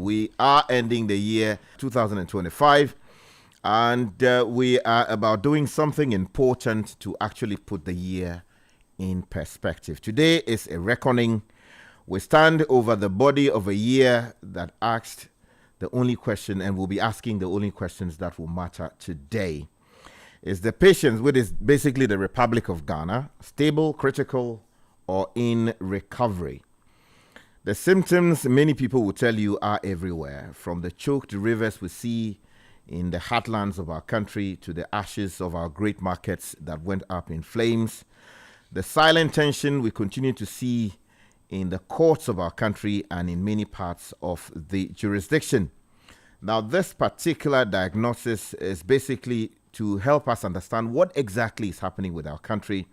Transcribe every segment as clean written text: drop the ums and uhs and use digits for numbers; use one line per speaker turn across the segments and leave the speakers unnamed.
We are ending the year 2025, and we are about doing something important to actually put the year in perspective. Today is a reckoning. We stand over the body of a year that asked the only question, and we'll be asking the only questions that will matter today. Is the patience, which is basically the Republic of Ghana, stable, critical, or in recovery? The symptoms, many people will tell you, are everywhere, from the choked rivers we see in the heartlands of our country to the ashes of our great markets that went up in flames. The silent tension we continue to see in the courts of our country and in many parts of the jurisdiction. Now, this particular diagnosis is basically to help us understand what exactly is happening with our country,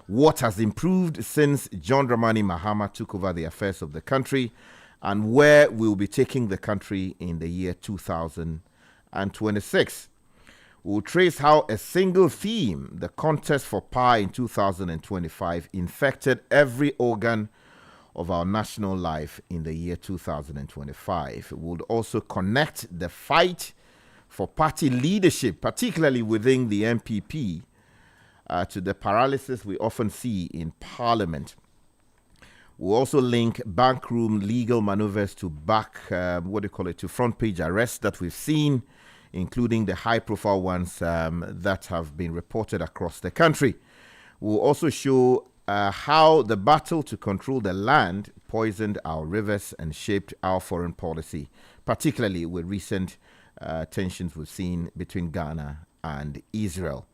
what has improved since John Dramani Mahama took over the affairs of the country, and where we will be taking the country in the year 2026. We'll trace how a single theme, the contest for power in 2025, infected every organ of our national life in the year 2025. We'll also connect the fight for party leadership, particularly within the MPP, to the paralysis we often see in Parliament. We'll also link backroom legal maneuvers to to front page arrests that we've seen, including the high-profile ones that have been reported across the country. We'll also show how the battle to control the land poisoned our rivers and shaped our foreign policy, particularly with recent tensions we've seen between Ghana and Israel.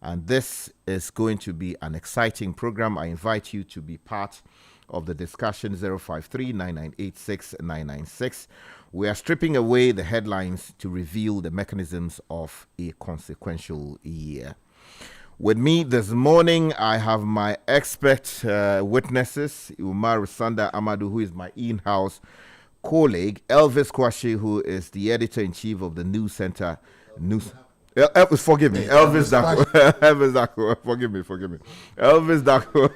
And this is going to be an exciting program. I invite you to be part of the discussion. 053-9986-996. We are stripping away the headlines to reveal the mechanisms of a consequential year. With me this morning, I have my expert witnesses, Umar Sanda Amadu, who is my in-house colleague, Elvis Kwashi, who is the editor-in-chief of the News Center. Forgive me, Elvis Dako. Elvis Dako. Forgive me. Elvis Dako.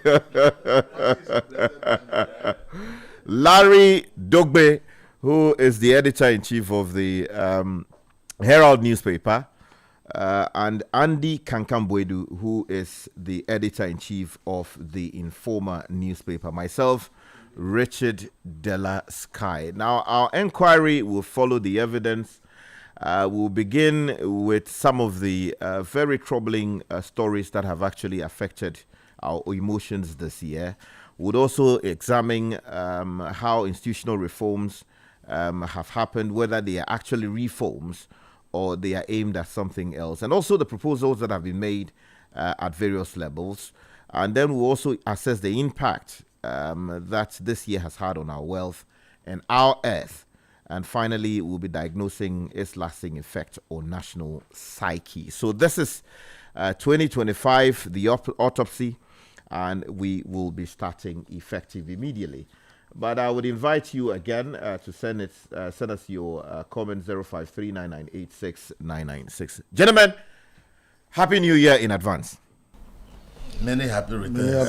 Larry Dogbe, who is the editor-in-chief of the Herald newspaper, and Andy Kankambwedu, who is the editor-in-chief of the Informer newspaper. Myself, Richard Della Sky. Now, our inquiry will follow the evidence. We'll begin with some of the very troubling stories that have actually affected our emotions this year. We'll also examine how institutional reforms have happened, whether they are actually reforms or they are aimed at something else, and also the proposals that have been made at various levels. And then we'll also assess the impact that this year has had on our wealth and our earth. And finally, we'll be diagnosing its lasting effect on national psyche. So this is 2025, the autopsy, and we will be starting effective immediately. But I would invite you again to send us your comment, 053-9986-996. Gentlemen, Happy New Year in advance.
Many happy returns.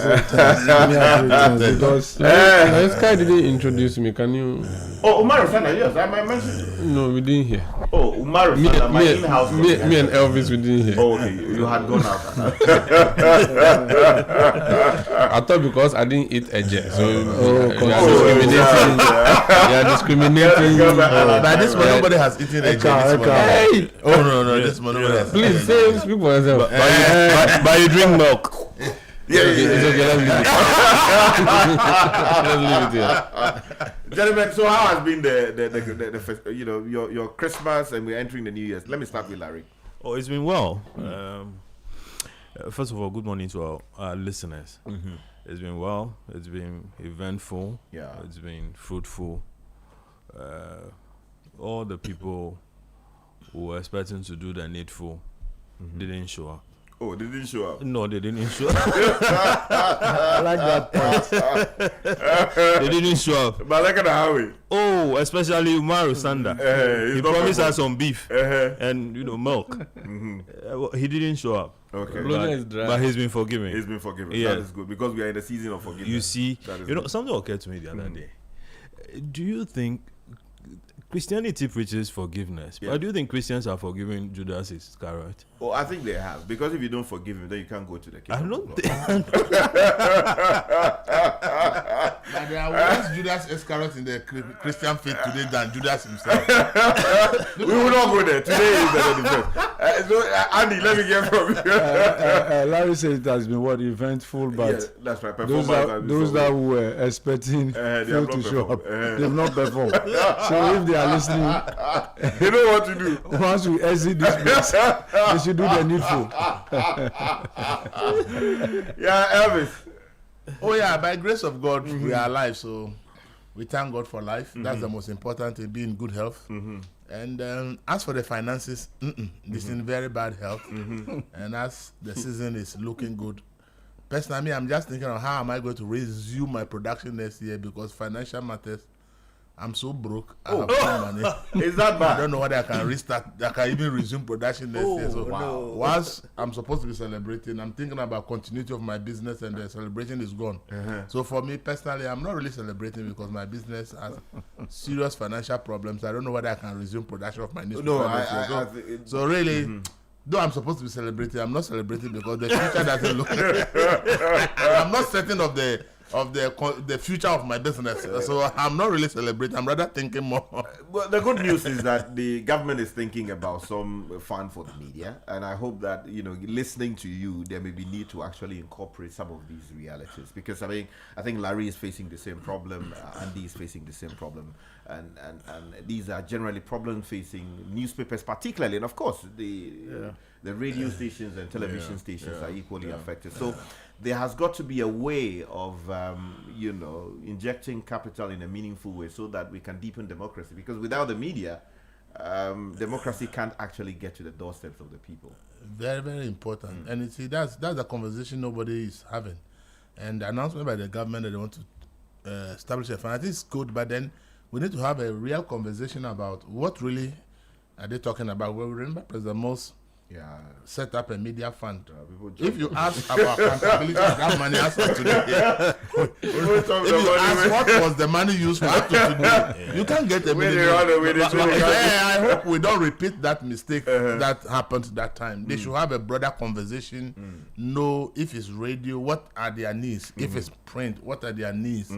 Because Sky didn't introduce me. Can you?
Oh, Umar Sana, yes, I mentioned.
No, we didn't hear.
Oh, Umar Sana, my in-house.
Me and Elvis, we didn't hear.
Oh, okay, you had gone out.
I thought because I didn't eat edge, so you are discriminating.
But this one, nobody has eaten edge.
Hey!
Oh no, this one nobody has.
Please speak for yourself.
But you drink milk.
Yeah, it's okay. Let's leave it here.
Gentlemen, so how has been the your Christmas, and we're entering the New Year's? Let me start with Larry.
Oh, it's been well. First of all, good morning to our listeners.
Mm-hmm.
It's been well. It's been eventful.
Yeah.
It's been fruitful. All the people who were expecting to do the needful didn't show up.
Oh, they didn't show up?
No, they didn't show up.
I like that part.
They didn't show up.
But look at the highway.
Oh, especially Umaru Sanda.
He
promised us some beef and milk. He didn't show up.
Okay.
But he's been forgiven.
He's been forgiven.
Yeah.
That is good, because we are in the season of forgiveness.
You see,
that is good.
Something occurred to me the other day. Do you think Christianity preaches forgiveness.
Yeah.
But do you think Christians are forgiving Judas Iscariot?
Oh, I think they have, because if you don't forgive him, then you can't go to the
I
kingdom.
don't
of God.
think.
But there are worse Judas Iscariot in the Christian faith today than Judas himself.
We will not go there. Today is the defense. Andy, let me hear from you.
Larry said it has been eventful, but
Yeah, that's right.
those
Performance has been
those
so
that
good.
who were expecting
They have
Phil
not
to show
performed.
up, they've not performed. So if they are listening,
They know what to do.
once we exit this place, they should do the needful.
Yeah, Elvis.
Oh yeah, by grace of God, we are alive. So we thank God for life. That's the most important thing, be in good health. And as for the finances, this in very bad health. And as the season is looking good, personally, I'm just thinking of how am I going to resume my production next year, because financial matters. I'm so broke. I have no money.
Is that
I
bad?
don't know whether I can restart. I can even resume production next year. So once I'm supposed to be celebrating, I'm thinking about continuity of my business, and the celebration is gone. So for me personally, I'm not really celebrating because my business has serious financial problems. I don't know whether I can resume production of my newspaper.
No,
next year.
I think
So really, though I'm supposed to be celebrating, I'm not celebrating because the future doesn't look. I'm not certain of the future of my business, so I'm not really celebrating. I'm rather thinking more.
Well, the good news is that the government is thinking about some fund for the media, and I hope that, listening to you, there may be need to actually incorporate some of these realities, because I think Larry is facing the same problem, Andy is facing the same problem, and these are generally problems facing newspapers particularly, and of course the radio stations and television stations are equally affected. So there has got to be a way of injecting capital in a meaningful way so that we can deepen democracy, because without the media, democracy can't actually get to the doorsteps of the people.
Very, very important. And you see, that's a conversation nobody is having. And the announcement by the government that they want to establish a fund, I think it's good, but then we need to have a real conversation about what really are they talking about. Well, remember President Morse set up a media fund. If you ask about accountability of that money as of today, if you ask what was the money used for up to today, you can't get a million. I hope we don't repeat that mistake that happened that time. They should have a broader conversation. Know if it's radio, what are their needs? If it's print, what are their needs?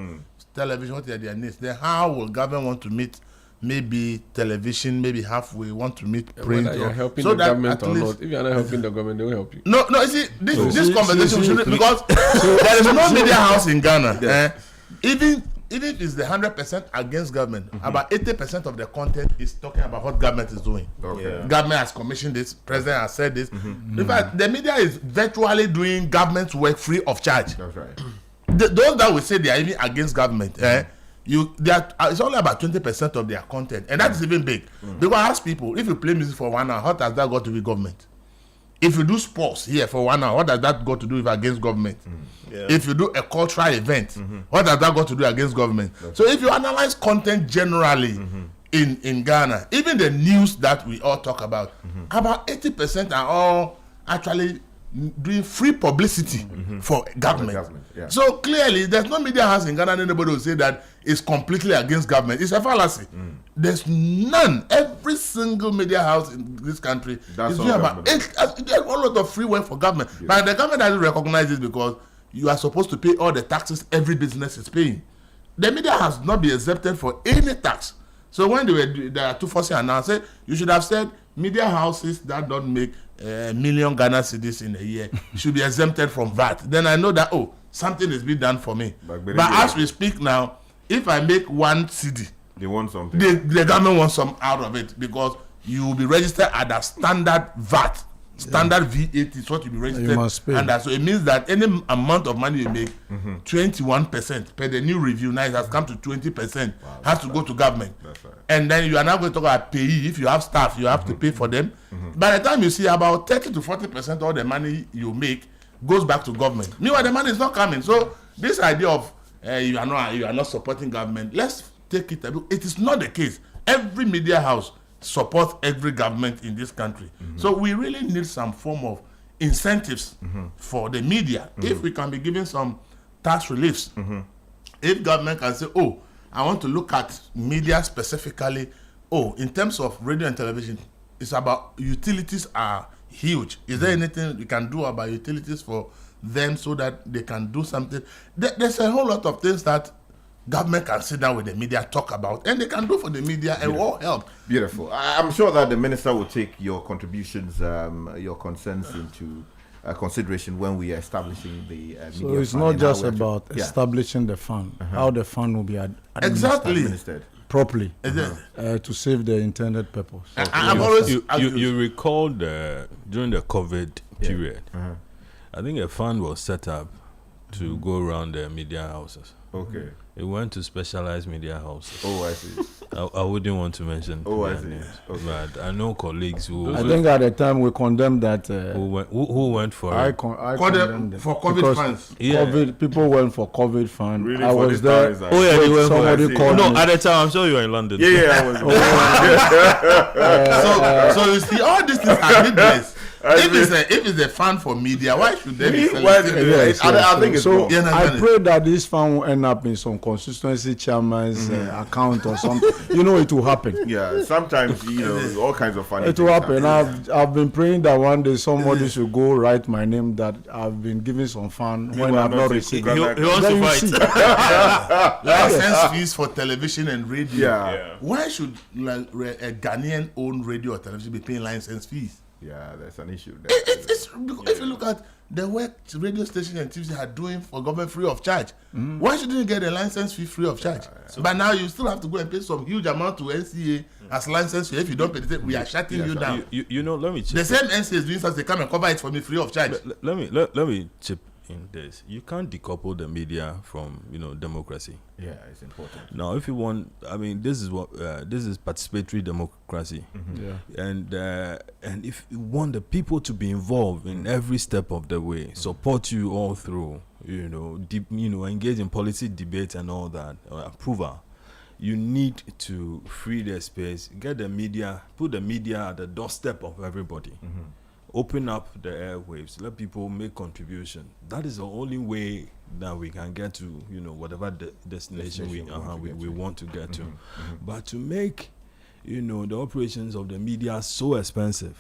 Television, what are their needs? Then how will government want to meet? Maybe television, maybe halfway want to meet print.
Whether you're helping
so
the
that
government
at
or
least,
not. If you're not helping the government, they will help you.
No, you see, this conversation should because there is no media house in Ghana. Even if it's the 100% against government, about 80% of the content is talking about what government is doing. Government has commissioned this, president has said this. In fact, the media is virtually doing government's work free of charge.
That's right.
Those that will say they are even against government, it's only about 20% of their content, and that is even big. They will ask people, if you play music for 1 hour, what has that got to do with government? If you do sports here for 1 hour, what has that got to do with against government? If you do a cultural event, what has that got to do against government? So if you analyze content generally in Ghana, even the news that we all talk about 80% are all actually doing free publicity for government. So clearly, there's no media house in Ghana and anybody will say that it's completely against government. It's a fallacy. There's none. Every single media house in this country is doing about there's a lot of free work for government. But the government doesn't recognize it because you are supposed to pay all the taxes every business is paying. The media has not been exempted for any tax. So when they are too forcing announced, you should have said media houses that don't make million Ghana cedis in a year should be exempted from VAT. Then I know that something is being done for me. But as we speak now, if I make 1 cedi,
they want something.
The government wants some out of it because you will be registered at a standard VAT. Standard VAT is what you be registered.
You must pay.
And so it means that any amount of money you make, 21% per the new review now it has come to 20%. Has to go to government.
That's right.
And then you are now going to talk about payee. If you have staff, you have to pay for them. By the time you see about 30 to 40% of the money you make goes back to government. Meanwhile, the money is not coming. So this idea of you are not supporting government, let's take it. It is not the case. Every media house supports every government in this country. So we really need some form of incentives for the media. If we can be given some tax reliefs, if government can say, I want to look at media specifically in terms of radio and television, it's about utilities are huge. Is there anything you can do about utilities for them so that they can do something? There's a whole lot of things that government can sit down with the media, talk about, and they can do for the media and all help.
Beautiful. I'm sure that the minister will take your contributions, your concerns into consideration when we are establishing the media.
So it's
fund
not
and
just
how we
about establishing the fund, how the fund will be
Exactly.
properly to serve the intended purpose.
I'm always
You recall during the COVID period, I think a fund was set up to go around the media houses.
Okay.
It went to specialized media houses.
Oh, I see.
I wouldn't want to mention
I
their
see.
names,
Okay.
but I know colleagues who
I think at the time we condemned that.
who went for
I
it.
condemned them
for COVID
because
funds.
Yeah.
COVID, people went for COVID fund.
Really,
I
for
was
this
there.
time,
Oh yeah, they went for
Somebody
it.
called
No,
me.
at the time I'm sure you were in London.
Yeah, I was.
So you see, all these things are needless. If it's a fund for media, why should they be
Why
selling
did
it?
they- I think it's
so
wrong.
Yeah, no,
I
no.
pray that this fund will end up in some constituency chairman's account or something. It will happen.
Yeah, sometimes all kinds of funny.
It will
things
happen. I've been praying that one day somebody should go write my name that I've been given some fund when
will
I've
not
not
receive
received.
He wants
Then
to
you
fight.
see.
License fees for television and radio.
Yeah.
Why should a Ghanaian owned radio or television be paying license fees?
Yeah, there's an issue there.
It's if you look at the work radio station and TV are doing for government free of charge, why shouldn't you get a license fee free of charge? But now you still have to go and pay some huge amount to NCA as license fee. If you don't pay the we are shutting you down.
You know, let me
The
chip.
same NCA is doing something, they come and cover it for me free of charge.
Let me chip in this. You can't decouple the media from democracy.
Yeah, it's important.
Now, if you want, this is what this is participatory democracy,
Yeah.
and if you want the people to be involved in every step of the way, support you all through, engage in policy debate and all that, approval, you need to free the space, get the media, put the media at the doorstep of everybody. Open up the airwaves, let people make contribution. That is the only way that we can get to whatever destination we want to get to. But to make the operations of the media so expensive,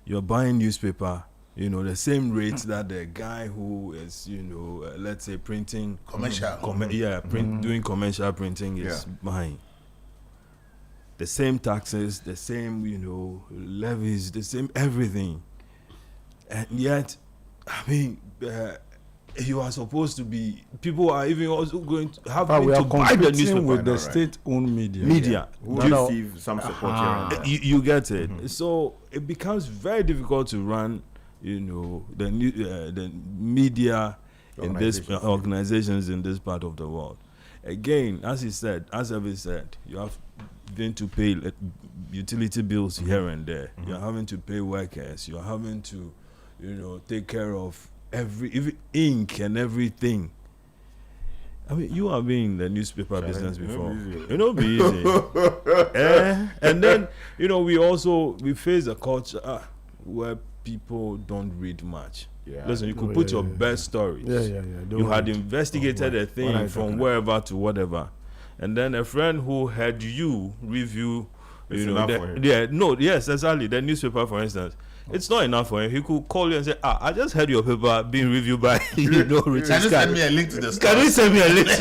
you're buying newspaper the same rates that the guy who is let's say printing
Commercial.
Doing commercial printing is buying. The same taxes, the same, levies, the same everything. And yet, you are supposed to be, people are even also going to have
But we
to
are
buy the
competing
newspaper.
with the state-owned media.
Media.
Who
That are-
receive some support here and there.
You get it. So it becomes very difficult to run, the media in this organizations in this part of the world. Again, as Evi said, you have going to pay utility bills here and there. You're having to pay workers. You're having to, take care of even ink and everything. You have been in the newspaper business before. It not be easy. And then, we face a culture where people don't read much.
Yeah.
Listen, you could put your best stories.
Yeah.
You had investigated a thing from wherever to whatever, and then a friend who had you review,
It's enough for him.
yes, exactly. The newspaper, for instance, it's not enough for him. He could call you and say, I just heard your paper being reviewed by Richard
Can you send
Scott.
me a link to the story?
Can you send me a link?
It's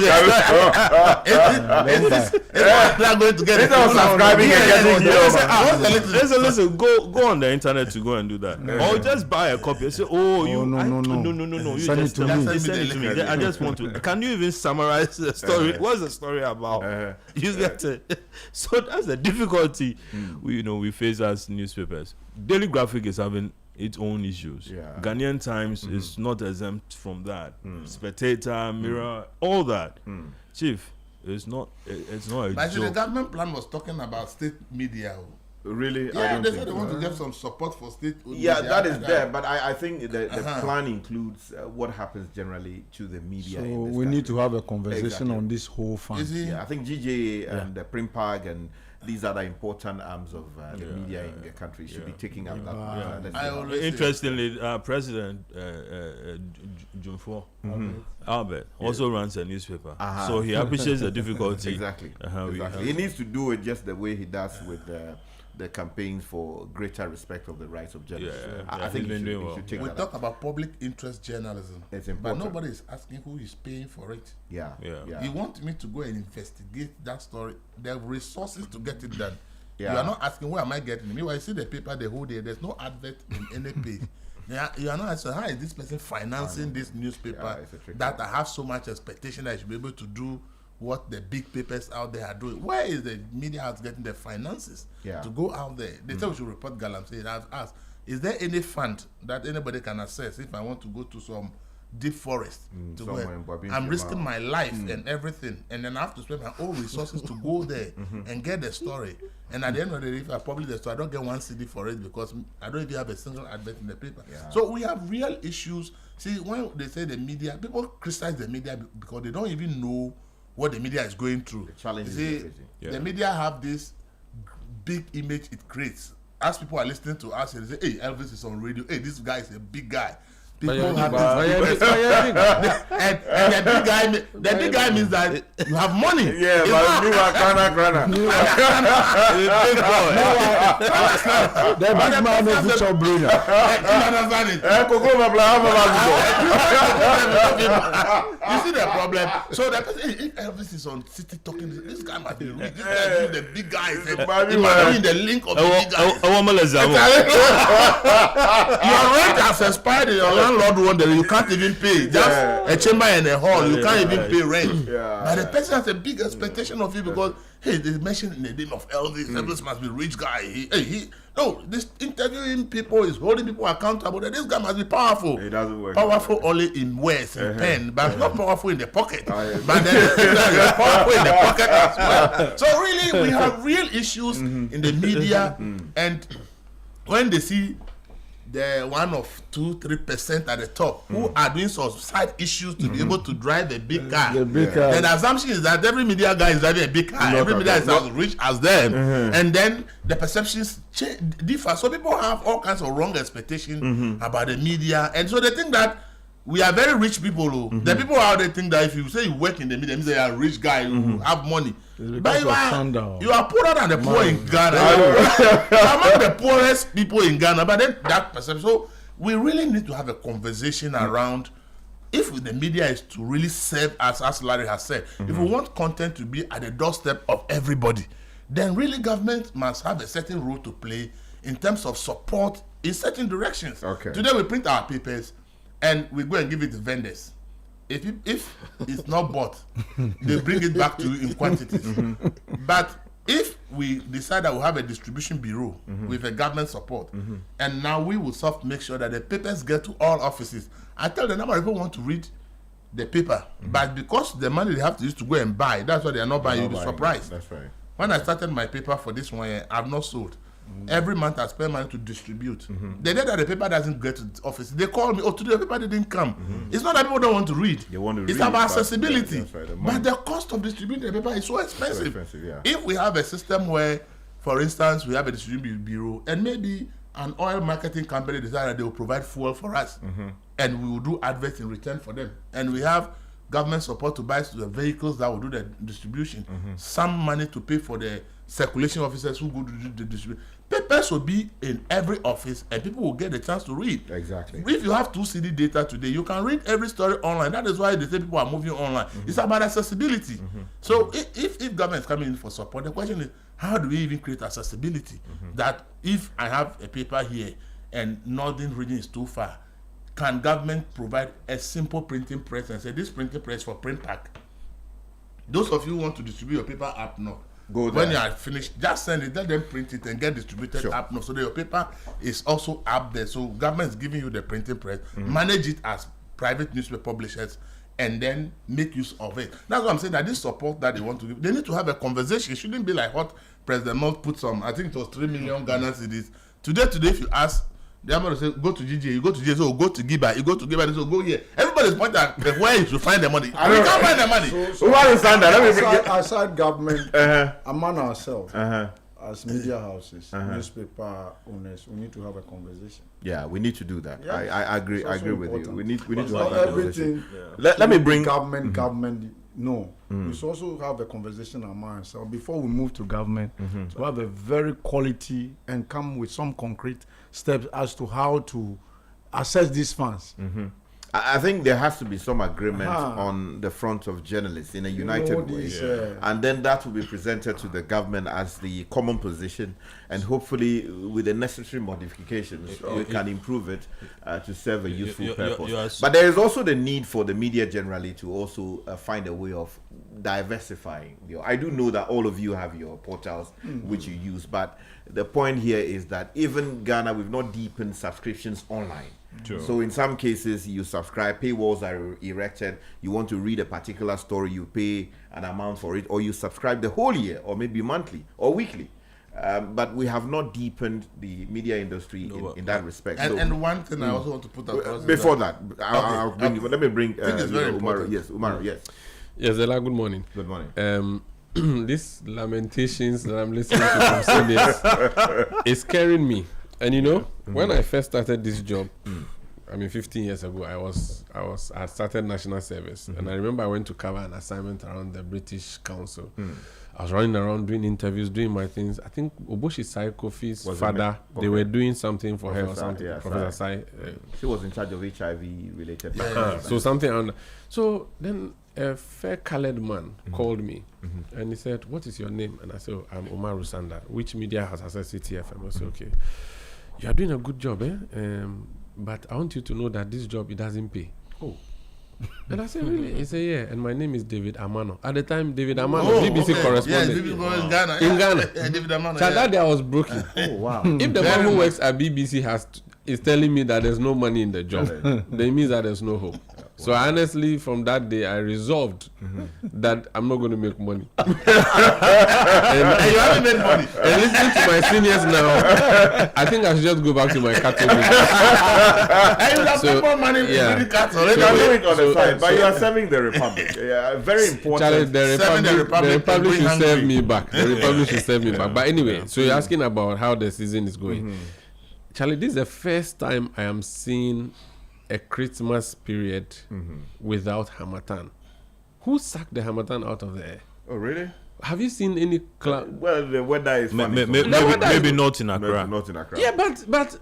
not going to get
Instead of subscribing and getting
Listen, go on the internet to go and do that. Or just buy a copy and say,
no.
You
Send
just
it to me.
send it to me. I just want to. Can you even summarize the story? What's the story about? You get it? So that's the difficulty we face as newspapers. Daily Graphic is having its own issues.
Yeah.
Ghanaian Times is not exempt from that. Spectator, Mirror, all that. Chief, it's not a
But the
joke.
government plan was talking about state media.
Really? I
Yeah,
don't
they
think
said they
so.
want to get some support for state
Yeah,
media.
that is there, but I think the plan includes what happens generally to the media.
So
in this
we need
country.
to have a conversation
Exactly.
on this whole fund.
Is it?
Yeah, I think GJ and the Primpag and these are the important arms of the media in the country. Should be taking up that.
I always say-
Interestingly, President Jumfo Albert also runs a newspaper, so he appreciates the difficulty.
Exactly.
we have.
He needs to do it just the way he does with the campaigns for greater respect of the rights of journalists. I think
he's been
he
doing well.
should take
We
that
talk
up.
about public interest journalism,
It's
but
important.
nobody is asking who is paying for it.
Yeah.
You want me to go and investigate that story? There are resources to get it done.
Yeah.
You are not asking where am I getting it. Meanwhile, you see the paper the whole day. There's no advert in any page. You are not asking how is this person financing this newspaper
it's a tricky
that I have so much expectation that I should be able to do what the big papers out there are doing. Where is the media house getting the finances to go out there? They say we should report Galamsey. I've asked, is there any fund that anybody can access if I want to go to some deep forest to go?
somewhere in Babin
I'm
Shema.
risking my life and everything, and then I have to spend my own resources to go there and get the story. And at the end of the day, if I publish the story, I don't get one CD for it because I don't even have a single advert in the paper. So we have real issues. See, when they say the media, people criticize the media because they don't even know what the media is going through.
The challenges
You
they're
see,
facing.
the media have this big image it creates. As people are listening to us, they say, "Hey, Elvis is on radio. Hey, this guy is a big guy." People have this and the big guy means that you have money.
Yeah,
It's
but
not-
you are crana.
The big man is Victor Bruno.
You understand it? You see the problem. So the person, if Elvis is on Citi talking, this guy must be rich. This guy is the big guy. He must be in the link of the big guy. Your rent has expired. Your landlord wonder you can't even pay. Just a chamber and a hall. You can't even pay rent. But the person has a big expectation of you because they mentioned in the name of Elvis. Elvis must be a rich guy. No, this interviewing people is holding people accountable. This guy must be powerful.
It doesn't work.
Powerful only in words and pen, but not powerful in the pocket. But then powerful in the pocket as well. So really, we have real issues in the media, and when they see the 1 or 2-3% at the top who are doing some side issues to be able to drive a big car.
The big car.
And the assumption is that every media guy is driving a big car. Every media is as rich as them. And then the perceptions differ. So people have all kinds of wrong expectations about the media. And so they think that we are very rich people. The people out there think that if you say you work in the media, it means you are a rich guy, you have money. But you are poorer than the poor in Ghana. You are among the poorest people in Ghana. But then that perception. So we really need to have a conversation around if the media is to really serve us, as Larry has said, if we want content to be at the doorstep of everybody, then really government must have a certain role to play in terms of support in certain directions.
Okay.
Today we print our papers and we go and give it to vendors. If it's not bought, they bring it back to you in quantities. But if we decide that we'll have a distribution bureau with a government support, and now we will make sure that the papers get to all offices. I tell the number of people want to read the paper, but because the money they have to use to go and buy, that's why they are not buying. You'll be surprised.
That's right.
When I started my paper for this 1 year, I've not sold. Every month I spend money to distribute. The day that the paper doesn't get to the office, they call me, today the paper didn't come. It's not that people don't want to read.
They want to
it's
read,
about
but
accessibility.
that's right, the
But the cost of distributing the paper is so expensive.
Yeah.
If we have a system where, for instance, we have a distribution bureau and maybe an oil marketing company decided they will provide fuel for us and we will do adverts in return for them. And we have government support to buy the vehicles that will do the distribution, some money to pay for the circulation officers who go to do the distribution. Papers will be in every office and people will get the chance to read.
Exactly.
If you have 2 CD data today, you can read every story online. That is why they say people are moving online. It's about accessibility. So if government is coming in for support, the question is, how do we even create accessibility? That if I have a paper here and northern region is too far, can government provide a simple printing press and say, this printing press for print pack? Those of you who want to distribute your paper up north,
Go
when
there.
you are finished, just send it, let them print it and get distributed up north so that your paper is also up there. So government is giving you the printing press, manage it as private newspaper publishers, and then make use of it. That's what I'm saying, that this support that they want to give, they need to have a conversation. It shouldn't be like what President Mott put some, I think it was 3 million Ghana cedis. Today, if you ask, they're going to say, go to GJ, you go to GJ, so go to Giba, you go to Giba, so go here. Everybody everybody's pointing at where you should find the money. We can't find the money.
Aside government, among ourselves, as media houses, newspaper owners, we need to have a conversation.
Yeah, we need to do that.
Yeah.
I agree. I agree with you. We need to have
Not
that conversation.
everything.
Let me bring
government. No, we should also have a conversation among ourselves before we move to government to have a very quality and come with some concrete steps as to how to assess these funds.
I think there has to be some agreement on the front of journalists in a united way, and then that will be presented to the government as the common position, and hopefully with the necessary modifications we can improve it to serve a useful purpose. But there is also the need for the media generally to also find a way of diversifying. I do know that all of you have your portals which you use, but the point here is that even Ghana, we've not deepened subscriptions online.
Sure.
So in some cases you subscribe, paywalls are erected, you want to read a particular story, you pay an amount for it, or you subscribe the whole year, or maybe monthly or weekly. But we have not deepened the media industry in that respect.
And one thing I also want to put across
before that, I'll bring you, let me bring Umaru. Yes, Umaru, yes.
Yes, Ella, good morning.
Good morning.
These lamentations that I'm listening to from seniors is scaring me. And you know, when I first started this job, 15 years ago, I started national service, and I remember I went to cover an assignment around the British Council. I was running around doing interviews, doing my things. I think Oboshi Sai Kofi's father, they were doing something for her or something.
Yeah,
Professor Sai.
She was in charge of HIV related.
So something around. So then a fair colored man called me, and he said, "What is your name?" And I said, "I'm Omar Rusanda. Which media has access to Citi FM?" I said, "Okay. You are doing a good job, but I want you to know that this job, it doesn't pay." Oh. And I said, "Really?" He said, "Yeah, and my name is David Amano." At the time, David Amano, BBC correspondent.
Yes, BBC in Ghana.
In Ghana.
David Amano.
So that day I was broken.
Oh, wow.
If the man who works at BBC is telling me that there's no money in the job, then it means that there's no hope. So honestly, from that day, I resolved that I'm not going to make money. and
you haven't made money.
And listening to my seniors now, I think I should just go back to my cattle business.
And you have so, more money in the cattle.
You can do it on the side, but you are serving the Republic. Yeah, very important.
Charlie, the Republic should serve me back. The Republic should serve me back. But anyway, so you're asking about how the season is going. Charlie, this is the first time I am seeing a Christmas period without Hamatan. Who sucked the Hamatan out of the air?
Oh, really?
Have you seen any cloud?
Well, the weather is funny.
Maybe not in Accra.
Not in Accra.
Yeah, but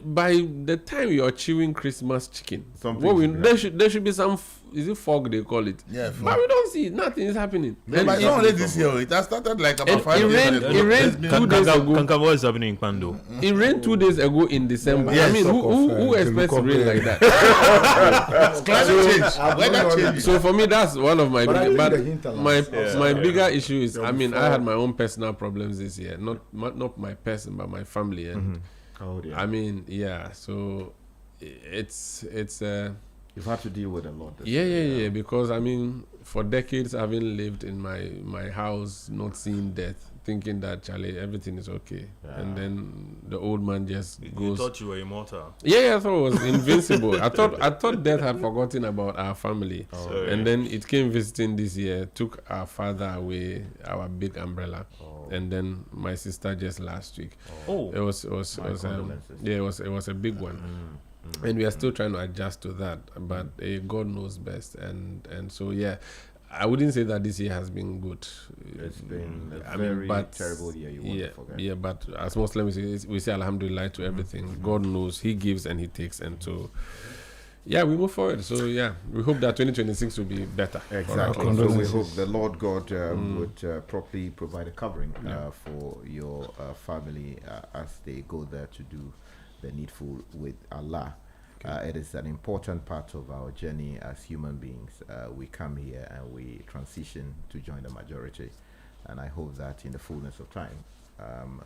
by the time you're chewing Christmas chicken, there should be some. Is it fog they call it?
Yeah, fog.
But we don't see. Nothing is happening.
No, but it's not only this year. It has started like about 5 years ago.
It rained 2 days ago.
Kanka, what is happening in Pando?
It rained 2 days ago in December.
Yes,
I mean, who expects rain like that?
Climate change. Weather change.
So for me, that's one of my my
my
bigger issue is, I mean, I had my own personal problems this year. Not my person, but my family. And I mean, yeah. So it's
you've had to deal with a lot.
Yeah. Because I mean, for decades, having lived in my house, not seeing death, thinking that Charlie, everything is okay, and then the old man just goes.
You thought you were immortal.
Yeah, I thought it was invincible. I thought death had forgotten about our family, and then it came visiting this year, took our father away, our big umbrella, and then my sister just last week. It was a big one. And we are still trying to adjust to that, but God knows best, and so yeah, I wouldn't say that this year has been good.
It's been a very terrible year. You won't forget.
Yeah, but as Muslims we say Alhamdulillah to everything. God knows, He gives and He takes, and so yeah, we move forward. So yeah, we hope that 2026 will be better.
Exactly. So we hope the Lord God would properly provide a covering for your family as they go there to do the needful with Allah. It is an important part of our journey as human beings. We come here and we transition to join the majority, and I hope that in the fullness of time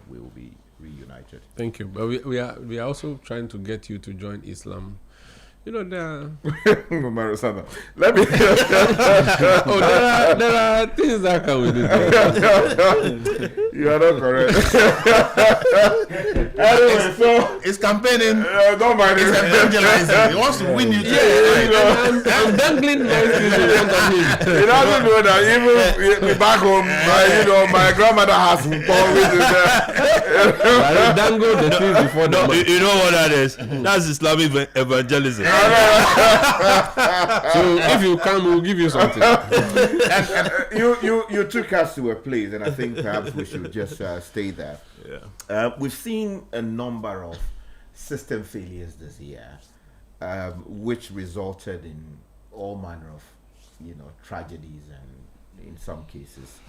we will be reunited.
Thank you. But we are also trying to get you to join Islam You know, there are,
Let me.
there are things that come with it.
You are not correct. Anyway, so
It's campaigning.
don't mind
It's
it.
evangelizing. He wants to win you.
I'm dangling nice things in front of him.
He doesn't know that even back home, my grandmother has always
I dangle the things before the man.
You know what that is? That's Islamic evangelism.
So if you come, we'll give you something.
You took us to a place, and I think perhaps we should just stay there.
Yeah.
We've seen a number of system failures this year, which resulted in all manner of, tragedies and, in some cases,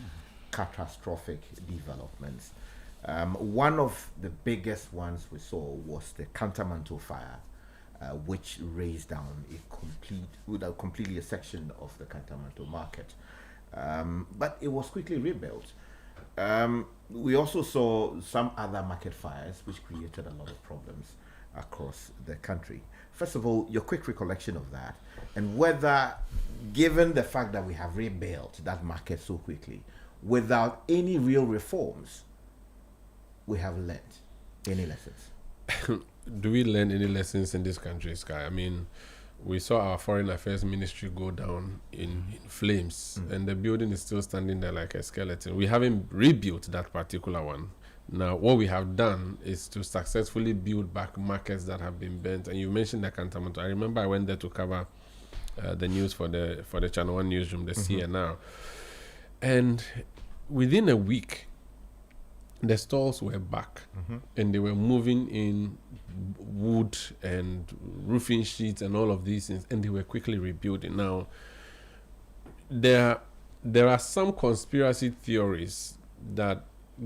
catastrophic developments. One of the biggest ones we saw was the Cantamanto fire, which razed down completely a section of the Cantamanto market. But it was quickly rebuilt. We also saw some other market fires which created a lot of problems across the country. First of all, your quick recollection of that, and whether, given the fact that we have rebuilt that market so quickly, without any real reforms, we have learned any lessons.
Do we learn any lessons in this country, Sky? I mean, we saw our foreign affairs ministry go down in flames, and the building is still standing there like a skeleton. We haven't rebuilt that particular one. Now, what we have done is to successfully build back markets that have been burnt. And you mentioned the Cantamanto. I remember I went there to cover the news for the Channel 1 newsroom, the CNR. And within a week, the stalls were back, and they were moving in wood and roofing sheets and all of these things, and they were quickly rebuilding. Now, there are some conspiracy theories that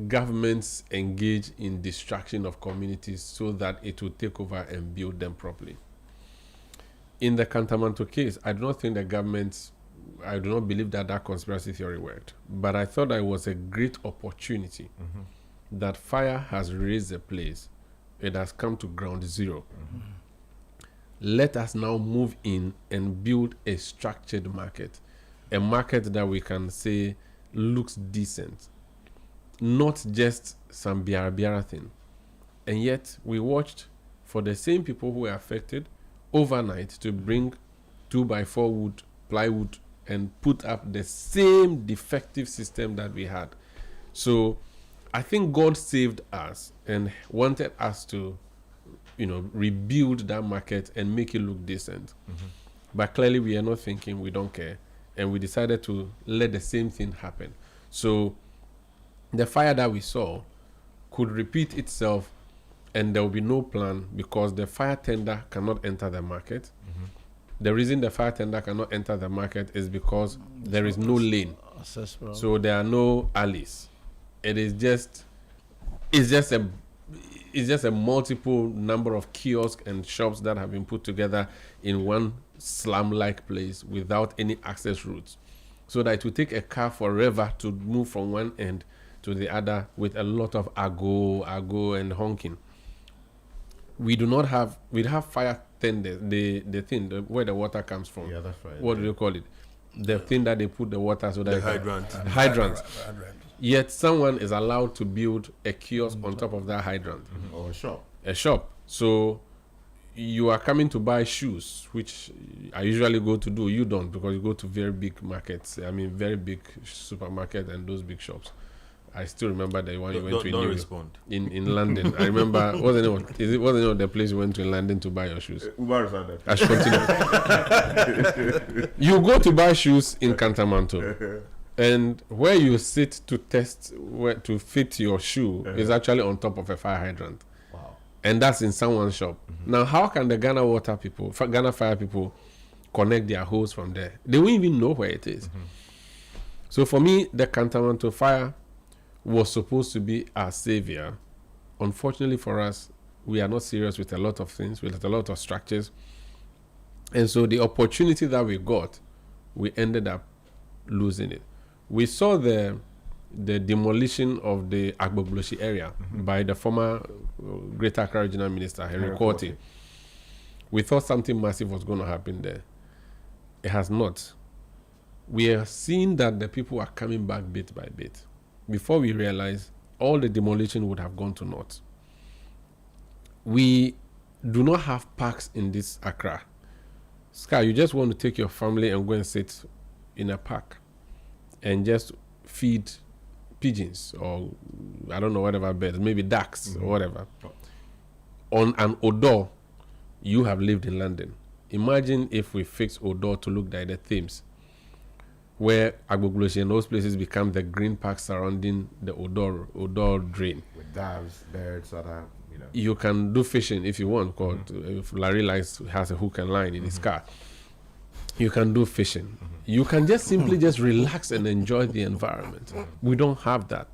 governments engage in distraction of communities so that it will take over and build them properly. In the Cantamanto case, I do not think the government, I do not believe that conspiracy theory worked, but I thought that it was a great opportunity. That fire has raised the place. It has come to ground zero. Let us now move in and build a structured market, a market that we can say looks decent, not just some biara thing. And yet we watched for the same people who were affected overnight to bring 2x4 wood, plywood, and put up the same defective system that we had. So I think God saved us and wanted us to, rebuild that market and make it look decent. But clearly we are not thinking, we don't care. And we decided to let the same thing happen. So the fire that we saw could repeat itself, and there will be no plan because the fire tender cannot enter the market. The reason the fire tender cannot enter the market is because there is no lane. So there are no alleys. It's just a multiple number of kiosks and shops that have been put together in one slum-like place without any access routes, so that it will take a car forever to move from one end to the other with a lot of ago and honking. We have fire tenders, the thing where the water comes from.
Yeah, that's right.
What do you call it? The thing that they put the water so that
The hydrant.
Hydrant. Yet someone is allowed to build a kiosk on top of that hydrant.
Or
A shop. So you are coming to buy shoes, which I usually go to do. You don't, because you go to very big markets. I mean, very big supermarket and those big shops. I still remember the one you went to in London. I remember, what's the name of the place you went to in London to buy your shoes? I should continue. You go to buy shoes in Cantamanto. And where you sit to test to fit your shoe is actually on top of a fire hydrant.
Wow.
And that's in someone's shop. Now, how can the Ghana fire people connect their hose from there? They won't even know where it is. So for me, the Cantamanto fire was supposed to be our savior. Unfortunately for us, we are not serious with a lot of things, with a lot of structures. And so the opportunity that we got, we ended up losing it. We saw the demolition of the Agbogloshi area by the former Greater Accra Regional Minister, Henry Quarty. We thought something massive was going to happen there. It has not. We are seeing that the people are coming back bit by bit. Before we realize, all the demolition would have gone to naught. We do not have parks in this Accra. Sky, you just want to take your family and go and sit in a park and just feed pigeons or I don't know, whatever birds, maybe ducks or whatever. On an Odo, you have lived in London. Imagine if we fix Odo to look like the Thames, where Agbogloshi and those places become the green park surrounding the Odo drain.
With doves, birds, other,
You can do fishing if you want, if Larry has a hook and line in his car. You can do fishing. You can just simply just relax and enjoy the environment. We don't have that.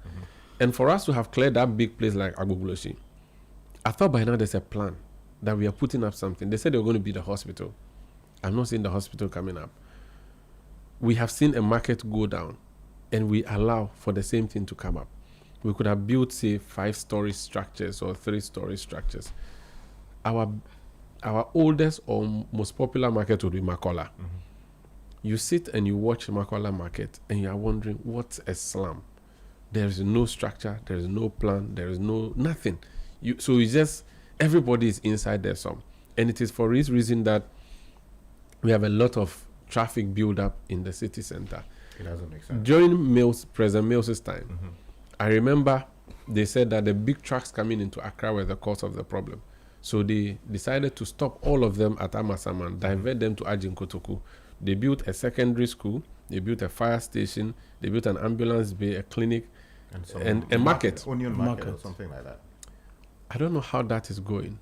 And for us to have cleared that big place like Agbogloshi, I thought by now there's a plan that we are putting up something. They said they were going to be the hospital. I'm not seeing the hospital coming up. We have seen a market go down, and we allow for the same thing to come up. We could have built, say, 5-story structures or 3-story structures. Our oldest or most popular market would be Makola. You sit and you watch Makola market, and you are wondering, what's a slum? There is no structure, there is no plan, there is nothing. So it's just, everybody is inside there some. And it is for this reason that we have a lot of traffic build up in the city center.
It doesn't make sense.
During President Mills's time, I remember they said that the big trucks coming into Accra were the cause of the problem. So they decided to stop all of them at Amasaman, divert them to Ajinkotoku. They built a secondary school, they built a fire station, they built an ambulance bay, a clinic, and a market.
Onion market or something like that.
I don't know how that is going.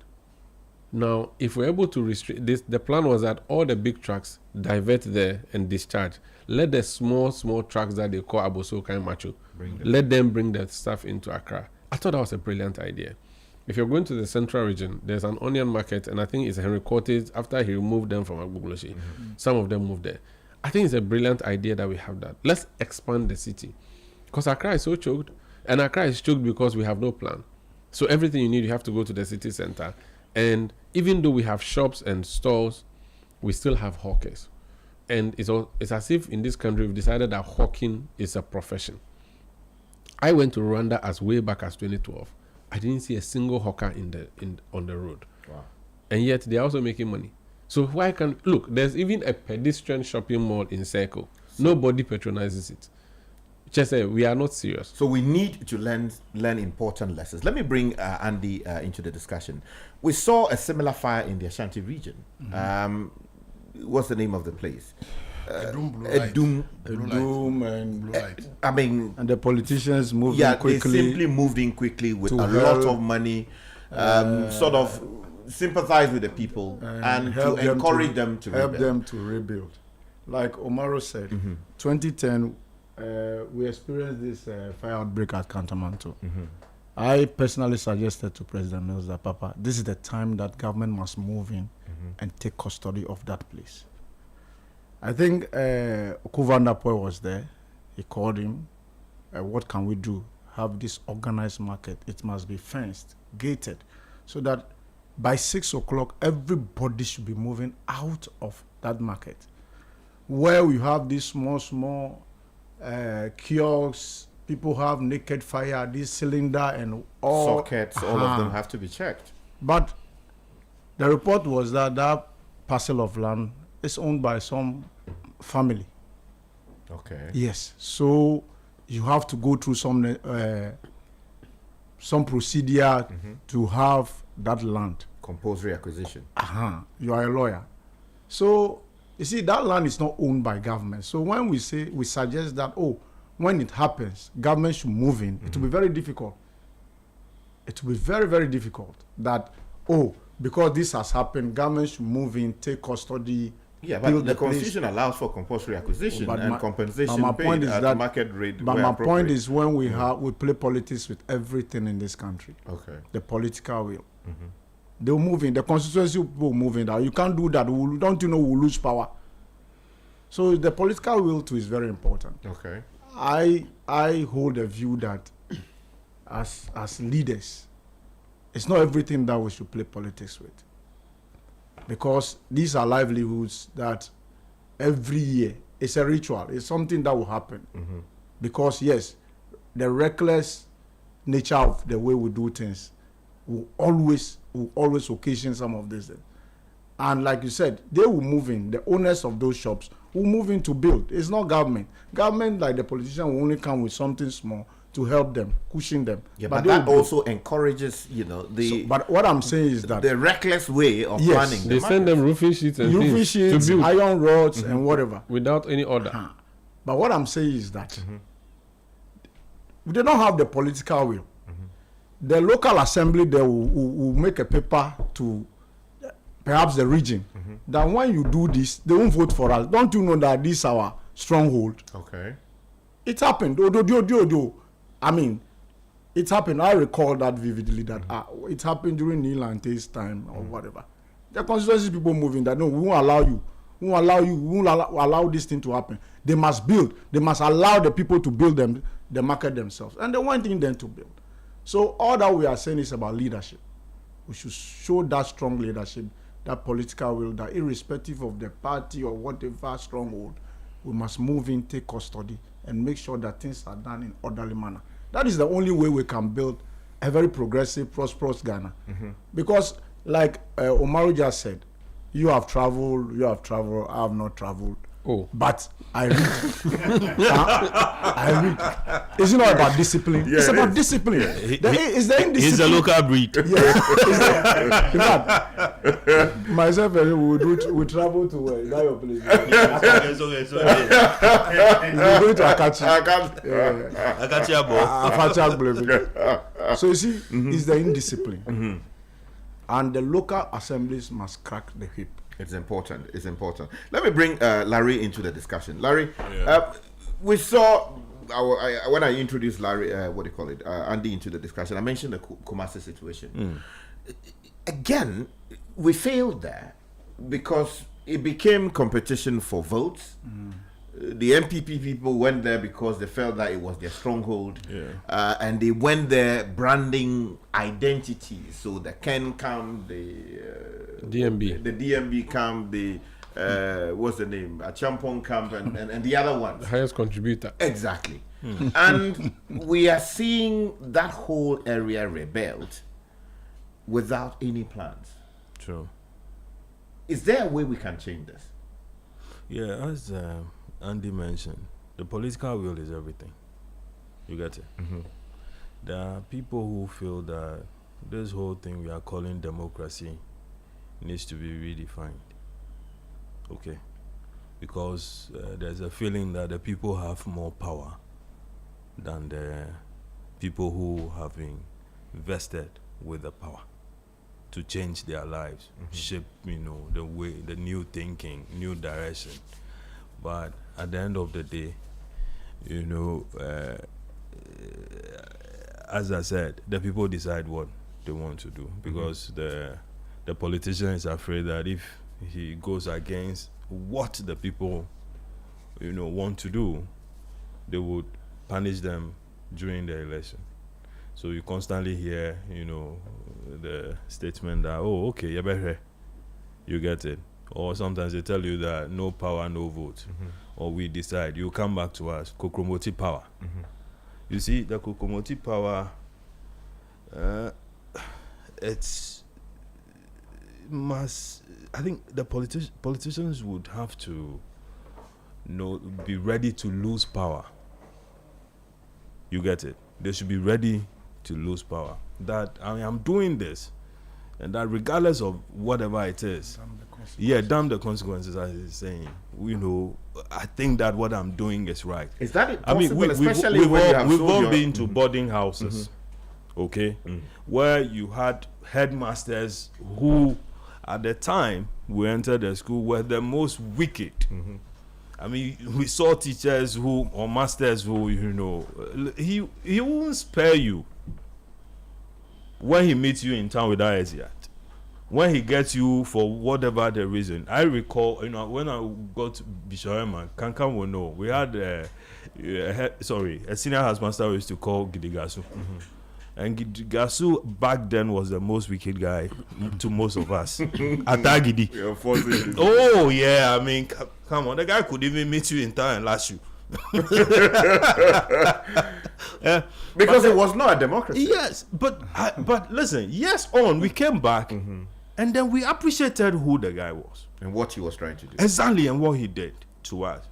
Now, if we're able to restrict this, the plan was that all the big trucks divert there and discharge. Let the small trucks that they call Abosoka and Macho, let them bring their stuff into Accra. I thought that was a brilliant idea. If you're going to the central region, there's an onion market, and I think it's Henry Cortez after he removed them from Agbogloshi. Some of them moved there. I think it's a brilliant idea that we have that. Let's expand the city. Because Accra is so choked, and Accra is choked because we have no plan. So everything you need, you have to go to the city center. And even though we have shops and stores, we still have hawkers. And it's as if in this country we've decided that hawking is a profession. I went to Rwanda as way back as 2012. I didn't see a single hawker on the road.
Wow.
And yet they're also making money. So why look, there's even a pedestrian shopping mall in Circle. Nobody patronizes it. Just say we are not serious.
So we need to learn important lessons. Let me bring Andy into the discussion. We saw a similar fire in the Ashanti region. What's the name of the place?
Blue light.
I mean,
and the politicians moved in quickly.
They simply moved in quickly with a
help,
lot of money, sort of sympathize with the people and to encourage them to
rebuild. Like Omaro said, 2010. We experienced this fire outbreak at Kantamanto. I personally suggested to President Mills that, Papa, this is the time that government must move in and take custody of that place. I think Okuvandapoe was there. He called him. What can we do? Have this organized market. It must be fenced, gated, so that by 6 o'clock, everybody should be moving out of that market. Where we have these small kiosks, people have naked fire, this cylinder and all
sockets, all of them have to be checked.
But the report was that that parcel of land is owned by some family.
Okay.
Yes. So you have to go through some procedure to have that land.
Compulsory acquisition.
You are a lawyer. So you see, that land is not owned by government. So when we suggest that, when it happens, government should move in, it will be very difficult. It will be very, very difficult that, because this has happened, government should move in, take custody.
Yeah, but the Constitution allows for compulsory acquisition and compensation paid at market rate.
But my point is when we play politics with everything in this country.
Okay.
The political will. They'll move in. The constituency will move in. You can't do that. Don't you know we'll lose power? So the political will too is very important.
Okay.
I hold a view that as leaders, it's not everything that we should play politics with. because these are livelihoods that every year, it's a ritual. It's something that will happen. Because yes, the reckless nature of the way we do things will always occasion some of this. And like you said, they will move in. The owners of those shops will move in to build. It's not government. Government, like the politician, will only come with something small to help them, cushion them.
Yeah, but that also encourages,
but what I'm saying is that
the reckless way of planning.
They send them roofing sheets and things to build
iron rods and whatever
without any order.
But what I'm saying is that they don't have the political will. The local assembly they will make a paper to perhaps the region that when you do this, they won't vote for us. Don't you know that this is our stronghold?
Okay.
It happened. I mean, it happened. I recall that vividly. That it happened during Neil Ante's time or whatever. The constituency people moving that no, we won't allow you. We won't allow this thing to happen. They must build. They must allow the people to build them, the market themselves, and they want them to build. So all that we are saying is about leadership. We should show that strong leadership, that political will, that irrespective of the party or whatever stronghold, we must move in, take custody, and make sure that things are done in orderly manner. That is the only way we can build a very progressive, prosperous Ghana. Because, like Omaru just said, you have traveled, I have not traveled.
Oh.
But I read. I read. It's not about discipline. It's about discipline. Is there indiscipline?
He's a local breed.
Yeah. In fact, myself and we travel to where? Is that your place? We go to Akachi. Akachi. So you see, it's the indiscipline. And the local assemblies must crack the whip.
It's important. Let me bring Larry into the discussion. Larry, we saw when I introduced Larry, Andy into the discussion, I mentioned the Kumasi situation. Again, we failed there because it became competition for votes. The MPP people went there because they felt that it was their stronghold, and they went there branding identity. So the Ken camp, the DMB camp, the what's the name, Champon camp, and the other ones.
The highest contributor.
Exactly. And we are seeing that whole area rebuilt without any plans.
True.
Is there a way we can change this?
Yeah, as Andy mentioned, the political will is everything. You get it? There are people who feel that this whole thing we are calling democracy needs to be redefined. Okay? Because there's a feeling that the people have more power than the people who have been vested with the power to change their lives, shape, the way, the new thinking, new direction. But at the end of the day, as I said, the people decide what they want to do, because the politician is afraid that if he goes against what the people want to do, they would punish them during the election. So you constantly hear the statement that, oh, okay, you get it. Or sometimes they tell you that no power, no vote. Or we decide, you come back to us, Kokromoti power. You see, the Kokromoti power, I think the politicians would have to be ready to lose power. You get it? They should be ready to lose power. That I'm doing this, and that regardless of whatever it is, damn the consequences, as he's saying. I think that what I'm doing is right.
Is that it possible, especially when
we've all been to boarding houses, okay, where you had headmasters who, at the time we entered the school, were the most wicked. I mean, we saw teachers or masters who, he won't spare you when he meets you in town without Ezia. When he gets you for whatever the reason. I recall, when I got to Bishoema, Kankan will know, we had a senior housemaster we used to call Gidigasu. And Gasu back then was the most wicked guy to most of us. Atagidi. Oh yeah, I mean, come on, the guy could even meet you in town and lash you.
Because it was not a democracy.
Yes, but listen, yes, we came back, and then we appreciated who the guy was
and what he was trying to do.
Exactly, and what he did to us.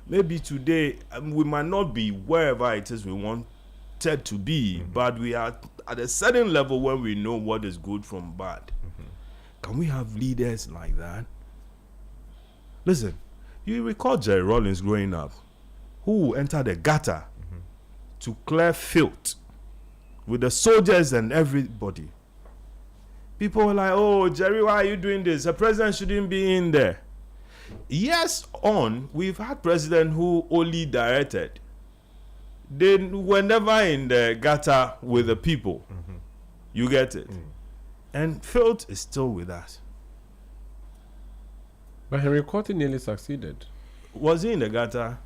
Maybe today we might not be wherever it is we wanted to be, but we are at a certain level where we know what is good from bad. Can we have leaders like that? Listen, you recall Jerry Rawlings growing up, who entered the gutter to clear filth with the soldiers and everybody. People were like, oh, Jerry, why are you doing this? The president shouldn't be in there. Years on, we've had presidents who only directed. They were never in the gutter with the people. You get it? And filth is still with us.
But Henry Courtney nearly succeeded.
Was he in the gutter?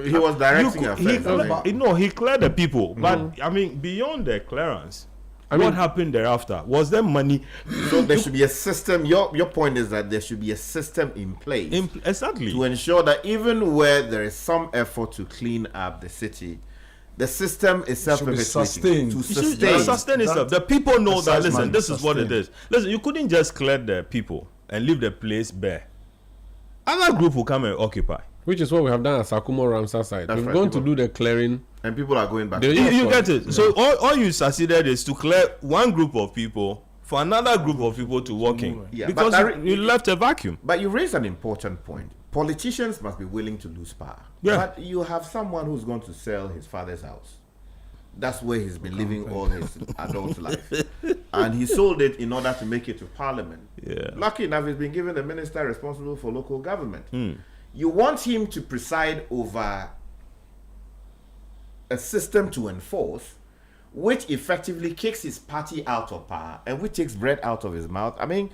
He was directing affairs.
He cleared the people. But, I mean, beyond the clearance, what happened thereafter? Was there money?
So there should be a system. Your point is that there should be a system in place.
Exactly.
To ensure that even where there is some effort to clean up the city, the system is self-perpetuating. To
sustain itself. The people know that, listen, this is what it is. Listen, you couldn't just clear the people and leave the place bare. Another group will come and occupy.
Which is what we have done at Sakumo Ramsar side. We've gone to do the clearing.
And people are going back.
You get it? So all you succeeded is to clear one group of people for another group of people to walk in. Yeah, because you left a vacuum.
But you raised an important point. Politicians must be willing to lose power.
Yeah.
But you have someone who's going to sell his father's house. That's where he's been living all his adult life. And he sold it in order to make it to parliament.
Yeah.
Lucky enough, he's been given the minister responsible for local government. You want him to preside over a system to enforce, which effectively kicks his party out of power and which takes bread out of his mouth. I mean,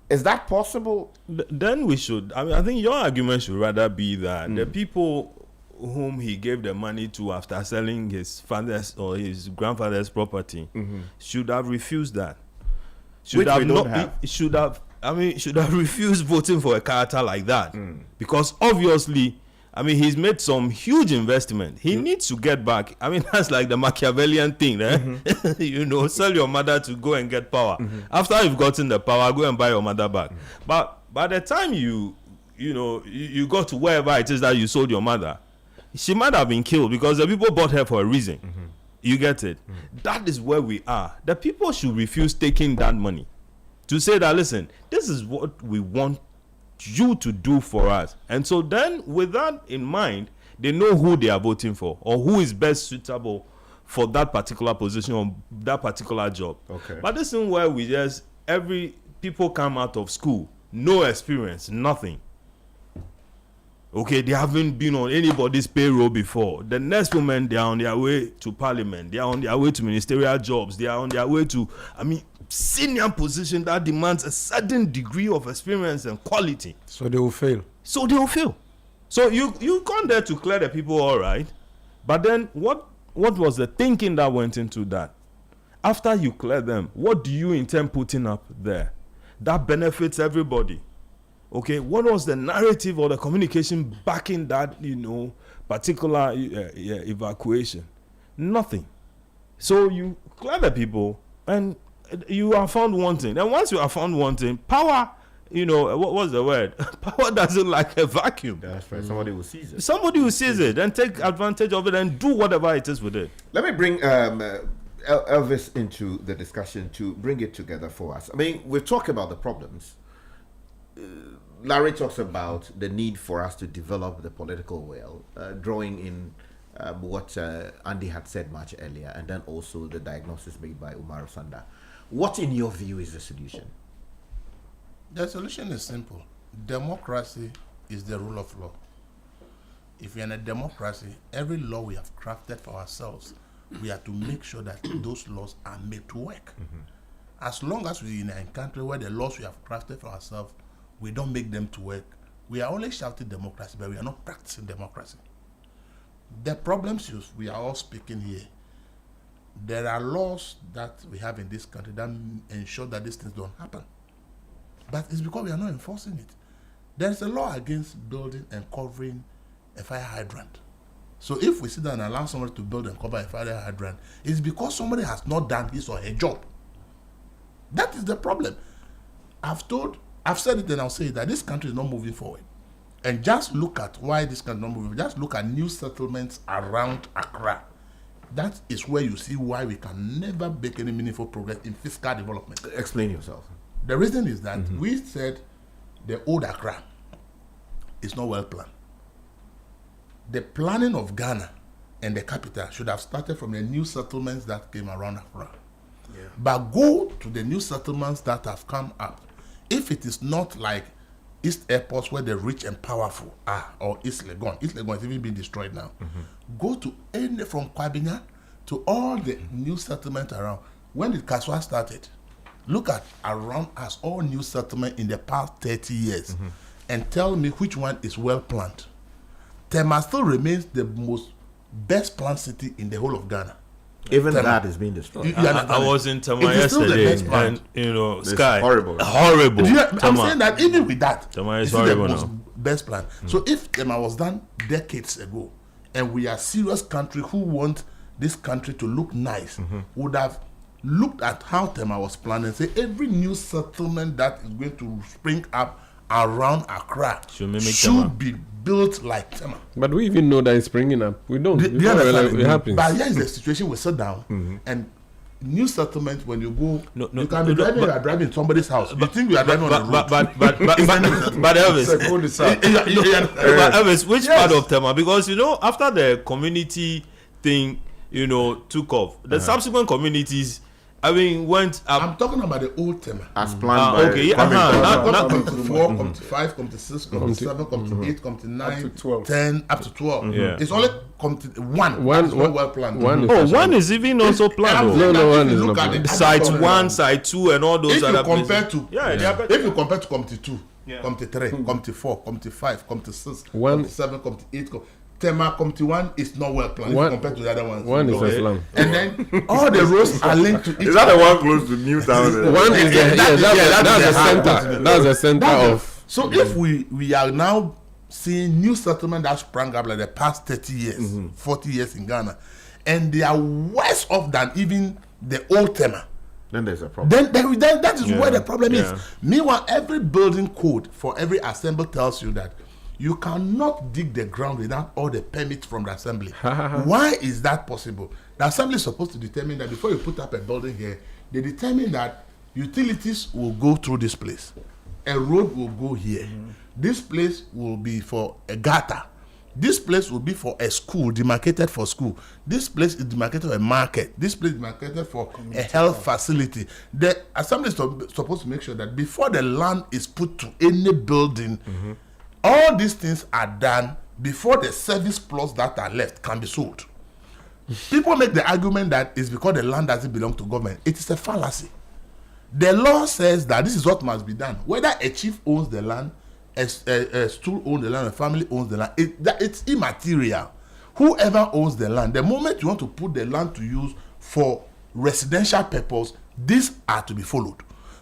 is that possible?
Then we should. I mean, I think your argument should rather be that the people whom he gave the money to after selling his father's or his grandfather's property should have refused that. Should have refused voting for a character like that. Because obviously, I mean, he's made some huge investment. He needs to get back. I mean, that's like the Machiavellian thing, eh? You know, sell your mother to go and get power. After you've gotten the power, go and buy your mother back. But by the time you got to wherever it is that you sold your mother, she might have been killed because the people bought her for a reason. You get it? That is where we are. The people should refuse taking that money to say that, listen, this is what we want you to do for us. And so then with that in mind, they know who they are voting for or who is best suitable for that particular position or that particular job.
Okay.
But this is where we just, people come out of school, no experience, nothing. Okay, they haven't been on anybody's payroll before. The next moment, they are on their way to parliament. They are on their way to ministerial jobs. They are on their way to, senior position that demands a certain degree of experience and quality.
So they will fail.
So you come there to clear the people, all right. But then what was the thinking that went into that? After you clear them, what do you intend putting up there that benefits everybody? Okay, what was the narrative or the communication backing that, particular evacuation? Nothing. So you clear the people and you are found wanting. And once you are found wanting, power, what was the word? Power doesn't like a vacuum.
That's right. Somebody will seize it.
Somebody will seize it and take advantage of it and do whatever it is with it.
Let me bring Elvis into the discussion to bring it together for us. I mean, we've talked about the problems. Larry talks about the need for us to develop the political will, drawing in what Andy had said much earlier, and then also the diagnosis made by Umaru Sanda. What, in your view, is the solution?
The solution is simple. Democracy is the rule of law. If we're in a democracy, every law we have crafted for ourselves, we have to make sure that those laws are made to work. As long as we're in a country where the laws we have crafted for ourselves, we don't make them to work, we are only shouting democracy, but we are not practicing democracy. The problems we are all speaking here there are laws that we have in this country that ensure that these things don't happen. But it's because we are not enforcing it. There is a law against building and covering a fire hydrant. So if we sit down and allow somebody to build and cover a fire hydrant, it's because somebody has not done his or her job. That is the problem. I've said it and I'll say it, that this country is not moving forward. And just look at why this country is not moving. Just look at new settlements around Accra. That is where you see why we can never make any meaningful progress in fiscal development.
Explain yourself.
The reason is that we said the old Accra is not well planned. The planning of Ghana and the capital should have started from the new settlements that came around Accra. Yeah. But go to the new settlements that have come up. If it is not like East Airports where the rich and powerful are, or East Legon. East Legon is even being destroyed now. Go to any, from Kwabinya to all the new settlements around. When did Kaswa started? Look at around us, all new settlement in the past 30 years, and tell me which one is well planned. Tema still remains the most best planned city in the whole of Ghana.
Even
Tema.
that is being destroyed.
I was in Tema yesterday, and
It's
Sky,
horrible.
horrible.
I'm saying that even with that,
Tema is
it's still the
horrible
most
now.
best plan. So if Tema was done decades ago, and we are a serious country who want this country to look nice, would have looked at how Tema was planned and say every new settlement that is going to spring up around Accra should be built like Tema.
But we even know that it's springing up. We don't.
The other side,
it happens.
but here is the situation: we sit down and new settlement. When you go, you can be driving. You are driving somebody's house. You think you are driving on the road.
But Elvis, but Elvis, which part of Tema? Because after the community thing, took off, the subsequent communities, went up.
I'm talking about the old Tema.
As planned by
okay,
Come to 4, come to 5, come to 6, come to 7, come to 8, come to 9,
Up to 12.
10, up to 12.
Yeah.
It's only come to 1.
One-
That's not well planned.
one is-
Oh, one is even also planned.
No,
If
one
you
is
look
not
at
planned.
the
Site
other
1, site 2, and all those
if you
other
compare
places.
to
Yeah.
if you compare to come to 2, come to 3, come to 4, come to 5, come to 6,
One-
come to 7, come to 8, Tema come to 1 is not well planned
One-
if you compare to the other ones.
One is
Okay?
a slum.
And then all the roads are linked to each
Is that the one close to Newtown?
One is that's the center. That's the center of.
So if we are now seeing new settlement that sprang up like the past 30 years, 40 years in Ghana, and they are worse off than even the old Tema,
Then there's a problem.
then that is where the problem
Yeah.
is. Meanwhile, every building code for every assembly tells you that you cannot dig the ground without all the permits from the assembly. Why is that possible? The assembly is supposed to determine that before you put up a building here, they determine that utilities will go through this place. A road will go here. This place will be for a gutter. This place will be for a school, demarcated for school. This place is demarcated for a market. This place is demarcated for a health facility. The assembly is supposed to make sure that before the land is put to any building, all these things are done before the service plots that are left can be sold. People make the argument that it's because the land doesn't belong to government. It is a fallacy. The law says that this is what must be done. Whether a chief owns the land, a stool owns the land, a family owns the land, it's immaterial. Whoever owns the land, the moment you want to put the land to use for residential purpose, these are to be followed.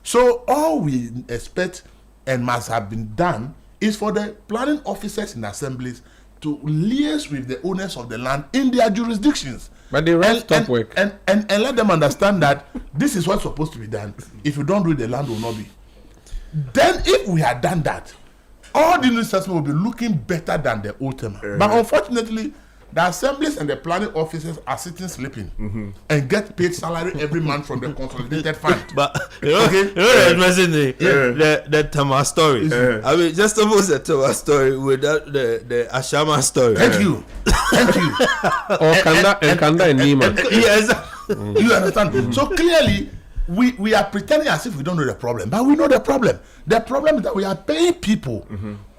So all we expect and must have been done is for the planning officers in assemblies to liaise with the owners of the land in their jurisdictions.
But the rest stop work.
And let them understand that this is what's supposed to be done. If you don't do it, the land will not be. Then if we had done that, all the new assessment will be looking better than the old Tema. But unfortunately, the assemblies and the planning officers are sitting sleeping and get paid salary every month from the consolidated fund.
But the interesting thing, the Tema story. Just almost the Tema story without the Ashama story.
Thank you.
Or Kanda and Nima.
Yes.
You understand? So clearly, we are pretending as if we don't know the problem, but we know the problem. The problem is that we are paying people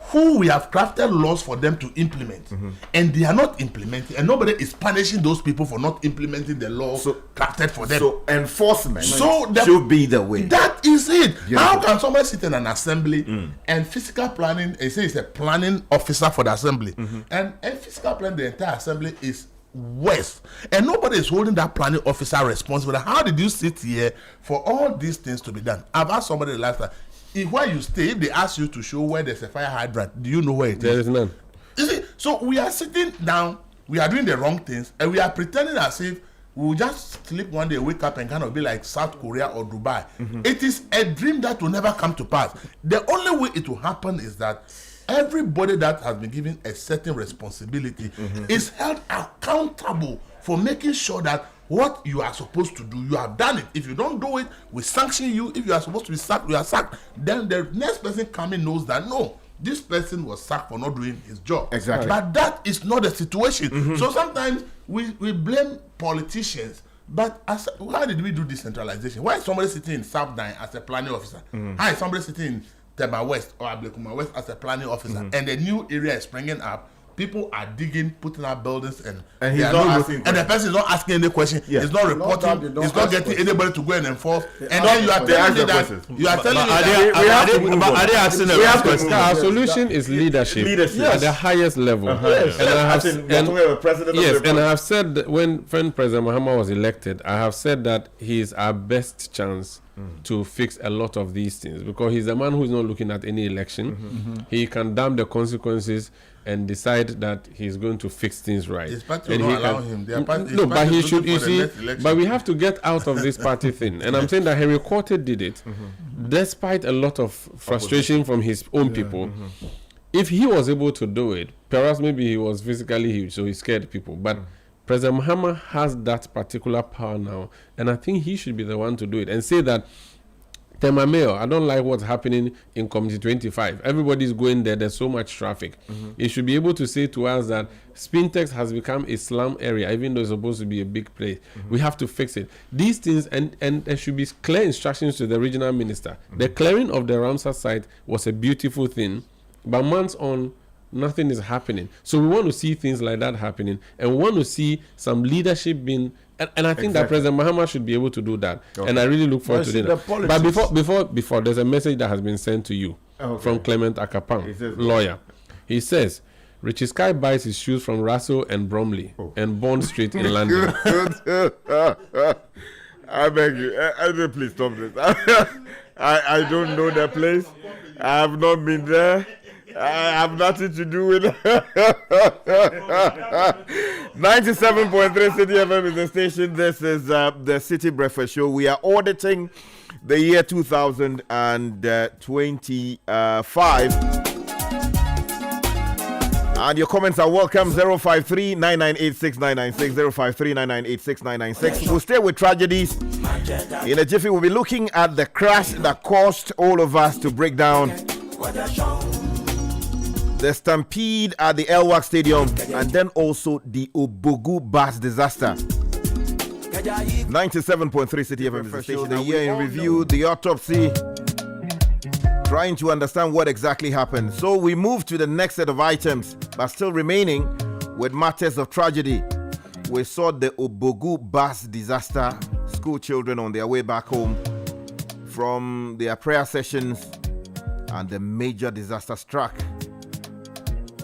who we have crafted laws for them to implement, and they are not implementing, and nobody is punishing those people for not implementing the laws crafted for them.
So enforcement
that
should be the way.
That is it.
Beautiful.
How can somebody sit in an assembly and physical planning, and say it's a planning officer for the assembly, and physical planning the entire assembly is West, and nobody is holding that planning officer responsible. How did you sit here for all these things to be done? I've asked somebody last time, if where you stay, if they ask you to show where there's a fire hydrant, do you know where it is?
There is none.
You see, so we are sitting down, we are doing the wrong things, and we are pretending as if we will just sleep one day, wake up, and kind of be like South Korea or Dubai. It is a dream that will never come to pass. The only way it will happen is that everybody that has been given a certain responsibility is held accountable for making sure that what you are supposed to do, you have done it. If you don't do it, we sanction you. If you are supposed to be sacked, you are sacked. Then the next person coming knows that no, this person was sacked for not doing his job.
Exactly.
But that is not the situation. So sometimes we blame politicians. But how did we do decentralization? Why is somebody sitting in South Dine as a planning officer? How is somebody sitting in Tema West or Ablekuma West as a planning officer? And the new area is springing up. People are digging, putting up buildings, and
he's not asking
and the person is not asking any question.
Yes.
He's not reporting. He's not getting anybody to go and enforce. And then you are telling me that
Are they asking the right question? Our solution is leadership at the highest level. And I have and I have said that when President Mahama was elected, I have said that he is our best chance to fix a lot of these things, because he's a man who is not looking at any election. He can damn the consequences and decide that he's going to fix things right.
His party will not allow him.
But he should. You see, but we have to get out of this party thing. And I'm saying that Henry Quartet did it, despite a lot of frustration from his own people. If he was able to do it, perhaps maybe he was physically huge, so he scared people. But President Mahama has that particular power now, and I think he should be the one to do it and say that, Tema Mayor, I don't like what's happening in Community 25. Everybody's going there. There's so much traffic. He should be able to say to us that Spintex has become a slum area, even though it's supposed to be a big place. We have to fix it. These things, and there should be clear instructions to the regional minister. The clearing of the Ramsar site was a beautiful thing, but months on, nothing is happening. So we want to see things like that happening, and we want to see some leadership being. And I think that President Mahama should be able to do that. And I really look forward to doing that. But before, there's a message that has been sent to you from Clement Akapang, lawyer. He says, Richie Sky buys his shoes from Russell and Bromley and Bond Street in London.
I beg you, please stop this. I don't know the place. I have not been there. I have nothing to do with it. 97.3 Citi FM is the station. This is the Citi Breakfast Show. We are auditing the year 2025. And your comments are welcome. 053-9986-996, 053-9986-996. We'll stay with tragedies. In a jiffy, we'll be looking at the crash that caused all of us to break down. The stampede at the Elwak Stadium, and then also the Obogu bus disaster. 97.3 Citi FM is the station. The year in review, the autopsy, trying to understand what exactly happened. So we move to the next set of items, but still remaining with matters of tragedy. We saw the Obogu bus disaster, school children on their way back home from their prayer sessions, and the major disaster struck,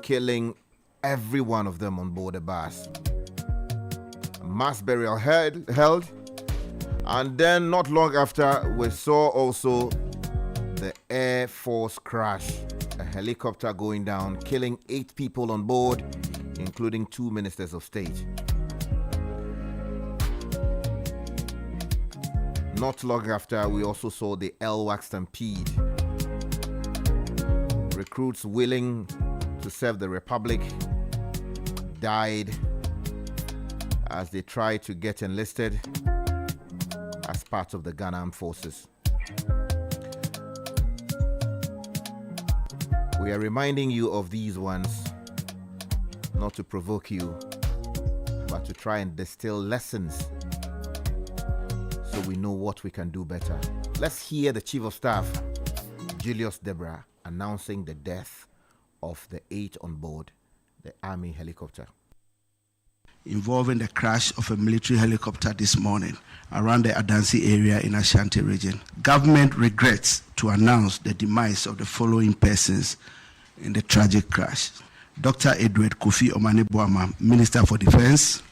killing every one of them on board the bus. Mass burial held, and then not long after, we saw also the Air Force crash, a helicopter going down, killing 8 people on board, including 2 ministers of state. Not long after, we also saw the Elwak stampede. Recruits willing to serve the Republic died as they tried to get enlisted as part of the Ghana Armed Forces. We are reminding you of these ones, not to provoke you, but to try and distill lessons so we know what we can do better. Let's hear the Chief of Staff, Julius Debra, announcing the death of the 8 on board the Army helicopter.
Involving the crash of a military helicopter this morning around the Adansi area in Ashanti region. Government regrets to announce the demise of the following persons in the tragic crash. Dr. Edward Kofi Omane Boama, Minister for Defense.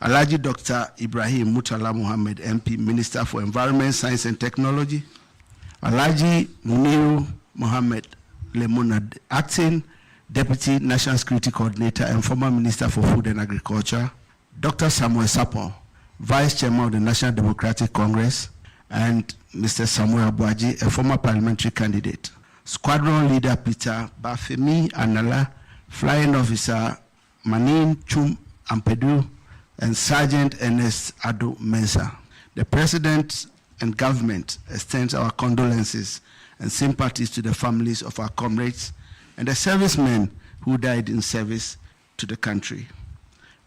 Alhaji Dr. Ibrahim Mutala Muhammad, MP, Minister for Environment, Science and Technology. Alhaji Muniru Muhammad Lemonad, Acting Deputy National Security Coordinator and former Minister for Food and Agriculture. Dr. Samuel Sapon, Vice Chairman of the National Democratic Congress, and Mr. Samuel Abuaji, a former parliamentary candidate. Squadron Leader Peter Bafemi Anala, Flying Officer Manin Chum Ampedu, and Sergeant Ernest Ado Mensah. The President and government extends our condolences and sympathies to the families of our comrades and the servicemen who died in service to the country.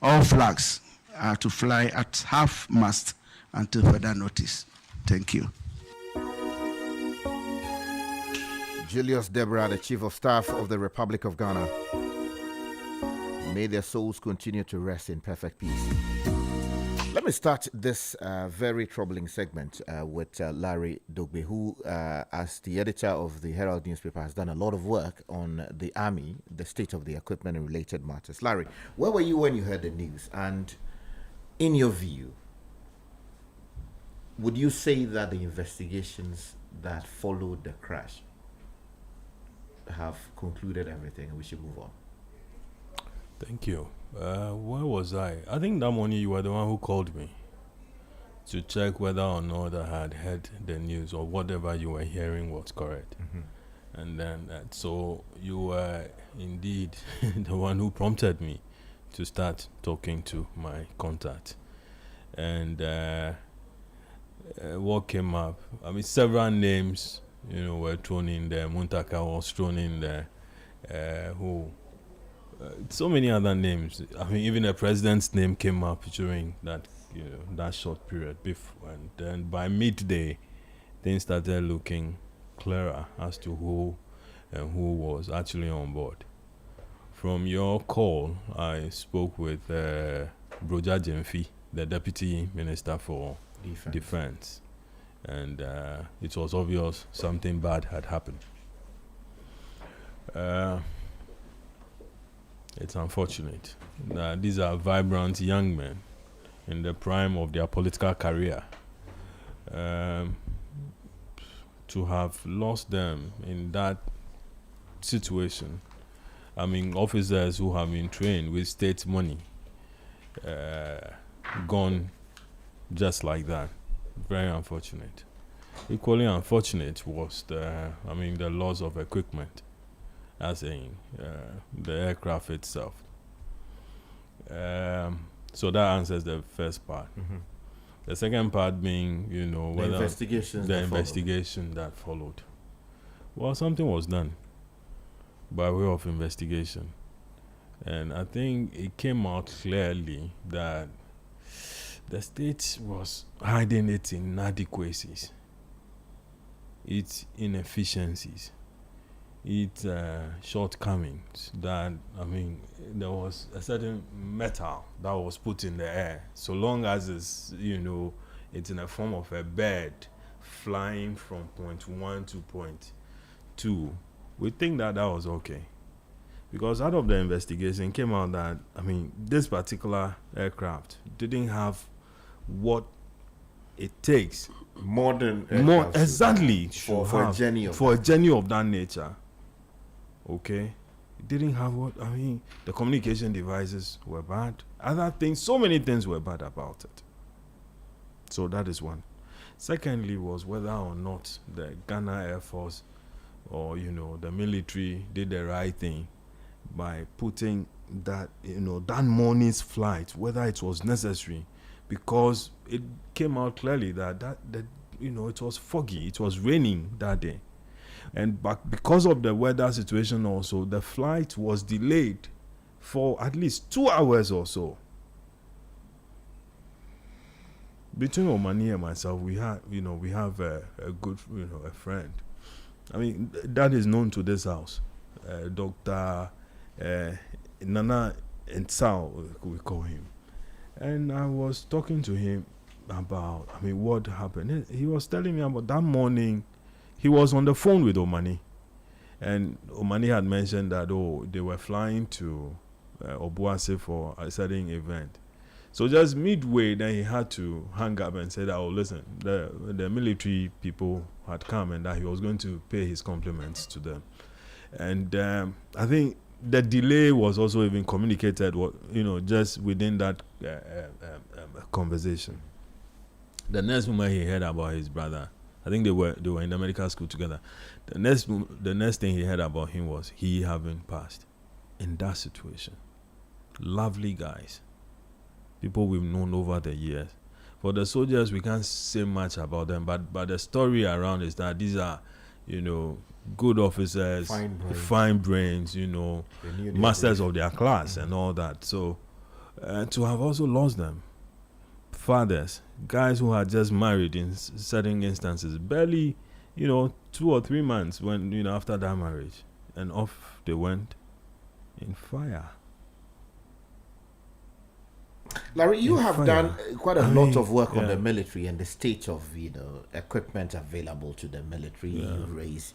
All flags are to fly at half-mast until further notice. Thank you.
Julius Deborah, the Chief of Staff of the Republic of Ghana. May their souls continue to rest in perfect peace. Let me start this very troubling segment with Larry Dogbe, who, as the editor of the Herald newspaper, has done a lot of work on the army, the state of the equipment and related matters. Larry, where were you when you heard the news? And in your view, would you say that the investigations that followed the crash have concluded everything and we should move on?
Thank you. Where was I? I think that morning you were the one who called me to check whether or not I had heard the news or whatever you were hearing was correct. Mm-hmm. And then, so you were indeed the one who prompted me to start talking to my contact. And what came up, I mean, several names, were thrown in there. Muntaka was thrown in there. So many other names. I mean, even the president's name came up during that, that short period before. And then by midday, things started looking clearer as to who was actually on board. From your call, I spoke with Broja Jemfi, the Deputy Minister for Defense. And it was obvious something bad had happened. It's unfortunate that these are vibrant young men in the prime of their political career. To have lost them in that situation, I mean, officers who have been trained with state money, gone just like that. Very unfortunate. Equally unfortunate was the loss of equipment, as in the aircraft itself. So that answers the first part. Mm-hmm. The second part being, whether the investigation that followed. Well, something was done by way of investigation. And I think it came out clearly that the state was hiding its inadequacies, its inefficiencies, its shortcomings. That, there was a certain metal that was put in the air. So long as it's, it's in the form of a bird flying from point 1 to point 2, we think that was okay. Because out of the investigation came out that, this particular aircraft didn't have what it takes.
Modern
exactly
for a journey
of that nature. Okay, it didn't have what the communication devices were bad. Other things, so many things were bad about it. So that is one. Secondly was whether or not the Ghana Air Force or the military did the right thing by putting that that morning's flight, whether it was necessary, because it came out clearly that it was foggy, it was raining that day, and because of the weather situation also, the flight was delayed for at least 2 hours or so. Between Omani and myself, we have a good a friend. That is known to this house, Dr. Nana Ensao, we call him. And I was talking to him about, what happened. He was telling me about that morning. He was on the phone with Omani. And Omani had mentioned that, they were flying to Obuasi for a certain event. So just midway, then he had to hang up and said, "Oh, listen, the military people had come and that he was going to pay his compliments to them." And I think the delay was also even communicated, just within that conversation. The next moment he heard about his brother, I think they were in the medical school together. The next thing he heard about him was he having passed in that situation. Lovely guys. People we've known over the years. For the soldiers, we can't say much about them, but the story around is that these are, good officers, fine brains, masters of their class and all that. So to have also lost them, fathers, guys who had just married in certain instances, barely, 2 or 3 months when, after that marriage, and off they went in fire.
Larry, you have done quite a lot of work on the military and the state of, equipment available to the military. You raise,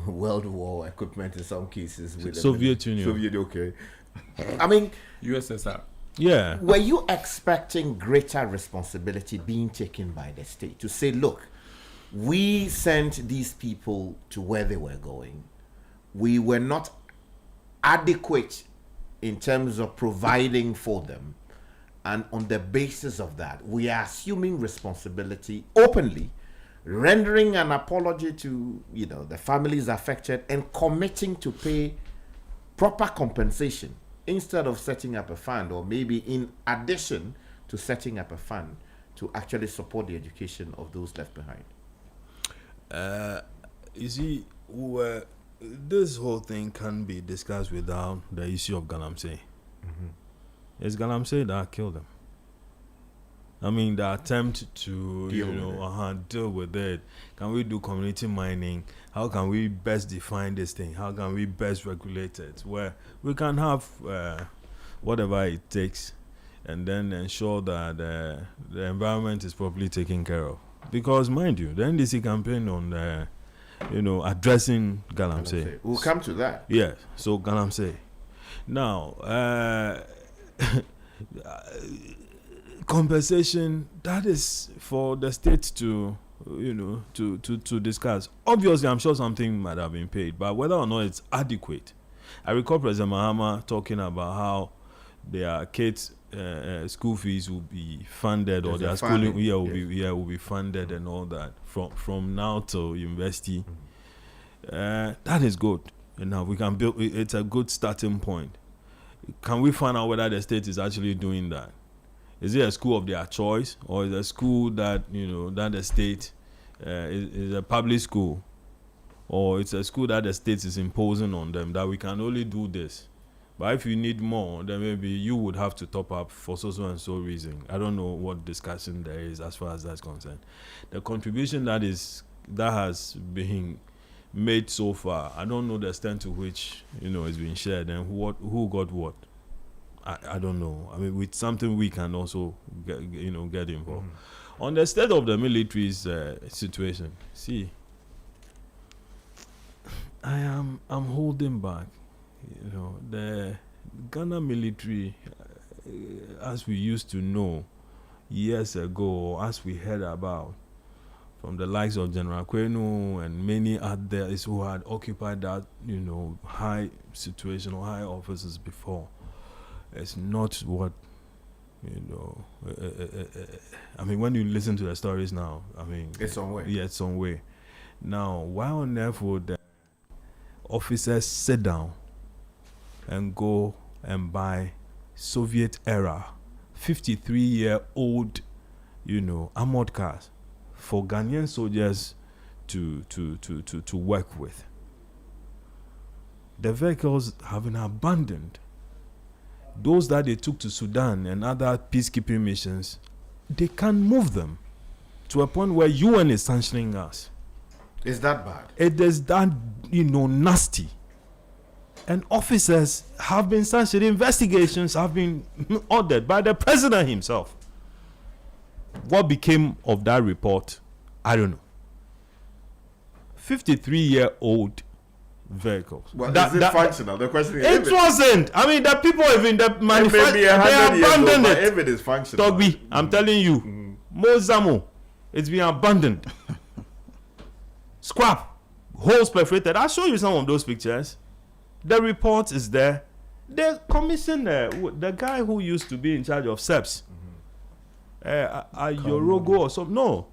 World War equipment in some cases. With
Soviet Union.
Okay. I mean,
USSR.
Yeah.
Were you expecting greater responsibility being taken by the state to say, look, we sent these people to where they were going. We were not adequate in terms of providing for them, and on the basis of that, we are assuming responsibility openly, rendering an apology to the families affected, and committing to pay proper compensation instead of setting up a fund, or maybe in addition to setting up a fund to actually support the education of those left behind.
You see, this whole thing can be discussed without the issue of Galamsey. It's Galamsey that killed them. I mean, the attempt to deal with it. Can we do community mining? How can we best define this thing? How can we best regulate it? Where we can have whatever it takes, and then ensure that the environment is properly taken care of. Because, mind you, the NDC campaign on addressing Galamsey.
We'll come to that.
Yes, so Galamsey. Now, compensation, that is for the state to discuss. Obviously, I'm sure something might have been paid, but whether or not it's adequate. I recall President Mahama talking about how their kids' school fees will be funded, or their schooling will be funded and all that from now till university. That is good. Now we can build. It's a good starting point. Can we find out whether the state is actually doing that? Is it a school of their choice, or is it a school that that the state is a public school, or it's a school that the state is imposing on them that we can only do this? But if you need more, then maybe you would have to top up for so and so reason. I don't know what discussion there is as far as that's concerned. The contribution that has been made so far, I don't know the extent to which it's been shared and who got what. I don't know. I mean, with something we can also get involved. On the state of the military's situation, see, I'm holding back. The Ghana military, as we used to know years ago, as we heard about from the likes of General Kwenu and many others who had occupied that high situation or high offices before, it's not what I mean, when you listen to the stories now, I mean,
it's some way.
Yeah, it's some way. Now, why on earth would the officers sit down and go and buy Soviet era 53-year-old armored cars for Ghanaian soldiers to work with? The vehicles have been abandoned. Those that they took to Sudan and other peacekeeping missions, they can't move them to a point where UN is sanctioning us.
Is that bad?
It is that nasty. And officers have been sanctioned. Investigations have been ordered by the president himself. What became of that report, I don't know. 53-year-old, vehicles.
Well, is it functional? The question is,
it wasn't. I mean, the people even the manufacturer, they abandoned it.
If it is functional,
Togbi, I'm telling you, Mozamo, it's been abandoned. Scrap, holes perforated. I'll show you some of those pictures. The report is there. They commissioned the guy who used to be in charge of SEPS, Yorogo or something. No.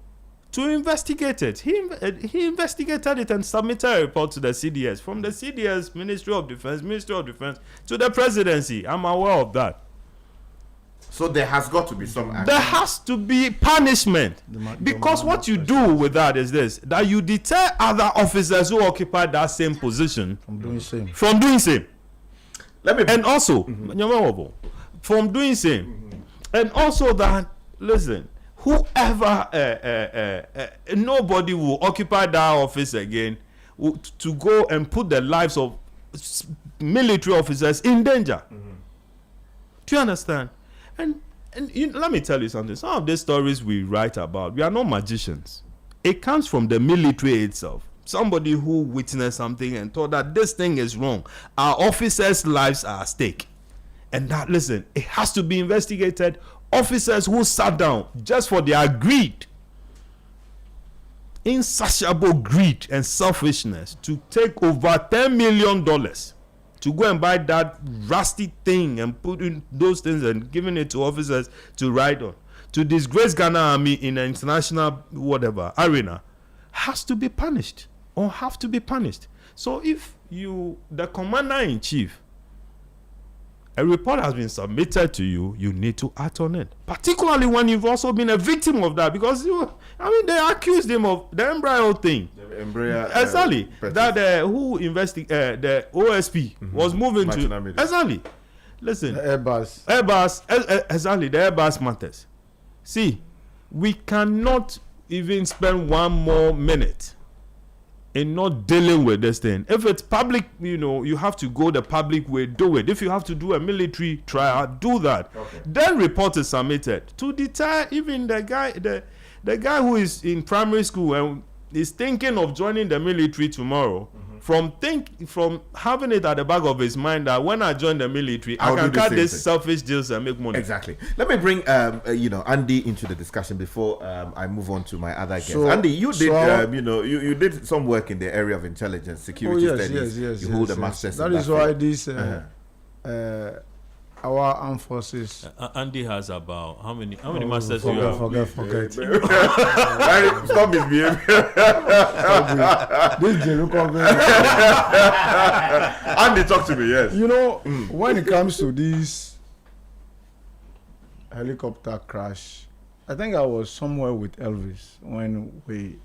To investigate it. He investigated it and submitted a report to the CDS. From the CDS, Ministry of Defense, to the presidency. I'm aware of that.
So there has got to be some action.
There has to be punishment. Because what you do with that is this, that you deter other officers who occupy that same position
from doing same.
And also, from doing same. And also that, listen, whoever, nobody will occupy that office again to go and put the lives of military officers in danger. Do you understand? And let me tell you something. Some of these stories we write about, we are not magicians. It comes from the military itself. Somebody who witnessed something and thought that this thing is wrong. Our officers' lives are at stake. And that, listen, it has to be investigated. Officers who sat down just for their greed, insatiable greed and selfishness, to take over $10 million to go and buy that rusty thing and put in those things and giving it to officers to ride on, to disgrace Ghana Army in an international arena, has to be punished or have to be punished. So if the commander-in-chief, a report has been submitted to you, you need to act on it. Particularly when you've also been a victim of that, because they accused him of the embryo thing. The embryo. Exactly. That who investigated the OSP was moving to. Exactly. Listen.
The Airbus.
Exactly. The Airbus matters. See, we cannot even spend one more minute in not dealing with this thing. If it's public, you have to go the public way, do it. If you have to do a military trial, do that. Okay. Then report is submitted to deter even the guy who is in primary school and is thinking of joining the military tomorrow. From having it at the back of his mind that when I join the military, I can cut these selfish deals and make money.
Exactly. Let me bring Andy into the discussion before I move on to my other guests. So, Andy, you did you did some work in the area of intelligence, security studies.
Yes.
You hold a master's.
That is why this our armed forces.
Andy has about how many masters do you have?
Forget.
Stop misbehaving.
This Jerusalem.
Andy, talk to me. Yes.
When it comes to this helicopter crash, I think I was somewhere with Elvis when we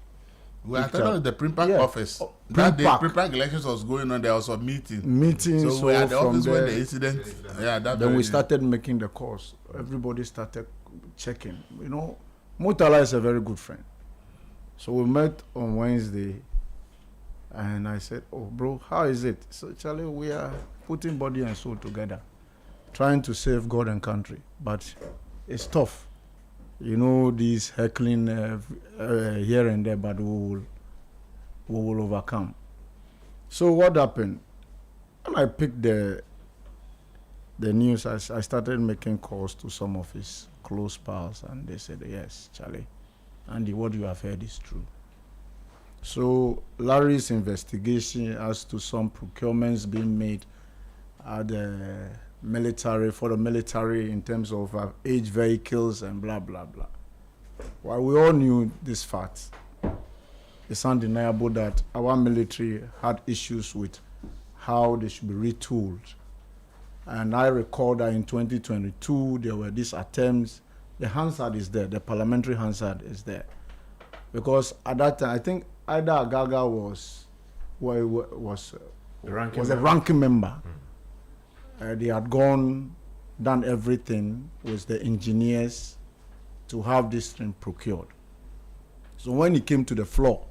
attended the Primpark office. That day, Primpark elections was going on. There was a meeting.
So
we at the office when the incident.
Then we started making the calls. Everybody started checking. Murtala is a very good friend. So we met on Wednesday, and I said, "Oh, bro, how is it?" So, Charlie, we are putting body and soul together, trying to save God and country, but it's tough. These heckling here and there, but we will overcome. So what happened? When I picked the news, I started making calls to some of his close pals, and they said, "Yes, Charlie, Andy, what you have heard is true." So Larry's investigation as to some procurements being made at the military in terms of age vehicles and blah blah blah. While we all knew this fact, it's undeniable that our military had issues with how they should be retooled. And I recall that in 2022 there were these attempts. The Hansard is there, the parliamentary Hansard is there, because at that time I think Ida Agaga was a ranking member. They had done everything with the engineers to have this thing procured. So when it came to the floor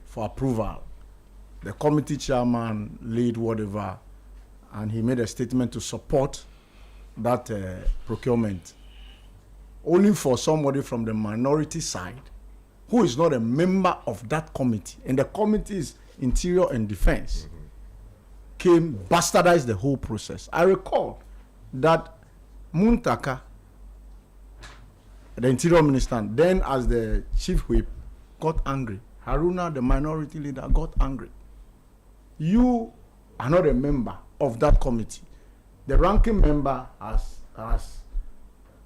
for approval, the committee chairman laid whatever, and he made a statement to support that procurement. Only for somebody from the minority side, who is not a member of that committee, and the committee is Interior and Defense, came, bastardized the whole process. I recall that Muntaka, the interior minister, then as the chief whip, got angry. Haruna, the minority leader, got angry. You are not a member of that committee. The ranking member has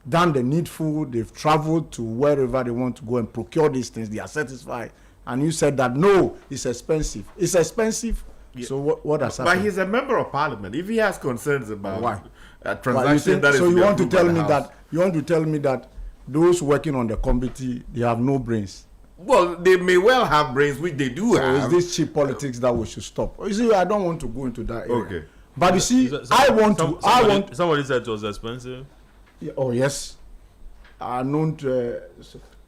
done the needful. They've traveled to wherever they want to go and procure these things. They are satisfied. And you said that, no, it's expensive. It's expensive. Yeah. So what has happened?
But he's a member of parliament. If he has concerns about
why?
A transaction that is
so you want to tell me
House.
that you want to tell me that those working on the committee, they have no brains?
Well, they may well have brains, which they do
So
have.
is this cheap politics that we should stop? You see, I don't want to go into that area.
Okay.
But you see,
Somebody said it was expensive.
Yeah, oh yes, I know.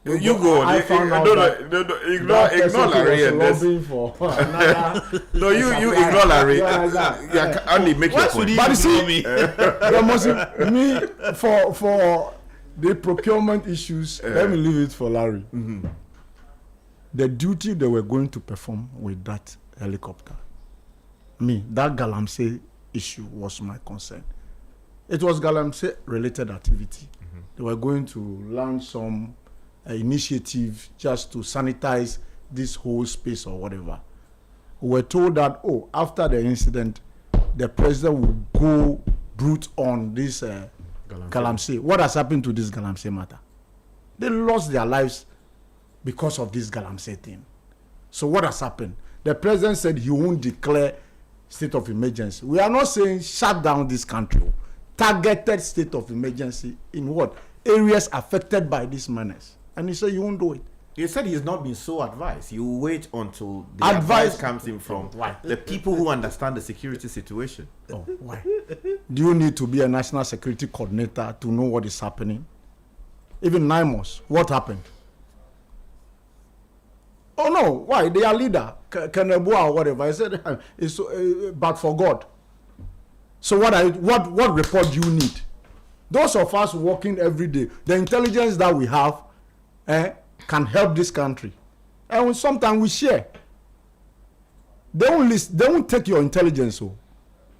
You go on.
I found out that
Ignore Larry and this.
For another
No, you ignore Larry. Yeah, only make your point.
But you see, there must me for the procurement issues. Let me leave it for Larry.
Mm-hmm.
The duty they were going to perform with that helicopter, that Galamsey issue was my concern. It was Galamsey related activity. Mm-hmm. They were going to launch some initiative just to sanitize this whole space or whatever. We were told that, after the incident, the president will go brute on this Galamsey. What has happened to this Galamsey matter? They lost their lives because of this Galamsey thing. So what has happened? The president said he won't declare state of emergency. We are not saying shut down this country. Targeted state of emergency in what? Areas affected by this menace. And he said you won't do it.
He said he's not been so advised. You wait until the advice comes in from the people who understand the security situation.
Why? Do you need to be a national security coordinator to know what is happening? Even NIMOS, what happened? Oh no, why? They are leader, Kenebua or whatever. I said, it's but for God. So what report do you need? Those of us working every day, the intelligence that we have can help this country. And sometimes we share. They won't take your intelligence,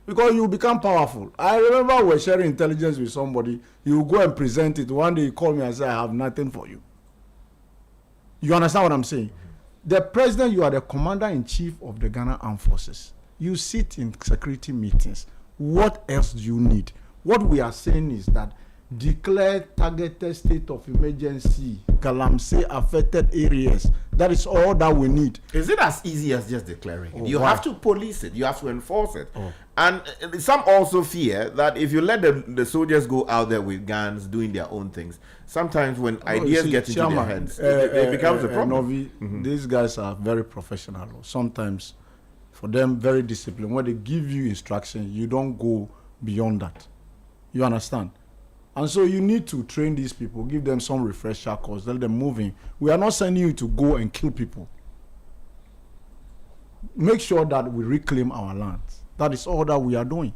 because you become powerful. I remember we were sharing intelligence with somebody. You go and present it. One day you call me and say, I have nothing for you. You understand what I'm saying? The president, you are the commander-in-chief of the Ghana Armed Forces. You sit in security meetings. What else do you need? What we are saying is that declare targeted state of emergency, Galamsey affected areas. That is all that we need.
Is it as easy as just declaring it? You have to police it. You have to enforce it. And some also fear that if you let the soldiers go out there with guns doing their own things, sometimes when ideas get into their heads, it becomes a problem.
Novi, these guys are very professional. Sometimes, for them, very disciplined. When they give you instruction, you don't go beyond that. You understand? And so you need to train these people, give them some refresher course, let them move in. We are not sending you to go and kill people. Make sure that we reclaim our lands. That is all that we are doing.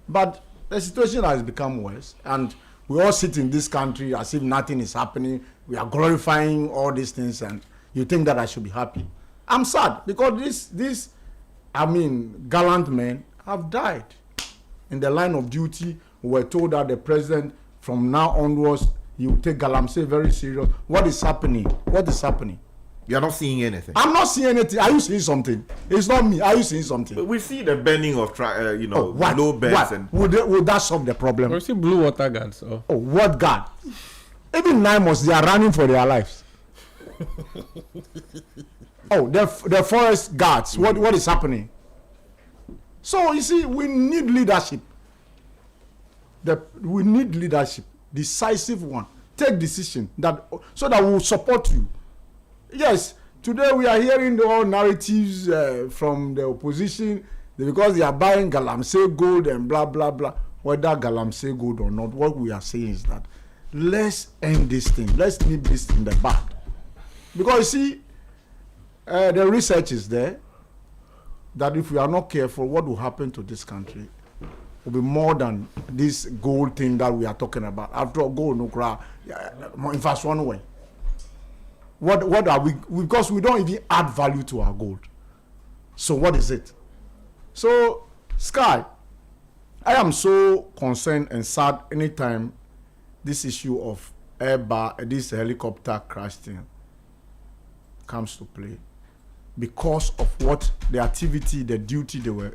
But the situation has become worse, and we all sit in this country as if nothing is happening. We are glorifying all these things, and you think that I should be happy. I'm sad because these gallant men have died in the line of duty. We were told that the president, from now onwards, he will take Galamsey very serious. What is happening? What is happening?
You're not seeing anything.
I'm not seeing anything. Are you seeing something? It's not me. Are you seeing something?
But we see the burning of low beds and
would that solve the problem?
We see blue water guards.
What guard? Even NIMOS, they are running for their lives. The forest guards. What is happening? So you see, we need leadership. We need leadership, decisive one. Take decision so that we will support you. Yes, today we are hearing all narratives from the opposition because they are buying Galamsey gold and blah blah blah. Whether Galamsey gold or not, what we are saying is that let's end this thing. Let's nip this in the bud. Because you see, the research is there that if we are not careful, what will happen to this country will be more than this gold thing that we are talking about. After all, gold no cry, in fast one way. What are we? Because we don't even add value to our gold. So what is it? So Sky, I am so concerned and sad anytime this issue of this helicopter crash thing comes to play, because of what the activity, the duty they were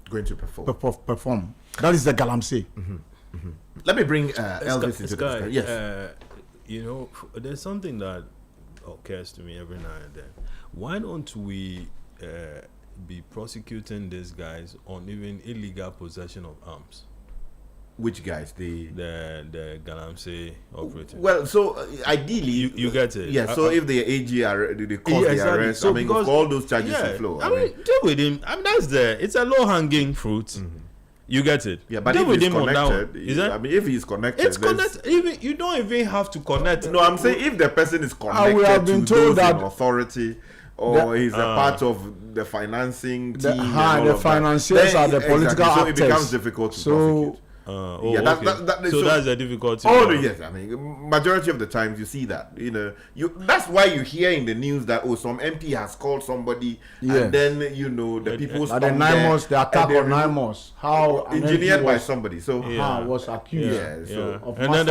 going to
perform. That is the Galamsey.
Let me bring Elvis into the discussion. Yes.
You know, there's something that occurs to me every now and then. Why don't we be prosecuting these guys on even illegal possession of arms?
Which guys? The
Galamsey operating.
Well, so ideally,
you get it.
Yeah. So if the AG they cause the arrest,
so
because all those charges will flow.
I mean, deal with him. I mean, it's a low hanging fruit. You get it.
Yeah, but
deal
if
with
he's
him
connected, I mean, if he's connected,
it's connected. Even you don't even have to connect.
No, I'm saying if the person is connected
we have been
to
told
those
that
in authority, or he's a part of the financing team,
the financiers are the political
actors. So
actors.
it becomes difficult to prosecute.
That's a difficulty.
Oh yes, I mean, majority of the times you see that. That's why you hear in the news that some MP has called somebody, and then the people
the attack on Naimos, how
engineered by somebody. So
was accused.
And then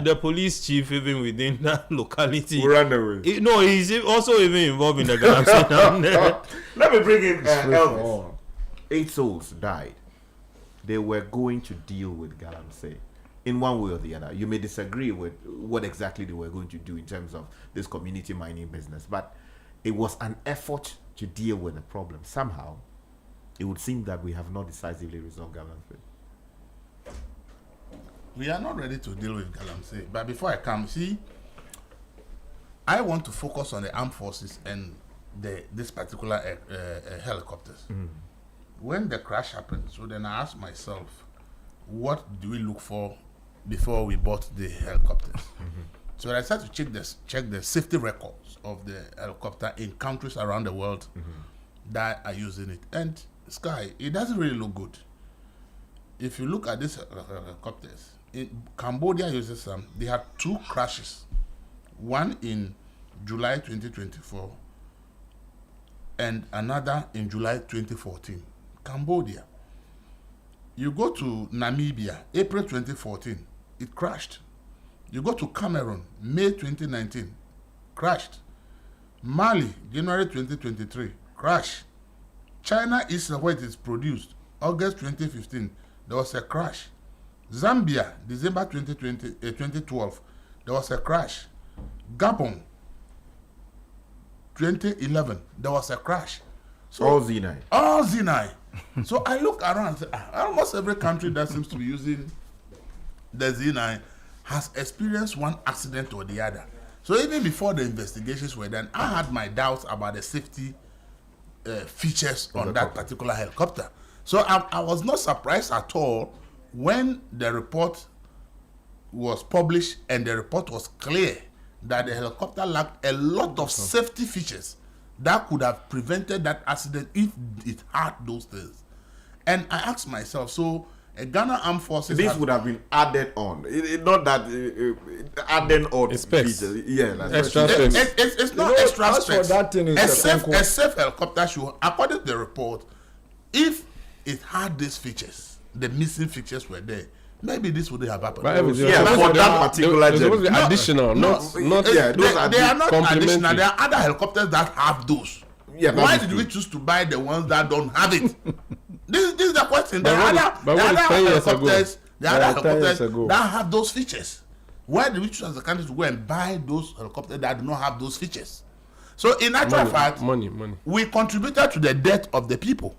the police chief, even within that locality,
ran away.
He's also even involved in the Galamsey.
Let me bring in Elvis. 8 souls died. They were going to deal with Galamsey in one way or the other. You may disagree with what exactly they were going to do in terms of this community mining business, but it was an effort to deal with the problem. Somehow, it would seem that we have not decisively resolved Galamsey.
We are not ready to deal with Galamsey. But before I come, I want to focus on the armed forces and this particular helicopters. When the crash happened, so then I asked myself, what do we look for before we bought the helicopters? So I started to check the safety records of the helicopter in countries around the world that are using it. And Sky, it doesn't really look good. If you look at these helicopters, Cambodia uses some. They had 2 crashes, one in July 2024 and another in July 2014. Cambodia. You go to Namibia, April 2014, it crashed. You go to Cameroon, May 2019, crashed. Mali, January 2023, crash. China is where it is produced, August 2015, there was a crash. Zambia, December 2012, there was a crash. Gabon, 2011, there was a crash. So,
all Z9.
All Z9. So I look around and say, almost every country that seems to be using the Z9 has experienced one accident or the other. So even before the investigations were done, I had my doubts about the safety features on that particular helicopter. So I was not surprised at all when the report was published and the report was clear that the helicopter lacked a lot of safety features that could have prevented that accident if it had those things. And I asked myself, so Ghana Armed Forces...
This would have been added on. Not that adding on features. Yeah,
extra specs.
It's not extra specs.
That thing is
a safe helicopter should, according to the report, if it had these features, the missing features were there, maybe this would have happened.
For that particular
additional, those
they are not additional. There are other helicopters that have those.
Yeah,
why did we choose to buy the ones that don't have it? This is the question. There are other helicopters that have those features. Why did we choose as a country to go and buy those helicopters that do not have those features? So in actual fact, we contributed to the death of the people.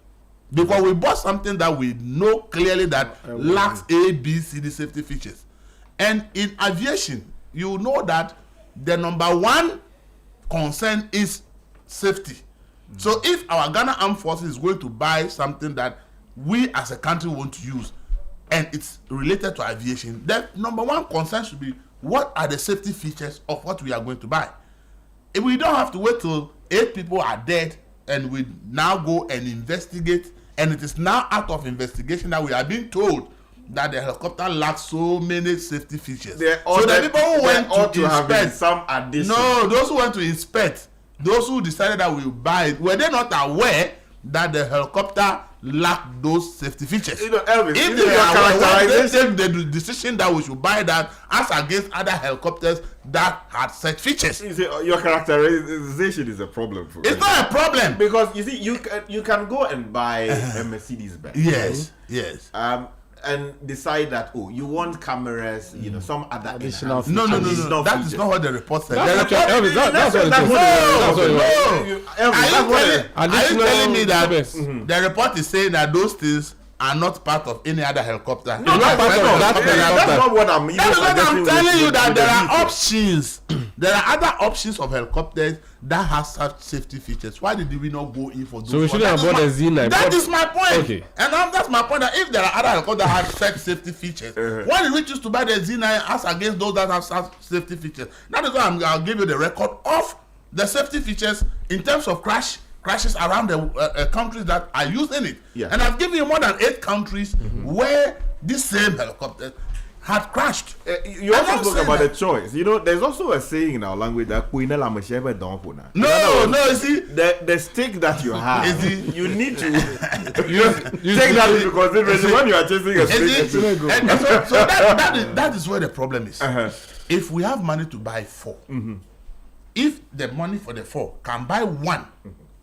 Because we bought something that we know clearly that lacks A, B, C, D safety features. And in aviation, you know that the number one concern is safety. So if our Ghana Armed Forces is going to buy something that we as a country want to use and it's related to aviation, the number one concern should be what are the safety features of what we are going to buy. If we don't have to wait till 8 people are dead and we now go and investigate, and it is now out of investigation that we are being told that the helicopter lacks so many safety features. So the people who went to inspect,
some addition.
No, those who went to inspect, those who decided that we will buy it, were they not aware that the helicopter lack those safety features.
You know, Elvis,
If
this is your characterization.
they take the decision that we should buy that as against other helicopters that had such features.
You see, your characterization is a problem for
It's not a problem.
because you see, you can go and buy a Mercedes Benz.
Yes.
And decide that you want cameras, some other
Additional
enhanced
No.
additional
That
features.
is not what the report said.
That's
The
what
report,
Elvis, that's what it
That's
is.
what
That's what it is.
Elvis,
are you
Additional
telling me that
features.
the report is saying that those things are not part of any other helicopter?
No,
not part of that
that's
helicopter.
not what I'm even
That is what I'm
suggesting
telling you,
with
that
the
there are
detail.
options. There are other options of helicopters that have such safety features. Why did we not go in for those?
So we
ones?
shouldn't have
That
bought
is
a Z9.
That is my point.
Okay.
And that's my point. That if there are other helicopters that have such safety features, why did we choose to buy the Z9 as against those that have such safety features? That is why I'll give you the record of the safety features in terms of crashes around the countries that are using it.
Yeah.
And I've given you more than 8 countries where this same helicopter had crashed.
You
And
also
I'm
spoke
saying
about the
that-
choice. There's also a saying in our language that
No, you see,
the stick that you have,
Is it-
you need to take that into consideration when you are chasing a stick.
and so that is where the problem is. If we have money to buy 4, if the money for the 4 can buy one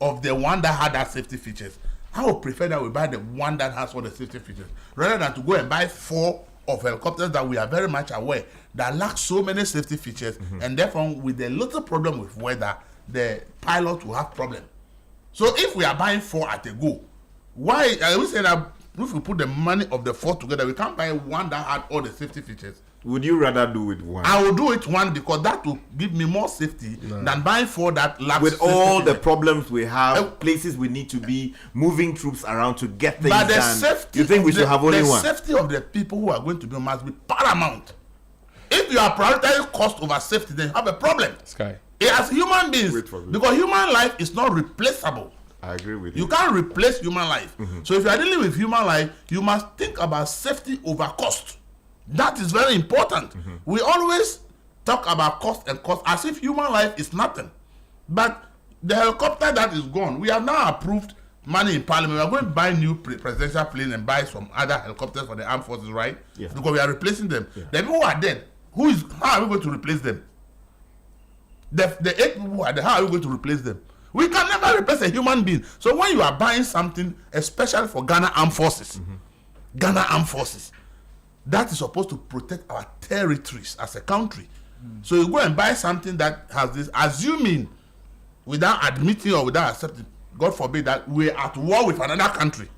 of the one that had that safety features, I would prefer that we buy the one that has all the safety features rather than to go and buy 4 of helicopters that we are very much aware that lack so many safety features, and therefore with a little problem with weather, the pilot will have problem. So if we are buying 4 at a go, why are we saying that if we put the money of the 4 together, we can't buy one that had all the safety features?
Would you rather do it one?
I will do it one because that will give me more safety than buying 4 that lack
With
safety
all the
features.
problems we have, places we need to be, moving troops around to get things
But the
done,
safety,
you think we
of
should have only
the
one?
safety of the people who are going to be must be paramount. If you are prioritizing cost over safety, then you have a problem.
Sky.
As human beings,
Wait for me.
because human life is not replaceable.
I agree with
You can't replace human life. So if you are dealing with human life, you must think about safety over cost. That is very important. We always talk about cost and cost as if human life is nothing. But the helicopter that is gone, we have now approved money in parliament. We are going to buy new presidential plane and buy some other helicopters for the armed forces, right?
Yeah.
Because we are replacing them. The people who are dead, how are we going to replace them? The 8 people who are dead, how are we going to replace them? We can never replace a human being. So when you are buying something, especially for Ghana Armed Forces, that is supposed to protect our territories as a country. So you go and buy something that has this, assuming, without admitting or without accepting, God forbid, that we're at war with another country.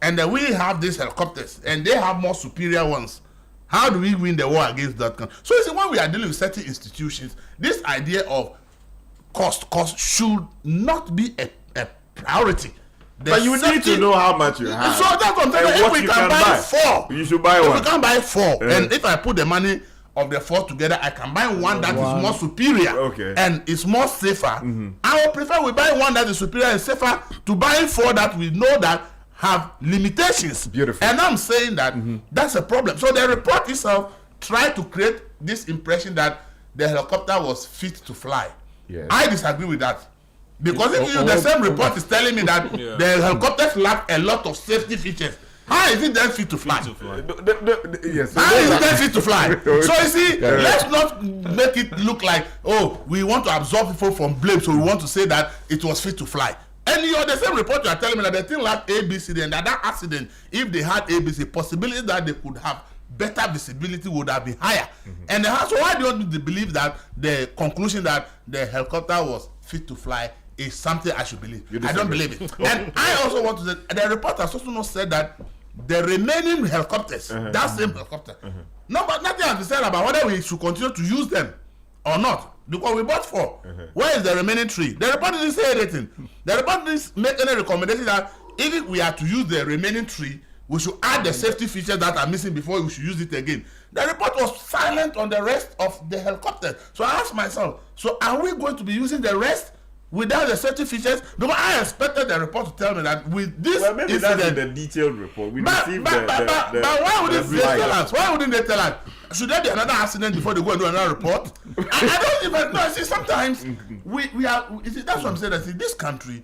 And then we have these helicopters, and they have more superior ones. How do we win the war against that country? So you see, when we are dealing with certain institutions, this idea of cost should not be a priority.
But you need to know how much you have.
So that's what I'm saying.
and
If
what
we
you
can buy 4,
you should buy
if
one.
we can buy 4, and if I put the money of the 4 together, I can buy one that is more superior and it's more safer. I would prefer we buy one that is superior and safer to buying 4 that we know that have limitations.
Beautiful.
And I'm saying that that's a problem. So the report itself tried to create this impression that the helicopter was fit to fly.
Yes.
I disagree with that. Because if the same report is telling me that the helicopters lack a lot of safety features, how is it then fit to fly?
Yes.
How is it then fit to fly? So you see, let's not make it look like, we want to absorb people from blame, so we want to say that it was fit to fly. And the same report you are telling me that the thing lacked ABCD, and that accident, if they had ABC, possibility that they could have better visibility would have been higher. And so why don't you believe that the conclusion that the helicopter was fit to fly is something I should believe? I don't believe it. And I also want to say, the report has also not said that the remaining helicopters, that same helicopter, but nothing has been said about whether we should continue to use them or not. Because we bought 4. Where is the remaining 3? The report didn't say anything. The report didn't make any recommendation that if we are to use the remaining 3, we should add the safety features that are missing before we should use it again. The report was silent on the rest of the helicopters. So I asked myself, so are we going to be using the rest without the safety features? Because I expected the report to tell me that with this
maybe
incident,
that's in the detailed report. We
but
received
why wouldn't they
slide.
tell us? Why wouldn't they tell us? Should there be another accident before they go and do another report? I don't even know. See, sometimes we are. You see, that's what I'm saying. I see, this country,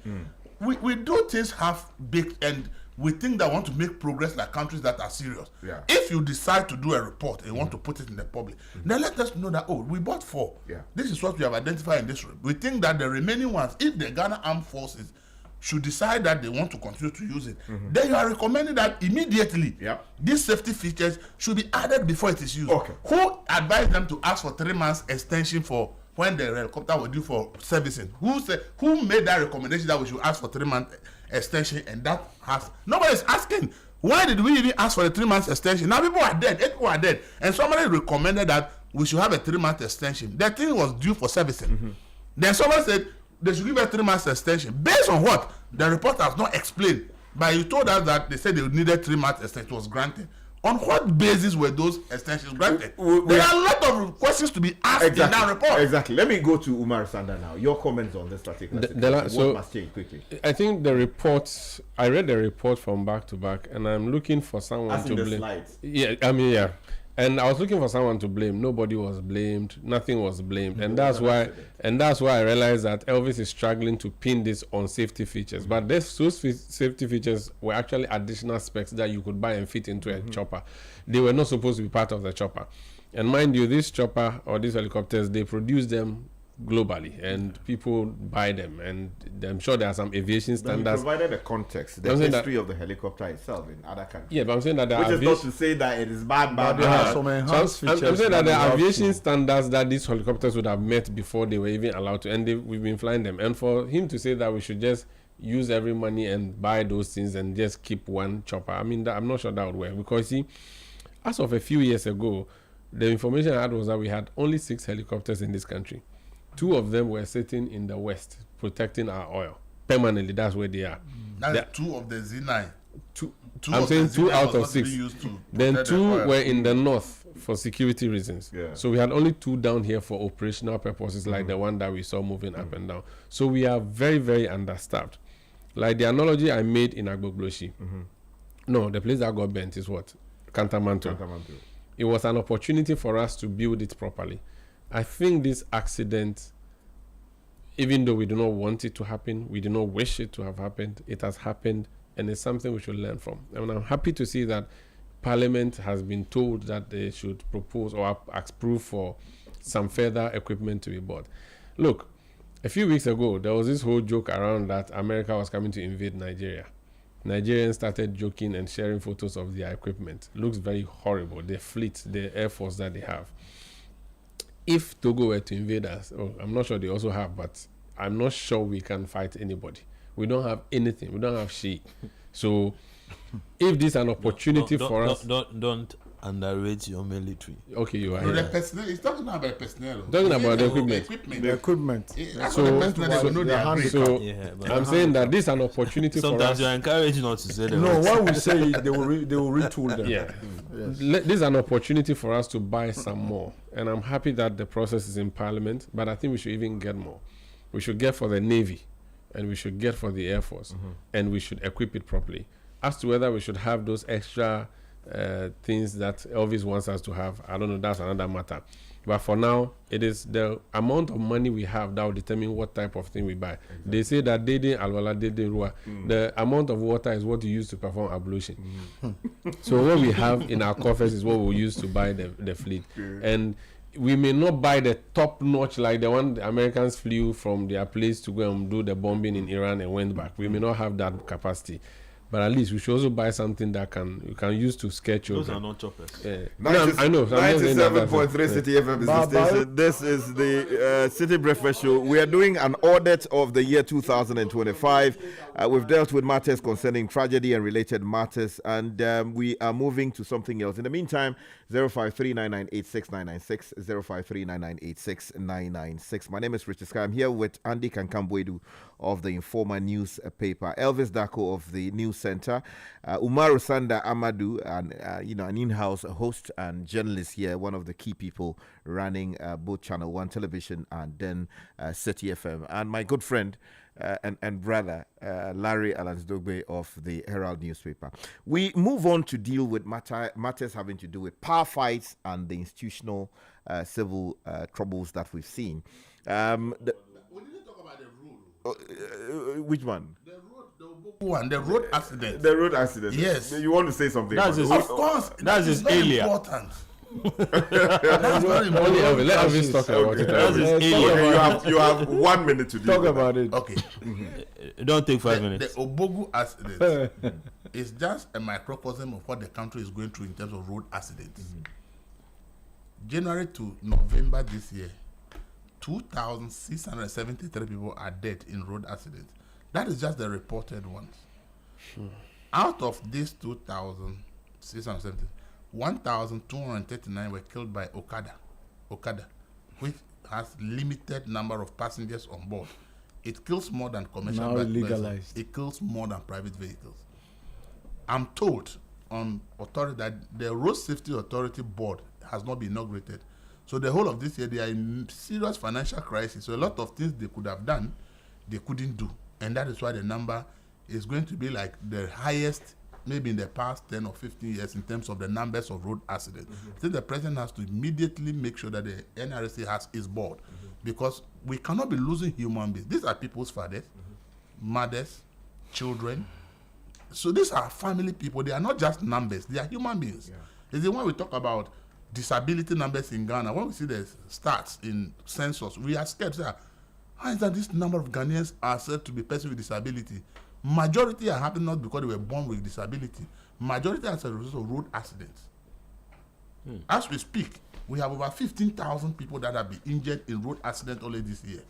we do things half-baked, and we think that we want to make progress like countries that are serious.
Yeah.
If you decide to do a report and want to put it in the public, then let us know that, we bought 4.
Yeah.
This is what we have identified in this room. We think that the remaining ones, if the Ghana Armed Forces should decide that they want to continue to use it, then you are recommending that immediately these safety features should be added before it is used.
Okay.
Who advised them to ask for 3 months extension for when the helicopter was due for servicing? Who made that recommendation that we should ask for 3 months extension? And that has nobody is asking. Why did we even ask for a 3 months extension? Now people are dead. 8 people are dead, and somebody recommended that we should have a 3 month extension. That thing was due for servicing. Then somebody said they should give a 3 months extension. Based on what? The report has not explained. But you told us that they said they needed 3 months extension. It was granted. On what basis were those extensions granted? There are a lot of questions to be asked in that report.
Exactly. Let me go to Umar Sanda now. Your comments on this particular situation. What must change quickly?
I think the reports, I read the report from back to back, and I'm looking for someone
As
to
in the
blame.
slides.
Yeah. And I was looking for someone to blame. Nobody was blamed. Nothing was blamed. And that's why I realized that Elvis is struggling to pin this on safety features. But those safety features were actually additional specs that you could buy and fit into a chopper. They were not supposed to be part of the chopper. And mind you, this chopper or these helicopters, they produce them globally, and people buy them, and I'm sure there are some aviation standards.
You provided a context, the history of the helicopter itself in other countries.
Yeah, but I'm saying that
which is not to say that it is bad.
I'm saying that the aviation standards that these helicopters would have met before they were even allowed to, and we've been flying them. And for him to say that we should just use every money and buy those things and just keep one chopper, I mean, I'm not sure that would work, because see, as of a few years ago, the information I had was that we had only 6 helicopters in this country. 2 of them were sitting in the west, protecting our oil permanently. That's where they are.
That's 2 of the Z9.
I'm saying 2 out of 6. Then 2 were in the north for security reasons.
Yeah.
So we had only 2 down here for operational purposes, like the one that we saw moving up and down. So we are very, very understaffed. Like the analogy I made in Agbogloshi. No, the place that got bent is what? Kantamanto. It was an opportunity for us to build it properly. I think this accident, even though we do not want it to happen, we do not wish it to have happened, it has happened, and it's something we should learn from. And I'm happy to see that Parliament has been told that they should propose or approve for some further equipment to be bought. Look, a few weeks ago, there was this whole joke around that America was coming to invade Nigeria. Nigerians started joking and sharing photos of their equipment. Looks very horrible, the fleet, the air force that they have. If Togo were to invade us, I'm not sure they also have, but I'm not sure we can fight anybody. We don't have anything. We don't have shit. So, if this is an opportunity for us,
don't underrate your military.
Okay, you are.
No, the personnel. He's talking about the personnel.
Talking about the equipment.
The equipment.
I'm saying that this is an opportunity for us.
Sometimes you're encouraged not to say that.
No, when we say it, they will retool them.
Yeah. Yes. This is an opportunity for us to buy some more. And I'm happy that the process is in Parliament, but I think we should even get more. We should get for the Navy, and we should get for the Air Force, and we should equip it properly. As to whether we should have those extra things that Elvis wants us to have, I don't know, that's another matter. But for now, it is the amount of money we have that will determine what type of thing we buy. They say that Dede Alwala, Dede Rua, the amount of water is what you use to perform ablution. So what we have in our coffers is what we use to buy the fleet. And we may not buy the top notch like the one the Americans flew from their place to go and do the bombing in Iran and went back. We may not have that capacity. But at least we should also buy something that you can use to sketch children.
Those are not choppers.
Yeah. I know.
97.3 Citi FM is the station. This is the Citi Breakfast Show. We are doing an audit of the year 2025. We've dealt with matters concerning tragedy and related matters, and we are moving to something else. In the meantime, 05399869996, 05399869996. My name is Richard Sky. I'm here with Andy Kankambwedu of the Informer newspaper, Elvis Dako of the News Center, Umaru Sanda Amadu, and an in-house host and journalist here, one of the key people running both Channel 1 Television and then Citi FM, and my good friend and brother Larry Alansdogbe of the Herald newspaper. We move on to deal with matters having to do with power fights and the institutional civil troubles that we've seen.
We didn't talk about the rule.
Which one?
The rule one, the road accident.
The road accident.
Yes.
You want to say something?
That's
about
his-
it?
Of course,
That's
that is
his
very
alien.
important. That's very
Only
important.
let Elvis talk about it.
That's his
Okay,
alien.
you have 1 minute to deal
Talk
with
about it.
Okay.
Don't take 5
The
minutes.
Obogu accident is just a microcosm of what the country is going through in terms of road accidents. January to November this year, 2,673 people are dead in road accidents. That is just the reported ones. Out of these 2,670, 1,239 were killed by Okada, which has limited number of passengers on board. It kills more than commercial
Now
vehicles.
legalized.
It kills more than private vehicles. I'm told on authority that the Road Safety Authority Board has not been inaugurated. So the whole of this year, they are in serious financial crisis. So a lot of things they could have done, they couldn't do. And that is why the number is going to be like the highest maybe in the past 10 or 15 years in terms of the numbers of road accidents. I think the president has to immediately make sure that the NRSA has its board because we cannot be losing human beings. These are people's fathers, mothers, children. So these are family people. They are not just numbers. They are human beings. It's the one we talk about disability numbers in Ghana. When we see the stats in census, we are scared. Say, how is that this number of Ghanaians are said to be persons with disability? Majority are happening not because they were born with disability. Majority as a result of road accidents. As we speak, we have over 15,000 people that have been injured in road accidents only this year.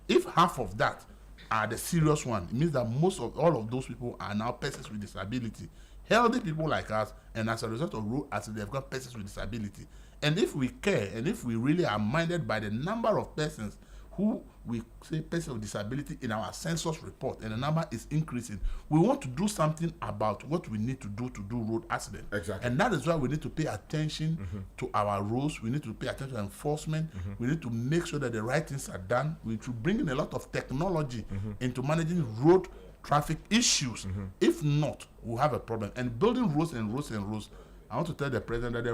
If half of that are the serious one, it means that most of all of those people are now persons with disability. Healthy people like us, and as a result of road accidents, they've got persons with disability. And if we care, and if we really are minded by the number of persons who we say persons with disability in our census report, and the number is increasing, we want to do something about what we need to do road accident.
Exactly.
And that is why we need to pay attention to our rules. We need to pay attention to enforcement. We need to make sure that the right things are done. We should bring in a lot of technology into managing road traffic issues. If not, we'll have a problem. And building roads and roads and roads, I want to tell the president that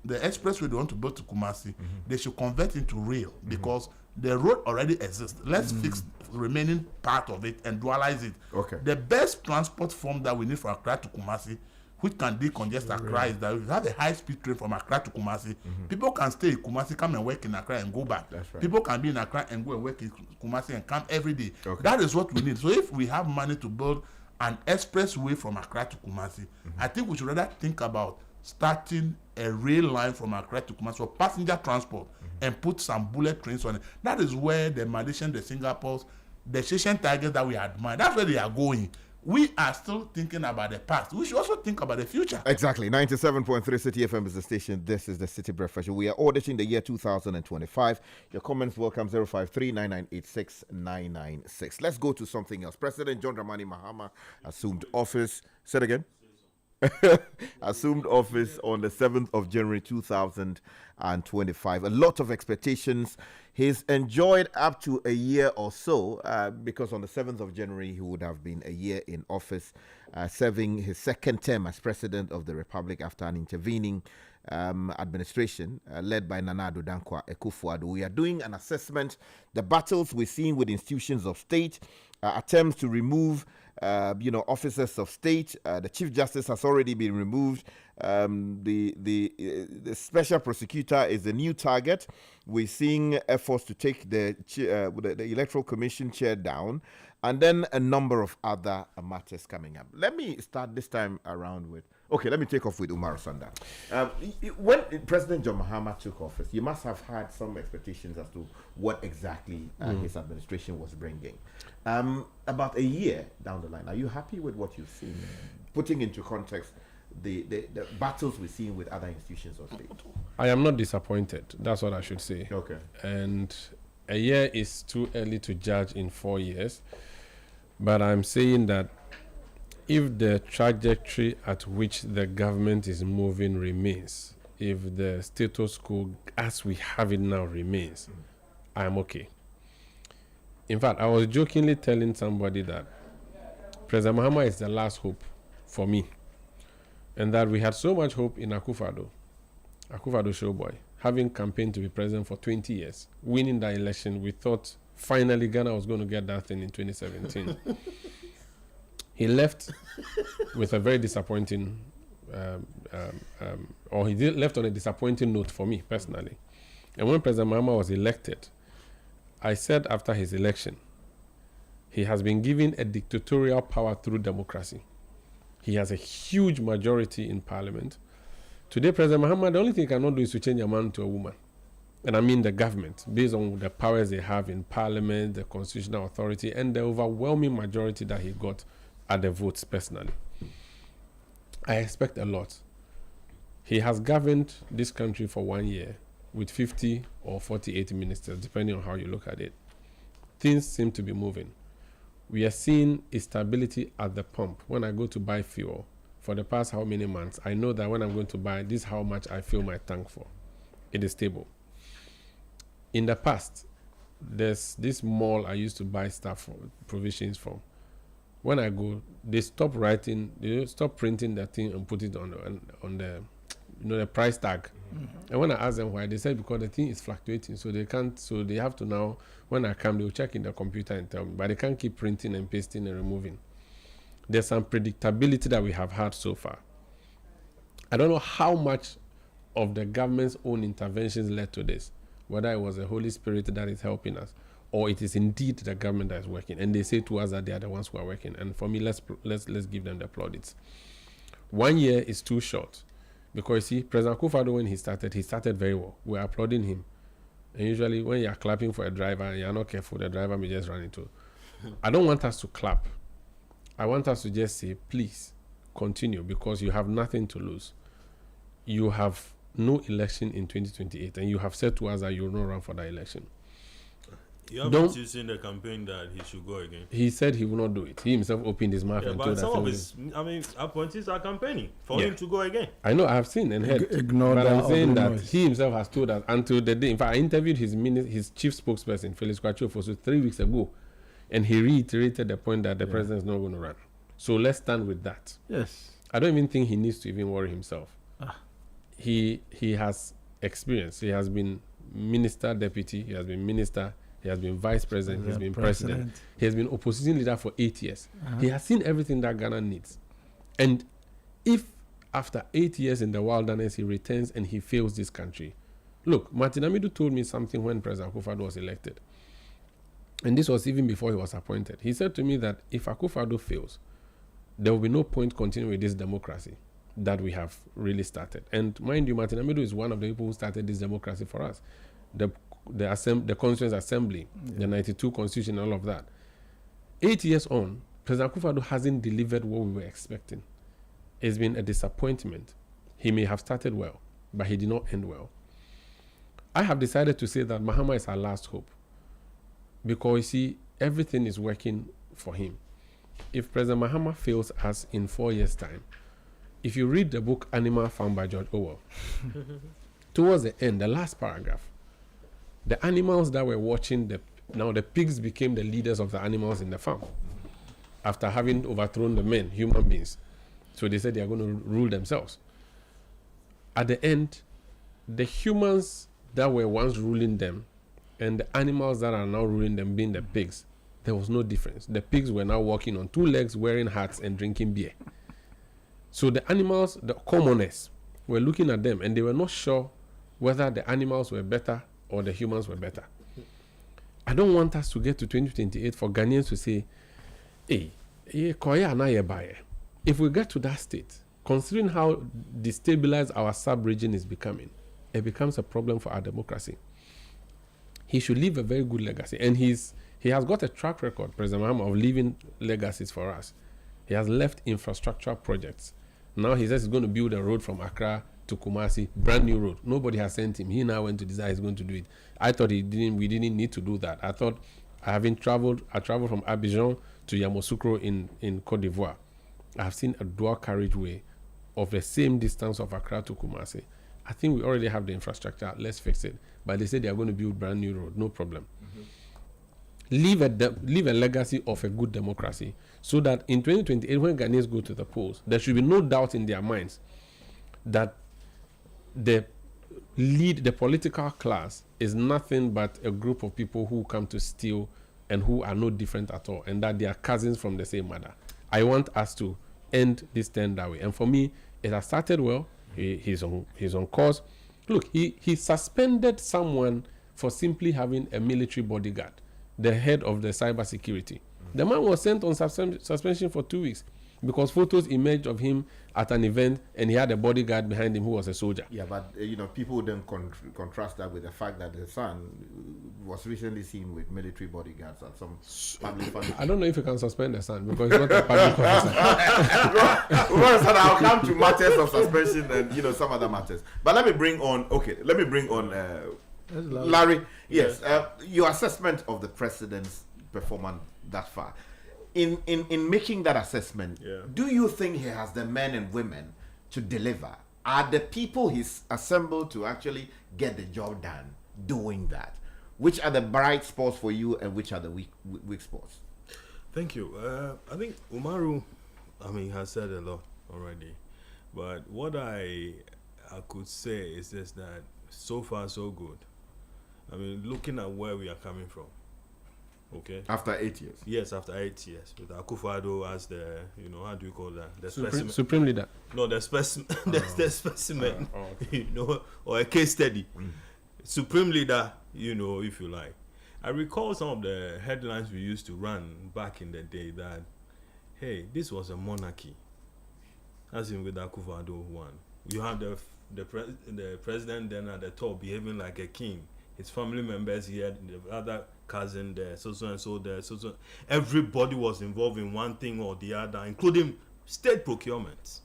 the expressway they want to build to Kumasi, they should convert into rail because the road already exists. Let's fix the remaining part of it and dualize it.
Okay.
The best transport form that we need from Accra to Kumasi, which can decongest Accra, is that if you have a high-speed train from Accra to Kumasi, people can stay in Kumasi, come and work in Accra and go back.
That's right.
People can be in Accra and go and work in Kumasi and come every day.
Okay.
That is what we need. So if we have money to build an expressway from Accra to Kumasi, I think we should rather think about starting a rail line from Accra to Kumasi for passenger transport and put some bullet trains on it. That is where the Malaysian, the Singapores, the Seychelles tigers that we admire, that's where they are going. We are still thinking about the past. We should also think about the future.
Exactly. 97.3 Citi FM is the station. This is the City Breakfast Show. We are auditing the year 2025. Your comments welcome 053-9986-996. Let's go to something else. President John Dramani Mahama assumed office. Say it again. Assumed office on the 7th of January 2025. A lot of expectations. He's enjoyed up to a year or so because on the 7th of January he would have been a year in office, serving his second term as president of the Republic after an intervening administration led by Nana Addo Dankwa Akufo-Addo. We are doing an assessment, the battles we're seeing with institutions of state, attempts to remove officers of state. The Chief Justice has already been removed. The Special Prosecutor is a new target. We're seeing efforts to take the Electoral Commission chair down, and then a number of other matters coming up. Let me start this time around with. Okay, let me take off with Umar Sanda. When President John Mahama took office, you must have had some expectations as to what exactly his administration was bringing. About a year down the line, are you happy with what you've seen? Putting into context the battles we're seeing with other institutions of state.
I am not disappointed. That's what I should say.
Okay.
And a year is too early to judge in 4 years. But I'm saying that if the trajectory at which the government is moving remains, if the status quo as we have it now remains, I am okay. In fact, I was jokingly telling somebody that President Mahama is the last hope for me. And that we had so much hope in Akufo-Addo showboy, having campaigned to be president for 20 years, winning the election. We thought finally Ghana was going to get that thing in 2017. He left with a very disappointing, left on a disappointing note for me personally. And when President Mahama was elected, I said after his election, he has been given a dictatorial power through democracy. He has a huge majority in parliament. Today, President Mahama, the only thing he cannot do is to change a man to a woman. And I mean the government, based on the powers they have in parliament, the constitutional authority, and the overwhelming majority that he got at the votes personally. I expect a lot. He has governed this country for 1 year with 50 or 48 ministers, depending on how you look at it. Things seem to be moving. We are seeing a stability at the pump. When I go to buy fuel, for the past how many months, I know that when I'm going to buy, this is how much I fill my tank for. It is stable. In the past, there's this mall I used to buy stuff for, provisions from. When I go, they stop printing that thing and put it on the the price tag. And when I ask them why, they said because the thing is fluctuating, so they can't. So they have to now. When I come, they'll check in the computer and tell me, but they can't keep printing and pasting and removing. There's some predictability that we have had so far. I don't know how much of the government's own interventions led to this, whether it was the Holy Spirit that is helping us, or it is indeed the government that is working. And they say to us that they are the ones who are working. And for me, let's give them the plaudits. 1 year is too short, because see, President Akufo-Addo, when he started very well. We are applauding him. And usually, when you are clapping for a driver and you are not careful, the driver may just run into. I don't want us to clap. I want us to just say, please continue, because you have nothing to lose. You have no election in 2028, and you have said to us that you will not run for that election.
You haven't seen the campaign that he should go again.
He said he will not do it. He himself opened his mouth and told us.
But some of his, appointees are campaigning for him to go again.
I know, I have seen and heard. But I'm saying that he himself has told us until the day. In fact, I interviewed his chief spokesperson, Felix Kwachu, 3 weeks ago, and he reiterated the point that the president is not going to run. So let's stand with that.
Yes.
I don't even think he needs to even worry himself. He has experience. He has been minister, deputy. He has been minister. He has been vice president. He has been president. He has been opposition leader for 8 years. He has seen everything that Ghana needs. And if after 8 years in the wilderness he returns and he fails this country, look, Martin Amidu told me something when President Akufo-Addo was elected. And this was even before he was appointed. He said to me that if Akufo-Addo fails, there will be no point continuing with this democracy that we have really started. And mind you, Martin Amidu is one of the people who started this democracy for us. The Constituent Assembly, the 92 Constitution, and all of that. 8 years on, President Akufo-Addo hasn't delivered what we were expecting. It's been a disappointment. He may have started well, but he did not end well. I have decided to say that Mahama is our last hope, because you see, everything is working for him. If President Mahama fails us in 4 years' time, if you read the book Animal Farm by George Orwell, towards the end, the last paragraph, the animals that were watching, the pigs became the leaders of the animals in the farm after having overthrown the men, human beings. So they said they are going to rule themselves. At the end, the humans that were once ruling them and the animals that are now ruling them, being the pigs, there was no difference. The pigs were now walking on 2 legs, wearing hats and drinking beer. So the animals, the commoners, were looking at them and they were not sure whether the animals were better or the humans were better. I don't want us to get to 2028 for Ghanaians to say, hey, if we get to that state, considering how destabilized our sub-region is becoming, it becomes a problem for our democracy. He should leave a very good legacy. And he has got a track record, President Mahama, of leaving legacies for us. He has left infrastructure projects. Now he says he's going to build a road from Accra to Kumasi, brand new road. Nobody has sent him. He now went to decide he's going to do it. I thought we didn't need to do that. I thought, I traveled from Abidjan to Yamoussoukro in Cote d'Ivoire. I have seen a dual carriageway of the same distance of Accra to Kumasi. I think we already have the infrastructure. Let's fix it. But they said they are going to build brand new road. No problem. Leave a legacy of a good democracy, so that in 2028, when Ghanaians go to the polls, there should be no doubt in their minds that the political class is nothing but a group of people who come to steal and who are no different at all, and that they are cousins from the same mother. I want us to end this term that way. And for me, it has started well. He's on course. Look, he suspended someone for simply having a military bodyguard, the head of the cybersecurity. The man was sent on suspension for 2 weeks because photos emerged of him at an event and he had a bodyguard behind him who was a soldier.
Yeah, but people then contrast that with the fact that the son was recently seen with military bodyguards at some public function.
I don't know if you can suspend the son because he's not a public officer.
Well, I'll come to matters of suspension and some other matters. But let me bring on Larry. Yes, your assessment of the president's performance that far. In making that assessment, do you think he has the men and women to deliver? Are the people he's assembled to actually get the job done doing that? Which are the bright spots for you and which are the weak spots?
Thank you. I think Umaru, has said a lot already. But what I could say is just that so far so good. Looking at where we are coming from. Okay.
After 8 years.
Yes, after 8 years, with Akufo-Addo as the, how do you call that? The
Supreme leader.
No, the specimen, the specimen, or a case study. Supreme leader, if you like. I recall some of the headlines we used to run back in the day that, hey, this was a monarchy. As in with Akufo-Addo one. You have the president then at the top behaving like a king. His family members here, the other cousin there, so and so there, so. Everybody was involved in one thing or the other, including state procurement.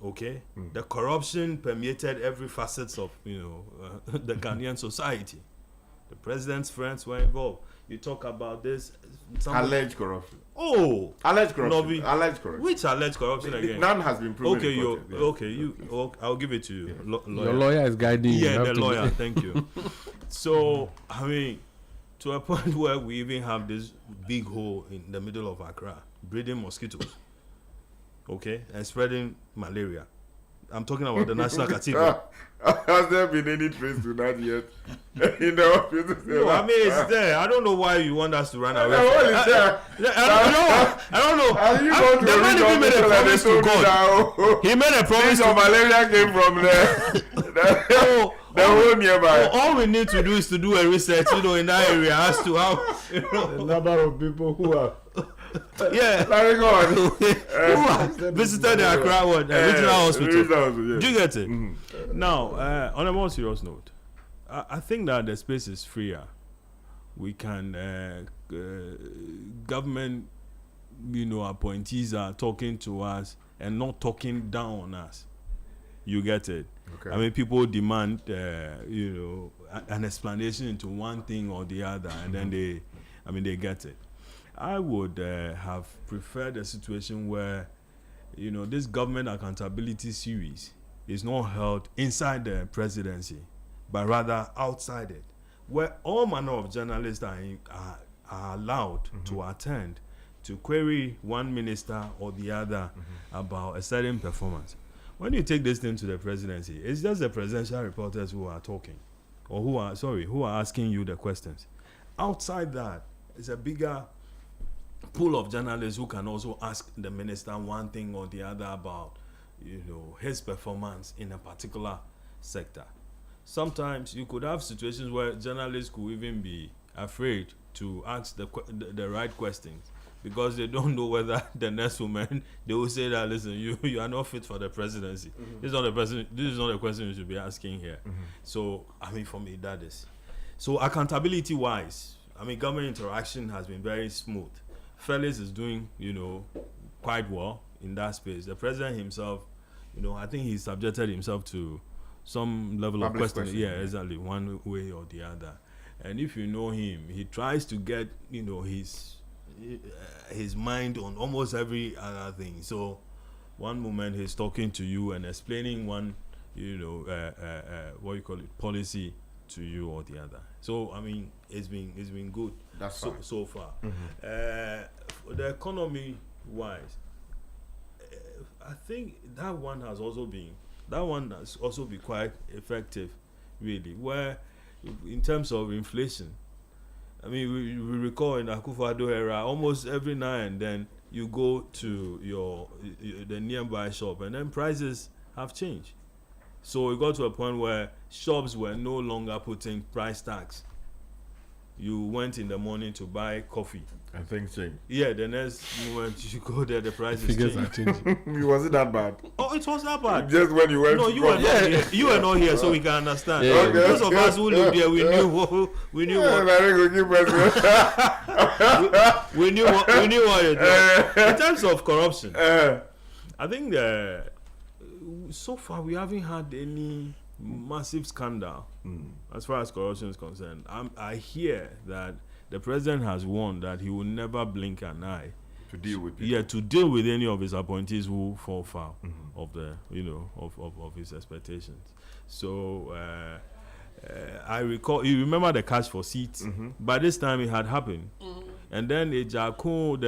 Okay, the corruption permeated every facets of the Ghanaian society. The president's friends were involved. You talk about this
alleged corruption.
Oh,
alleged corruption.
Novi,
alleged corruption.
Which alleged corruption again?
None has been proven.
Okay, I'll give it to you.
Yeah.
Your lawyer is guiding you.
Yeah, the lawyer. Thank you. So, to a point where we even have this big hole in the middle of Accra, breeding mosquitoes, okay, and spreading malaria. I'm talking about the National Cathedral.
Has there been any trace to that yet?
No, it's there. I don't know why you want us to run away.
I
don't know. The man even made a promise to God. He made a promise.
Malaria came from there. The whole nearby.
All we need to do is to do a research, in that area as to how
the number of people who are.
Yeah,
Larry, go on.
Visited the Accra regional hospital. Do you get it? Now, on a more serious note, I think that the space is freer. We can government, appointees are talking to us and not talking down on us. You get it? Okay. People demand, an explanation into one thing or the other, and then they get it. I would have preferred a situation where, this government accountability series is not held inside the presidency, but rather outside it, where all manner of journalists are allowed to attend to query one minister or the other about a certain performance. When you take this thing to the presidency, it's just the presidential reporters who are talking, or who are asking you the questions. Outside that, it's a bigger pool of journalists who can also ask the minister one thing or the other about, his performance in a particular sector. Sometimes you could have situations where journalists could even be afraid to ask the right questions because they don't know whether the next moment they will say that, listen, you are not fit for the presidency. This is not the question you should be asking here. So for me that is. So accountability wise, government interaction has been very smooth. Felix is doing, quite well in that space. The president himself, I think he subjected himself to some level of questioning. Yeah, exactly, one way or the other. And if you know him, he tries to get, his mind on almost every other thing. So one moment he's talking to you and explaining one, policy to you or the other. So it's been good.
That's
so far. The economy wise, I think that one has also been quite effective, really. Where in terms of inflation, I mean, we recall in Akufo-Addo era, almost every now and then you go to the nearby shop, and then prices have changed. So it got to a point where shops were no longer putting price tags. You went in the morning to buy coffee.
And things change.
Yeah, the next moment you go there, the prices
Figures are
change.
changing.
Was it that bad?
Oh, it was that bad.
Just when you went
No,
to
you were
coffee.
not here. You were not here, so we can understand.
Yeah. Okay.
Those of us who lived there, we knew what we knew what it was. In terms of corruption, I think so far we haven't had any massive scandal as far as corruption is concerned. I hear that the president has warned that he will never blink an eye
to deal with people.
Yeah, to deal with any of his appointees who fall foul of the of his expectations. So I recall, you remember the catch for seats. By this time it had happened. And then the vetting,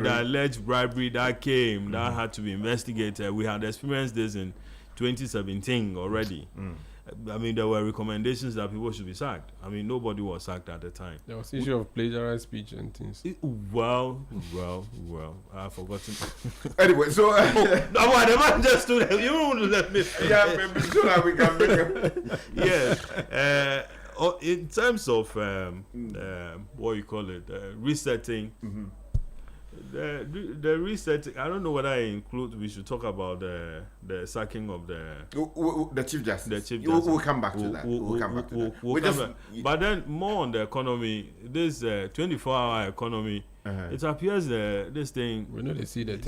the alleged bribery that came, that had to be investigated. We had experienced this in 2017 already. I mean, there were recommendations that people should be sacked. I mean, nobody was sacked at the time.
There was issue of plagiarized speech and things.
Well, I've forgotten.
Anyway, so
the man just stood there. You don't want to let me finish.
Yeah, maybe so that we can make
Yeah. In terms of what you call it, resetting. The resetting. I don't know whether I include. We should talk about the sacking of the
Chief Justice.
The Chief
We'll
Justice.
come back to that. We'll come back to that.
But then more on the economy. This 24-hour economy. It appears this thing.
We know they see that.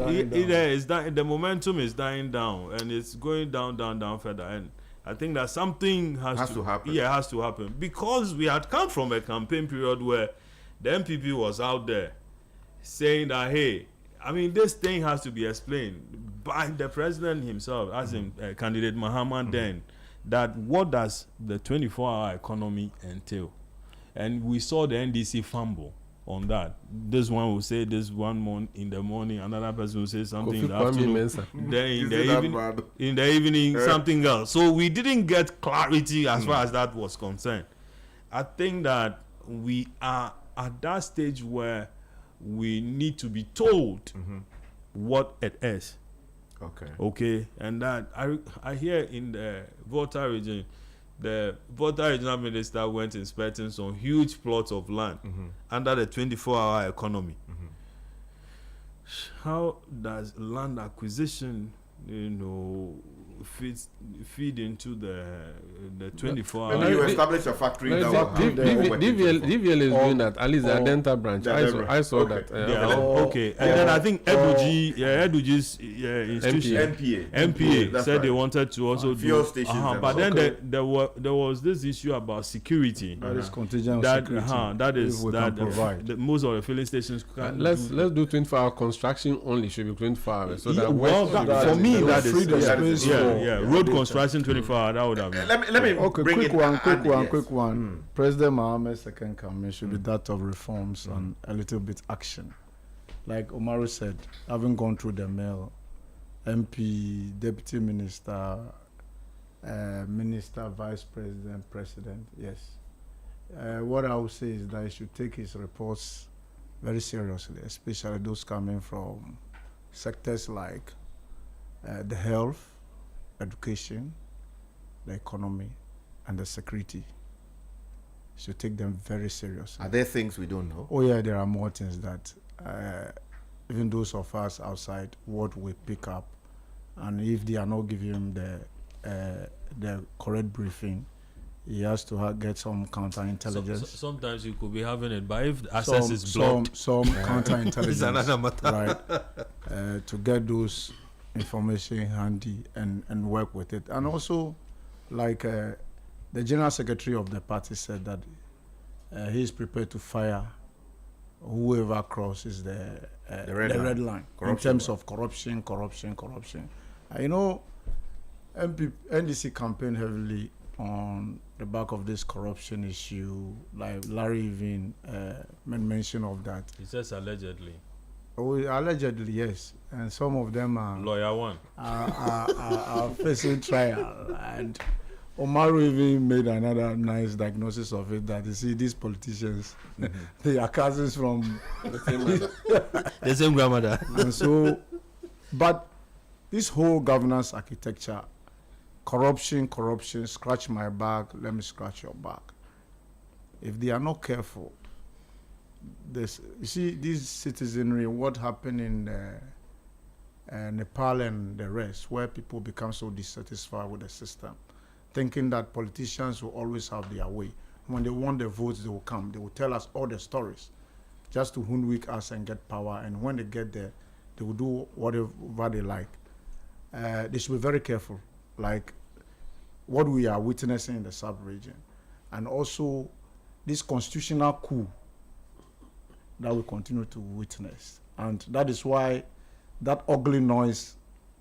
The momentum is dying down, and it's going down further. And I think that something has to happen. Yeah, it has to happen, because we had come from a campaign period where the MPP was out there saying that, hey, I mean, this thing has to be explained by the president himself, as in candidate Mahama then, that what does the 24-hour economy entail? And we saw the NDC fumble on that. This one will say this one in the morning, another person will say something in the afternoon, then in the evening something else. So we didn't get clarity as far as that was concerned. I think that we are at that stage where we need to be told what it is. Okay. And that I hear in the Volta region, the Volta regional minister went inspecting some huge plots of land under the 24-hour economy. How does land acquisition, feed into the 24 hours?
Maybe you establish a factory that will
DVL is doing that, at least the Adenta branch. I saw that.
Okay. And then I think Eduji's institution, MPA said they wanted to also do
stations.
But then there was this issue about security.
That is contingent security.
That is that most of the filling stations
let's do 24-hour construction only. Should be 24 hours. So that
for me that is road
data.
construction 24 hours. That would have been.
Let me
quick one. President Mohammed's second campaign should be that of reforms and a little bit action. Like Umaru said, having gone through the mail, MP, deputy minister, minister, vice president, president, yes. What I would say is that he should take his reports very seriously, especially those coming from sectors like the health, education, the economy, and the security. Should take them very seriously.
Are there things we don't know?
Oh yeah, there are more things that even those of us outside, what we pick up, and if they are not giving him the correct briefing, he has to get some counterintelligence.
Sometimes you could be having it, but if access is blocked,
some counterintelligence,
is another matter,
right? To get those information handy and work with it. And also, like the general secretary of the party said that he is prepared to fire whoever crosses the red line in terms of corruption. NDC campaign heavily on the back of this corruption issue. Like Larry even made mention of that.
He says allegedly.
Oh, allegedly, yes, and some of them are
lawyer one
are facing trial, and Omaru even made another nice diagnosis of it, that you see these politicians, they are cousins from
The same grandmother.
and so, but this whole governance architecture, corruption, scratch my back, let me scratch your back. If they are not careful, this, you see, this citizenry, what happened in Nepal and the rest, where people become so dissatisfied with the system, thinking that politicians will always have their way. When they want the votes, they will come. They will tell us all the stories just to hoodwink us and get power. And when they get there, they will do whatever they like. They should be very careful, like what we are witnessing in the sub-region. And also this constitutional coup that we continue to witness. And that is why that ugly noise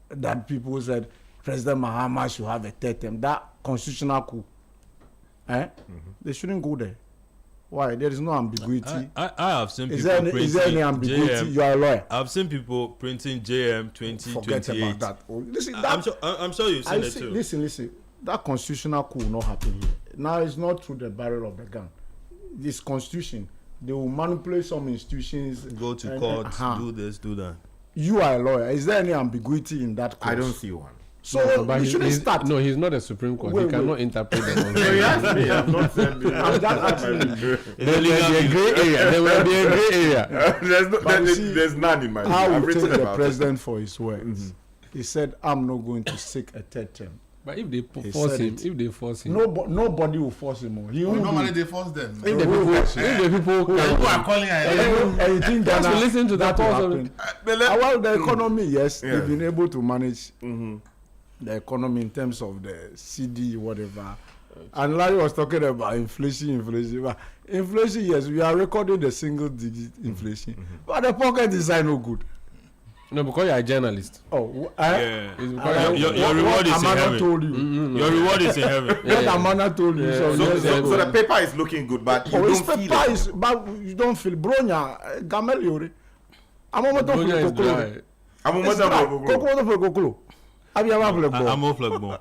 that people said President Mahama should have a third term, that constitutional coup, they shouldn't go there. Why? There is no ambiguity.
I have seen people
Is there any ambiguity?
JM.
You are a lawyer.
I've seen people printing JM 2028.
Forget about that. Oh, listen,
I'm sure you've seen it too.
Listen. That constitutional coup will not happen here. Now it's not through the barrel of the gun. This constitution, they will manipulate some institutions.
Go to court, do this, do that.
You are a lawyer. Is there any ambiguity in that clause?
I don't see one.
So we shouldn't start.
No, he's not a Supreme Court. He cannot interpret the
No, you asked me. I'm not saying
I'm just asking you.
There will be a gray area. There will be a gray area.
There's none in my view.
How
I've
we take
written
the
about
president for his words. He said, I'm not going to seek a third term.
But if they
He
force
said
him,
it.
if they force him,
Nobody will force him. He won't
Normally
do
they force them.
if the people
People are calling
it. And you think
Just
Ghana,
to listen to the
that will
pulse of
happen?
it.
Well, the economy, yes,
Yeah.
they've been able to manage the economy in terms of the CD, whatever. And Larry was talking about inflation. But inflation, yes, we are recording the single-digit inflation. But the pocket is no good.
No, because you're a journalist.
Oh,
Yeah.
It's because
Your reward is in
Amanda
heaven.
told you.
Your reward is in heaven.
What Amanda told you.
Yeah.
So, yes,
So the paper is looking good, but you
his
don't feel
paper
it.
is, but you don't feel. Bronya, Gamel Yori. I'm almost
Bronya is dry.
I'm a
It's
mother
dry.
of a
Koko for Kokolo. Abi ama for the
I'm all flexible.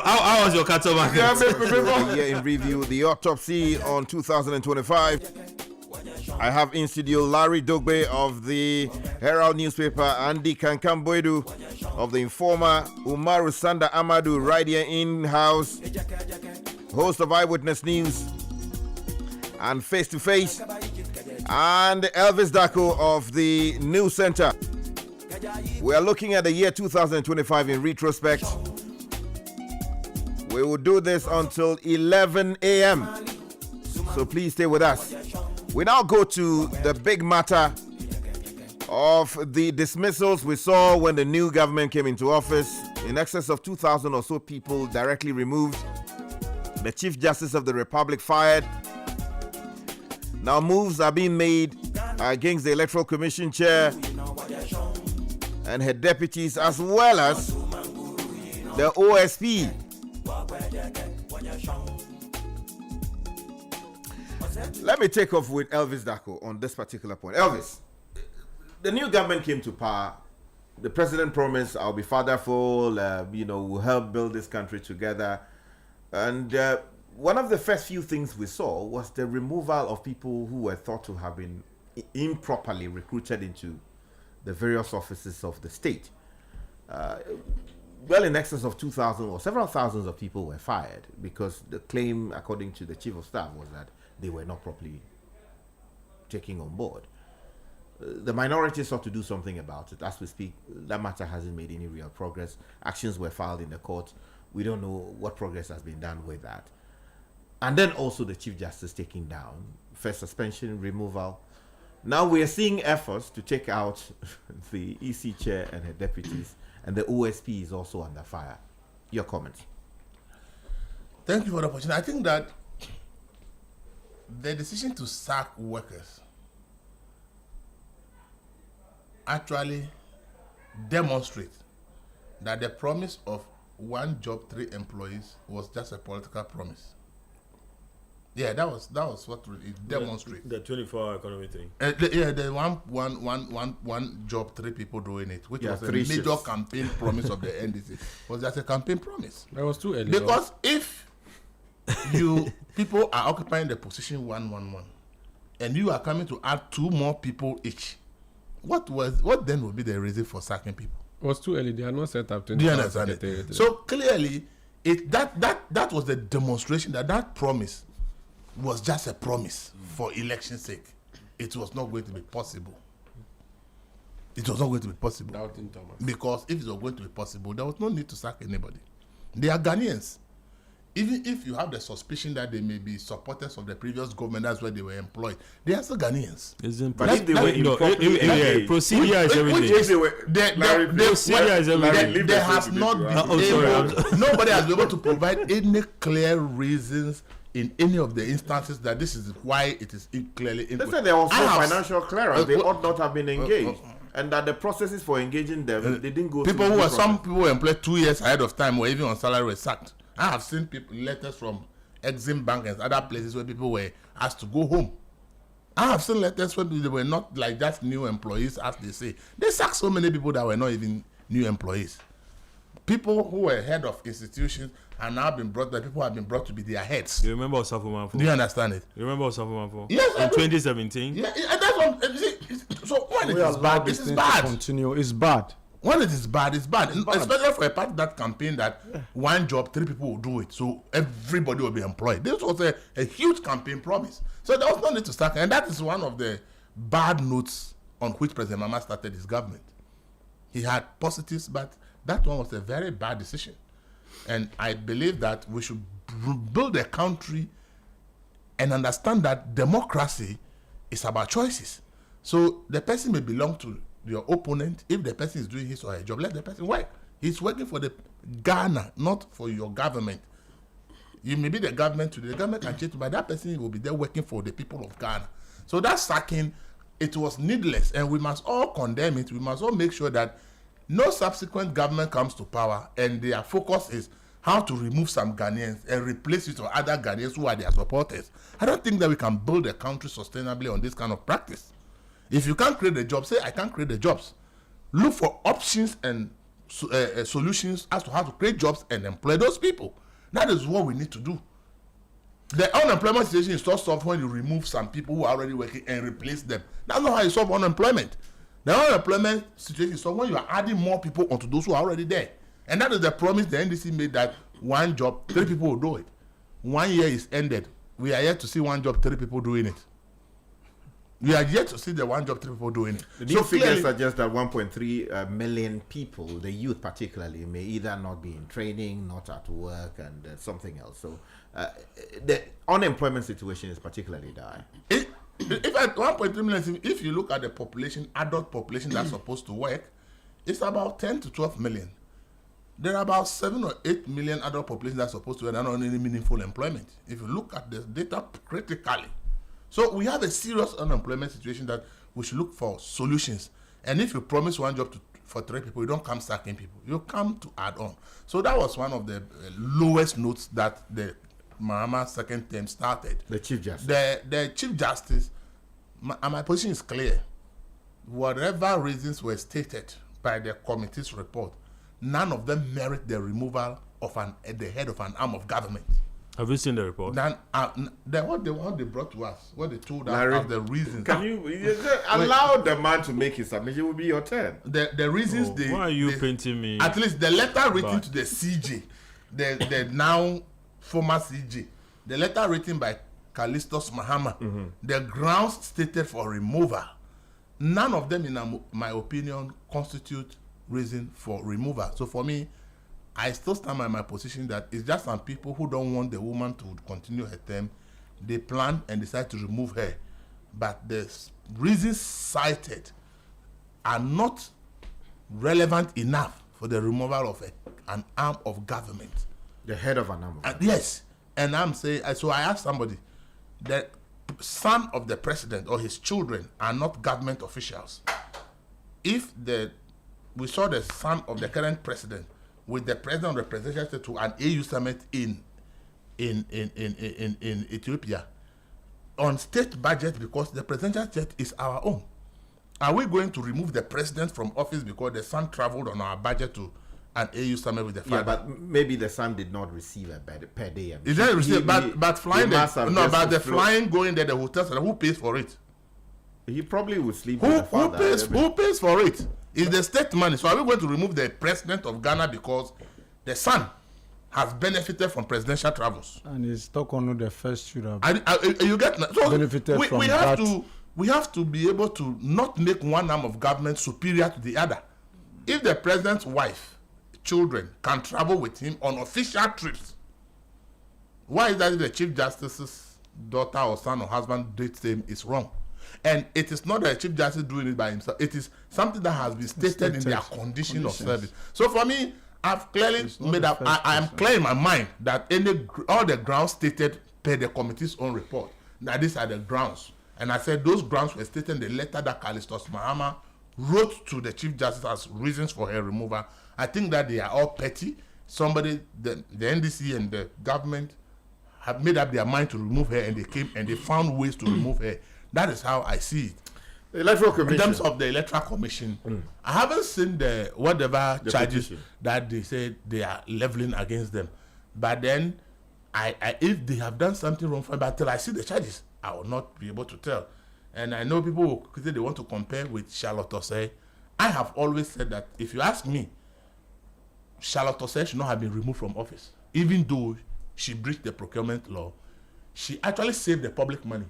How was your cattle market?
The year in review, the autopsy on 2025. I have in studio Larry Dogbe of the Herald newspaper, Andy Kankamboedu of the Informer, Umaru Sanda Amadu right here in-house, host of Eyewitness News and Face to Face, and Elvis Dako of the News Center. We are looking at the year 2025 in retrospect. We will do this until 11 a.m. So please stay with us. We now go to the big matter of the dismissals we saw when the new government came into office. In excess of 2,000 or so people directly removed. The Chief Justice of the Republic fired. Now moves are being made against the Electoral Commission chair and her deputies, as well as the OSP. Let me take off with Elvis Dako on this particular point. Elvis, the new government came to power. The president promised, I'll be fatherful, we'll help build this country together. And one of the first few things we saw was the removal of people who were thought to have been improperly recruited into the various offices of the state. Well, in excess of 2,000 or several thousands of people were fired because the claim, according to the chief of staff, was that they were not properly taken on board. The minority sought to do something about it. As we speak, that matter hasn't made any real progress. Actions were filed in the court. We don't know what progress has been done with that. And then also the Chief Justice taking down, first suspension, removal. Now we are seeing efforts to take out the EC chair and her deputies, and the OSP is also under fire. Your comments?
Thank you for the opportunity. I think that the decision to sack workers actually demonstrates that the promise of one job, 3 employees was just a political promise. Yeah, that was what it demonstrates.
The 24-hour economy thing.
The one job, 3 people doing it, which was a major
shifts.
campaign promise of the NDC. Was just a campaign promise.
That was too early.
Because if you people are occupying the position 111, and you are coming to add 2 more people each, what then would be the reason for sacking people?
It was too early. They had not set up 20.
Do you understand it? So clearly, that was the demonstration that promise was just a promise for election's sake. It was not going to be possible. It was not going to be possible.
Doubting Thomas.
Because if it was going to be possible, there was no need to sack anybody. They are Ghanaians. Even if you have the suspicion that they may be supporters of the previous government, that's where they were employed, they are still Ghanaians.
Isn't
But if they were
procedure is everything.
There has not been nobody has been able to provide any clear reasons in any of the instances that this is why it is clearly.
They said there was no financial clearance. They ought not have been engaged, and that the processes for engaging them they didn't go.
People who were some people were employed 2 years ahead of time, or even on salary, were sacked. I have seen letters from Exim Bank and other places where people were asked to go home. I have seen letters where they were not like just new employees, as they say. They sacked so many people that were not even new employees. People who were head of institutions are now being brought. That people have been brought to be their heads.
You remember Osafo Manfo?
Do you understand it?
You remember Osafo Manfo?
Yes.
In 2017.
Yeah, and that's what. So when it is bad, it is bad.
Continue. It's bad.
When it is bad, it's bad. Especially for a part of that campaign that one job, 3 people will do it. So everybody will be employed. This was a huge campaign promise. So there was no need to start. And that is one of the bad notes on which President Mama started his government. He had positives, but that one was a very bad decision. And I believe that we should build a country and understand that democracy is about choices. So the person may belong to your opponent. If the person is doing his or her job, let the person work. He's working for the Ghana, not for your government. You may be the government today. The government can change, but that person will be there working for the people of Ghana. So that sacking, it was needless, and we must all condemn it. We must all make sure that no subsequent government comes to power and their focus is how to remove some Ghanaians and replace it with other Ghanaians who are their supporters. I don't think that we can build a country sustainably on this kind of practice. If you can't create the jobs, say I can't create the jobs. Look for options and solutions as to how to create jobs and employ those people. That is what we need to do. The unemployment situation is not solved when you remove some people who are already working and replace them. That's not how you solve unemployment. The unemployment situation is solved when you are adding more people onto those who are already there. And that is the promise the NDC made, that one job, 3 people will do it. 1 year is ended. We are yet to see one job, 3 people doing it. We are yet to see the one job, 3 people doing it.
The new figures suggest that 1.3 million people, the youth particularly, may either not be in training, not at work, and something else. So the unemployment situation is particularly dire.
If at 1.3 million, if you look at the population, adult population that's supposed to work, it's about 10 to 12 million. There are about 7 or 8 million adult population that's supposed to work and not any meaningful employment. If you look at the data critically. So we have a serious unemployment situation that we should look for solutions. And if you promise one job for 3 people, you don't come sacking people. You come to add on. So that was one of the lowest notes that the Mahama second term started.
The Chief Justice.
The Chief Justice, my position is clear. Whatever reasons were stated by the committee's report, none of them merit the removal of the head of an arm of government.
Have you seen the report?
What they brought to us, what they told us as the reasons.
Can you allow the man to make his submission? It will be your turn.
The reasons
why are you painting me?
At least the letter written to the CJ, the now former CJ, the letter written by Callistus Mahama, the grounds stated for removal, none of them, in my opinion, constitute reason for removal. So for me, I still stand by my position that it's just some people who don't want the woman to continue her term. They plan and decide to remove her. But the reasons cited are not relevant enough for the removal of an arm of government.
The head of an arm of government.
Yes. And I'm saying, so I asked somebody, the son of the president or his children are not government officials. If we saw the son of the current president with the president of the presidential state to an AU summit in in Ethiopia on state budget because the presidential jet is our own. Are we going to remove the president from office because the son traveled on our budget to an AU summit with the father?
Yeah, but maybe the son did not receive a per day.
Is that received? But flying there, no, but the flying going there, the hotels, who pays for it?
He probably would sleep with the father.
Who pays for it? It's the state money. So are we going to remove the president of Ghana because the son has benefited from presidential travels?
And he's stuck on the first should have
you get so
benefited from that.
We have to be able to not make one arm of government superior to the other. If the president's wife, children can travel with him on official trips, why is that if the chief justice's daughter or son or husband dates him is wrong? And it is not the chief justice doing it by himself. It is something that has been stated in their condition of service. So for me, I've clearly made up. I am clear in my mind that all the grounds stated per the committee's own report. That these are the grounds. And I said those grounds were stated in the letter that Callistus Mahama wrote to the Chief Justice as reasons for her removal. I think that they are all petty. The NDC and the government have made up their mind to remove her, and they came and they found ways to remove her. That is how I see it.
The Electoral Commission.
In terms of the Electoral Commission, I haven't seen the charges petition that they said they are leveling against them. But then, if they have done something wrong, but until I see the charges, I will not be able to tell. And I know people who say they want to compare with Charlotte Osei. I have always said that if you ask me, Charlotte Osei should not have been removed from office. Even though she breached the procurement law, she actually saved the public money.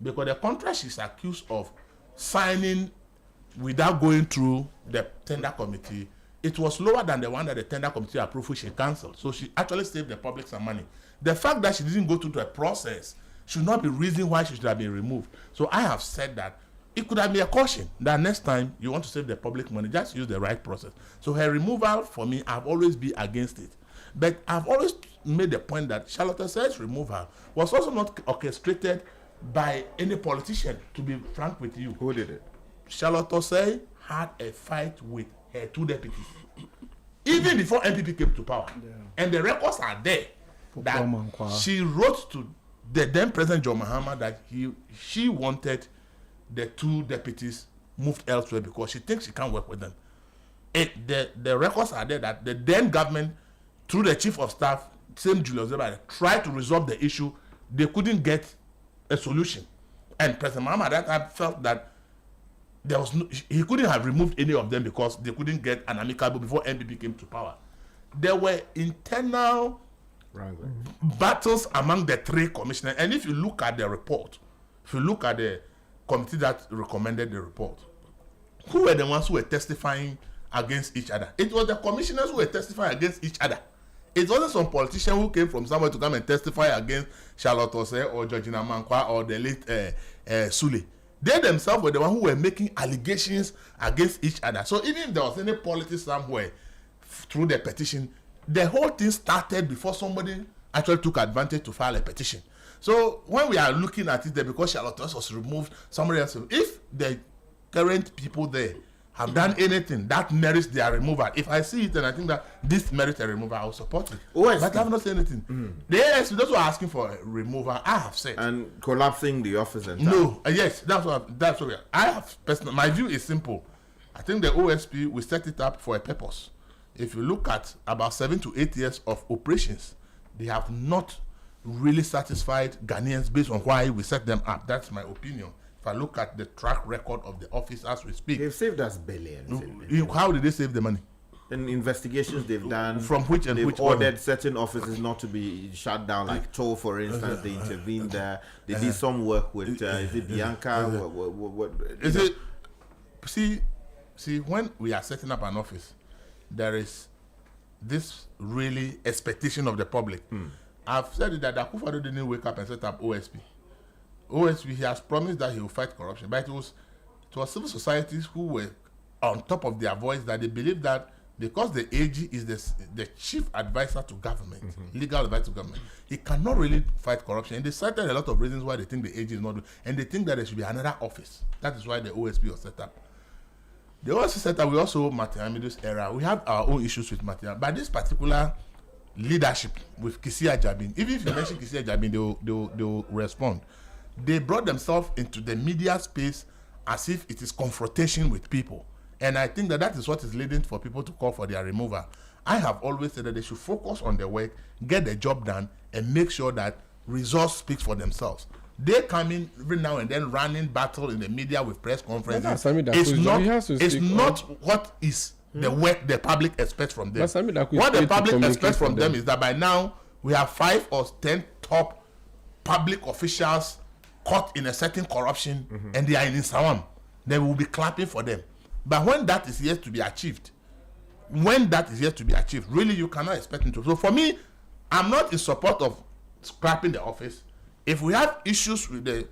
Because the contract she's accused of signing without going through the tender committee, it was lower than the one that the tender committee approved, which she cancelled. So she actually saved the public some money. The fact that she didn't go through the process should not be reason why she should have been removed. So I have said that it could have been a caution that next time you want to save the public money, just use the right process. So her removal, for me, I've always been against it. But I've always made the point that Charlotte Osei's removal was also not orchestrated by any politician, to be frank with you.
Who did it?
Charlotte Osei had a fight with her two deputies. Even before NPP came to power. Yeah. And the records are there. That she wrote to the then President John Mahama that she wanted the two deputies moved elsewhere because she thinks she can't work with them. The records are there that the then government, through the chief of staff, same Julius Zebade, tried to resolve the issue. They couldn't get a solution. And President Mahama at that time felt that he couldn't have removed any of them because they couldn't get an amicable before NPP came to power. There were internal battles among the three commissioners. And if you look at the report, if you look at the committee that recommended the report, who were the ones who were testifying against each other? It was the commissioners who were testifying against each other. It wasn't some politician who came from somewhere to come and testify against Charlotte Osei or Georgina Mankwa or the late Sule. They themselves were the ones who were making allegations against each other. So even if there was any politics somewhere through the petition, the whole thing started before somebody actually took advantage to file a petition. So when we are looking at it there, because Charlotte Osei was removed, somebody else, if the current people there have done anything that merits their removal, if I see it and I think that this merits a removal, I will support it.
OSP.
But I have not said anything. The ASP, those who are asking for a removal, I have said.
And collapsing the office and
no, yes, that's what I have personal. My view is simple. I think the OSP will set it up for a purpose. If you look at about 7 to 8 years of operations, they have not really satisfied Ghanaians based on why we set them up. That's my opinion. If I look at the track record of the office as we speak,
they've saved us billions.
How did they save the money?
In investigations they've done,
from which and
they've
which
ordered
one?
certain offices not to be shut down, like Toll, for instance. They intervened there. They did some work with is it Bianca? What
is it? See, when we are setting up an office, there is this really expectation of the public. I've said it that Akufo-Addo didn't wake up and set up OSP. OSP, he has promised that he will fight corruption, but it was civil societies who were on top of their voice, that they believe that because the AG is the chief advisor to government, legal advisor to government, he cannot really fight corruption. And they cited a lot of reasons why they think the AG is not doing, and they think that there should be another office. That is why the OSP was set up. The OSP set up, we also, Martin Amido's era, we have our own issues with Martin, but this particular leadership with Kisia Jabin. Even if you mention Kisia Jabin, they'll respond. They brought themselves into the media space as if it is confrontation with people. And I think that is what is leading for people to call for their removal. I have always said that they should focus on their work, get the job done, and make sure that results speak for themselves. They come in every now and then running battle in the media with press conferences. It's not what is the work the public expects from them. What the public expects from them is that by now we have 5 or 10 top public officials caught in a certain corruption, and they are in Sawam. They will be clapping for them. But when that is yet to be achieved, really you cannot expect them to. So for me, I'm not in support of scrapping the office. If we have issues with the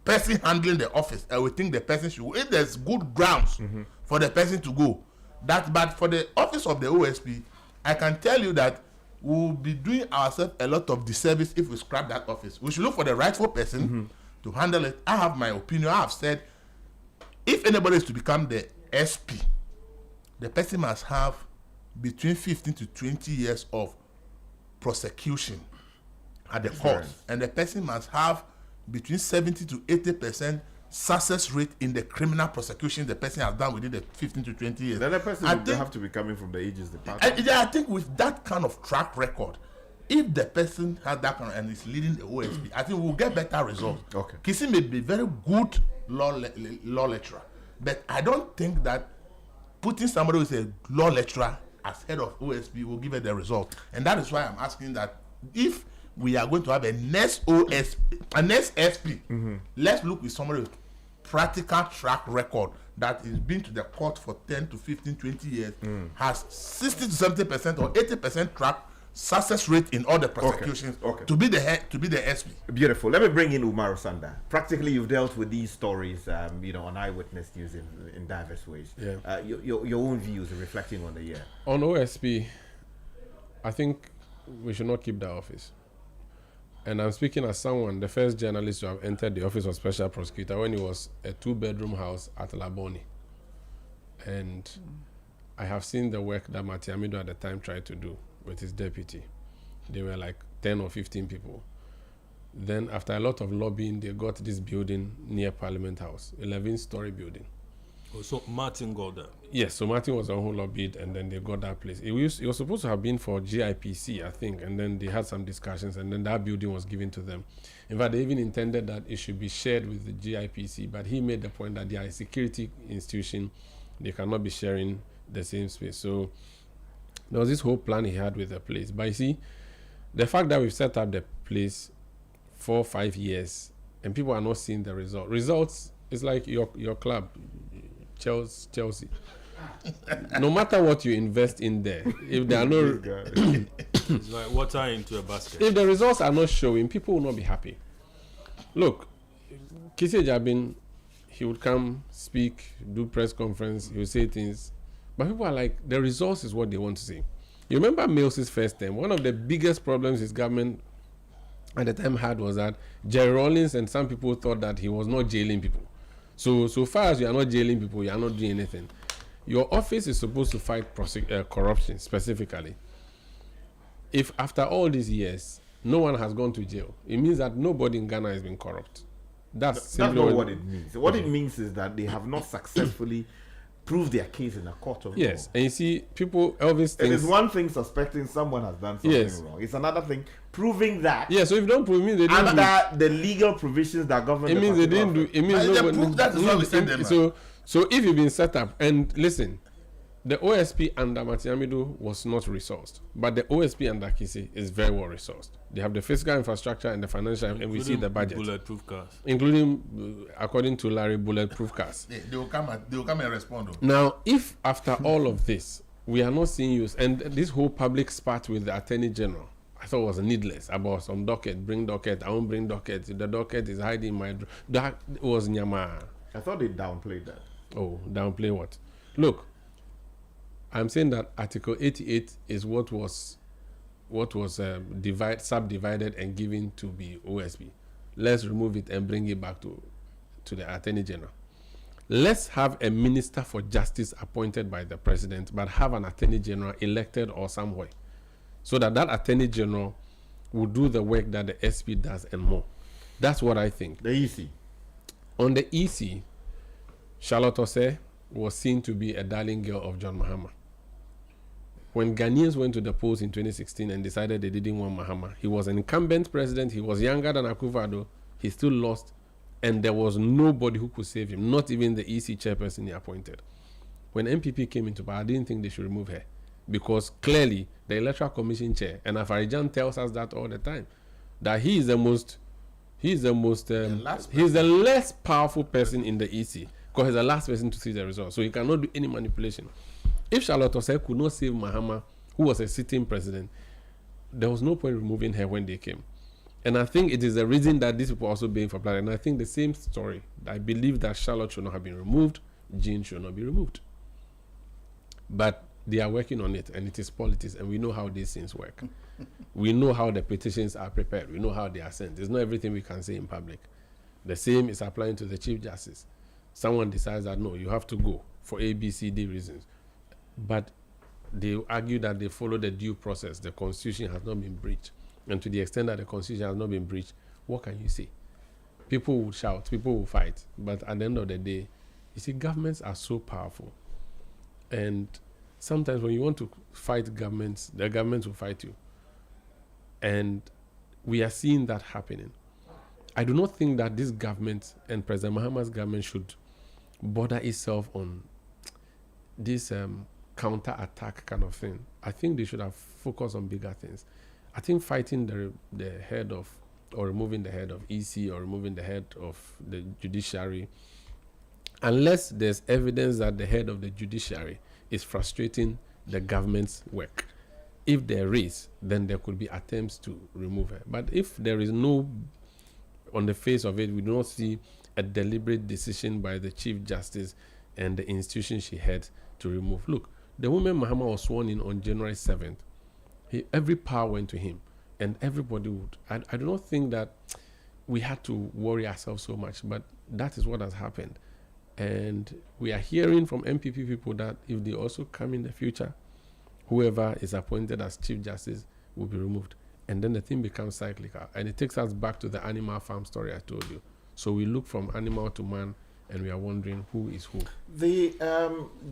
person handling the office, I would think the person should go. If there's good grounds for the person to go, but for the office of the OSP, I can tell you that we'll be doing ourselves a lot of disservice if we scrap that office. We should look for the rightful person to handle it. I have my opinion. I have said, if anybody is to become the SP, the person must have between 15 to 20 years of prosecution at the court, and the person must have between 70 to 80% success rate in the criminal prosecution the person has done within the 15 to 20 years.
Then the person would have to be coming from the aegis department.
I think with that kind of track record, if the person has that kind of, and is leading the OSP, I think we'll get better results.
Okay.
Kisi may be very good law lecturer, but I don't think that putting somebody who is a law lecturer as head of OSP will give it the result. And that is why I'm asking that if we are going to have a next SP, let's look with somebody with practical track record that is been to the court for 10 to 15, 20 years, has 60 to 70% or 80% track success rate in all the prosecutions to be the SP.
Beautiful. Let me bring in Umar Sanda. Practically, you've dealt with these stories, on Eyewitness News in diverse ways. Yeah. Your own views reflecting on the year.
On OSP, I think we should not keep that office. And I'm speaking as someone, the first journalist to have entered the office of special prosecutor when it was a 2-bedroom house at Laboni. And I have seen the work that Matiamido at the time tried to do with his deputy. They were like 10 or 15 people. Then after a lot of lobbying, they got this building near Parliament House, 11-story building.
Oh, so Martin got that?
Yes, so Martin was the one who lobbied, and then they got that place. It was supposed to have been for GIPC, I think, and then they had some discussions, and then that building was given to them. In fact, they even intended that it should be shared with the GIPC, but he made the point that they are a security institution, they cannot be sharing the same space. So there was this whole plan he had with the place. But you see, the fact that we've set up the place 4 or 5 years, and people are not seeing the results is like your club, Chelsea. No matter what you invest in there, if there are no
it's like water into a basket.
If the results are not showing, people will not be happy. Look, Kisi Jabin, he would come, speak, do press conference, he would say things, but people are like, the results is what they want to see. You remember Mills's first term? One of the biggest problems his government at the time had was that Jerry Rawlings and some people thought that he was not jailing people. So far as you are not jailing people, you are not doing anything. Your office is supposed to fight corruption specifically. If after all these years, no one has gone to jail, it means that nobody in Ghana has been corrupt. That's
not what it means. What it means is that they have not successfully proved their case in a court of law.
Yes, and you see, Elvis thinks...
It is one thing suspecting someone has done something wrong. It's another thing proving that.
Yeah, so if you don't prove, it means they didn't
under the legal provisions that govern
it means they didn't do. It means nobody.
That is why we send them.
So if you've been set up, and listen, the OSP under Matiamido was not resourced, but the OSP under Kisi is very well resourced. They have the physical infrastructure and the financial, and we see the budget,
bulletproof cars,
including, according to Larry, bulletproof cars.
They will come and respond.
Now, if after all of this we are not seeing use, and this whole public spat with the Attorney General, I thought was needless about some docket, bring docket, I won't bring docket. The docket is hiding my. That was nyama.
I thought they downplayed that.
Oh, downplay what? Look, I'm saying that Article 88 is what was subdivided and given to be OSP. Let's remove it and bring it back to the Attorney General. Let's have a Minister for Justice appointed by the President, but have an Attorney General elected or somewhere. so that attorney general will do the work that the SP does and more. That's what I think.
The EC.
On the EC, Charlotte Osei was seen to be a darling girl of John Mahama. When Ghanaians went to the polls in 2016 and decided they didn't want Mahama, he was an incumbent president, he was younger than Akufo-Addo, he still lost, and there was nobody who could save him, not even the EC chairperson he appointed. When MPP came into power, I didn't think they should remove her, because clearly the Electoral Commission chair, and Afarijan tells us that all the time, that he's the less powerful person in the EC, because he's the last person to see the results, so he cannot do any manipulation. If Charlotte Osei could not save Mahama, who was a sitting president, there was no point removing her when they came. And I think it is the reason that these people are also being for blood. And I think the same story. I believe that Charlotte should not have been removed, Jean should not be removed. But they are working on it, and it is politics, and we know how these things work. We know how the petitions are prepared. We know how they are sent. There's not everything we can say in public. The same is applying to the Chief Justice. Someone decides that, no, you have to go for A, B, C, D reasons. But they argue that they follow the due process. The Constitution has not been breached. And to the extent that the Constitution has not been breached, what can you say? People will shout, people will fight. But at the end of the day, you see, governments are so powerful. And sometimes when you want to fight governments, the governments will fight you. And we are seeing that happening. I do not think that this government and President Mahama's government should bother itself on this counter-attack kind of thing. I think they should have focused on bigger things. I think fighting the head of, or removing the head of EC, or removing the head of the judiciary, unless there's evidence that the head of the judiciary is frustrating the government's work. If there is, then there could be attempts to remove her. But if there is no, on the face of it, we do not see a deliberate decision by the Chief Justice and the institution she heads to remove. Look, the woman Mahama was sworn in on January 7th. Every power went to him, and everybody would. I do not think that we had to worry ourselves so much, but that is what has happened. And we are hearing from MPP people that if they also come in the future, whoever is appointed as Chief Justice will be removed. And then the thing becomes cyclical. And it takes us back to the animal farm story I told you. So we look from animal to man, and we are wondering who is who.
The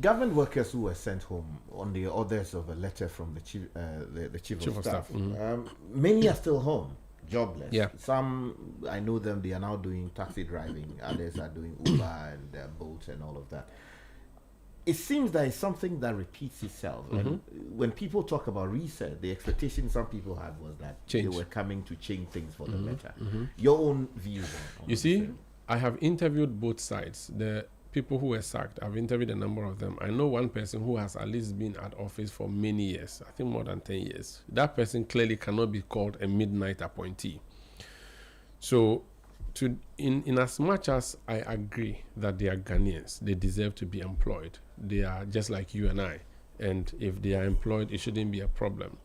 government workers who were sent home on the orders of a letter from the chief of staff, many are still home, jobless.
Yeah.
Some, I know them, they are now doing taxi driving. Others are doing Uber and Bolt and all of that. It seems that it's something that repeats itself.
Mm-hmm.
And when people talk about reset, the expectation some people had was that they were coming to change things for the better. Mm-hmm. Your own views on
you see, I have interviewed both sides. The people who were sacked, I've interviewed a number of them. I know one person who has at least been at office for many years, I think more than 10 years. That person clearly cannot be called a midnight appointee. So, in as much as I agree that they are Ghanaians, they deserve to be employed. They are just like you and I. And if they are employed, it shouldn't be a problem.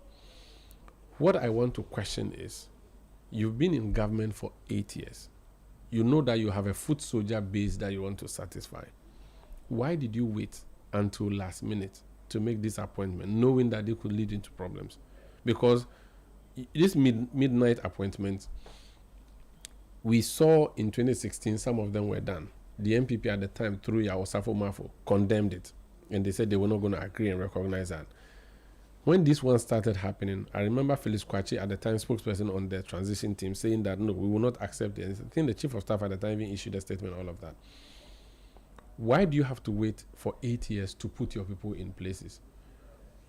What I want to question is, you've been in government for 8 years. You know that you have a foot soldier base that you want to satisfy. Why did you wait until last minute to make this appointment, knowing that it could lead into problems? Because this midnight appointments, we saw in 2016, some of them were done. The MPP at the time, through Yaosafo Mafo, condemned it. And they said they were not going to agree and recognize that. When this one started happening, I remember Phyllis Kwachi, at the time spokesperson on the transition team, saying that, no, we will not accept it. I think the chief of staff at the time even issued a statement, all of that. Why do you have to wait for 8 years to put your people in places?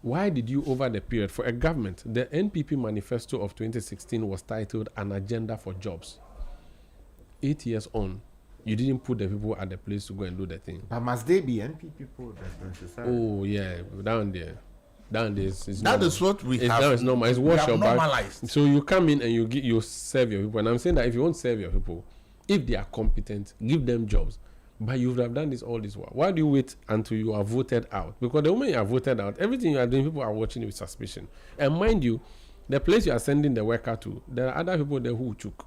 Why did you, over the period, for a government, the NPP manifesto of 2016 was titled An Agenda for Jobs. 8 years on, you didn't put the people at the place to go and do the thing.
But must they be NPP people?
Oh, yeah, down there. That
is what we have.
That is normal. It's wash your back.
Normalized.
So you come in and you serve your people. And I'm saying that if you won't serve your people, if they are competent, give them jobs. But you would have done this all this while. Why do you wait until you are voted out? Because the moment you are voted out, everything you are doing, people are watching you with suspicion. And mind you, the place you are sending the worker to, there are other people there who choke.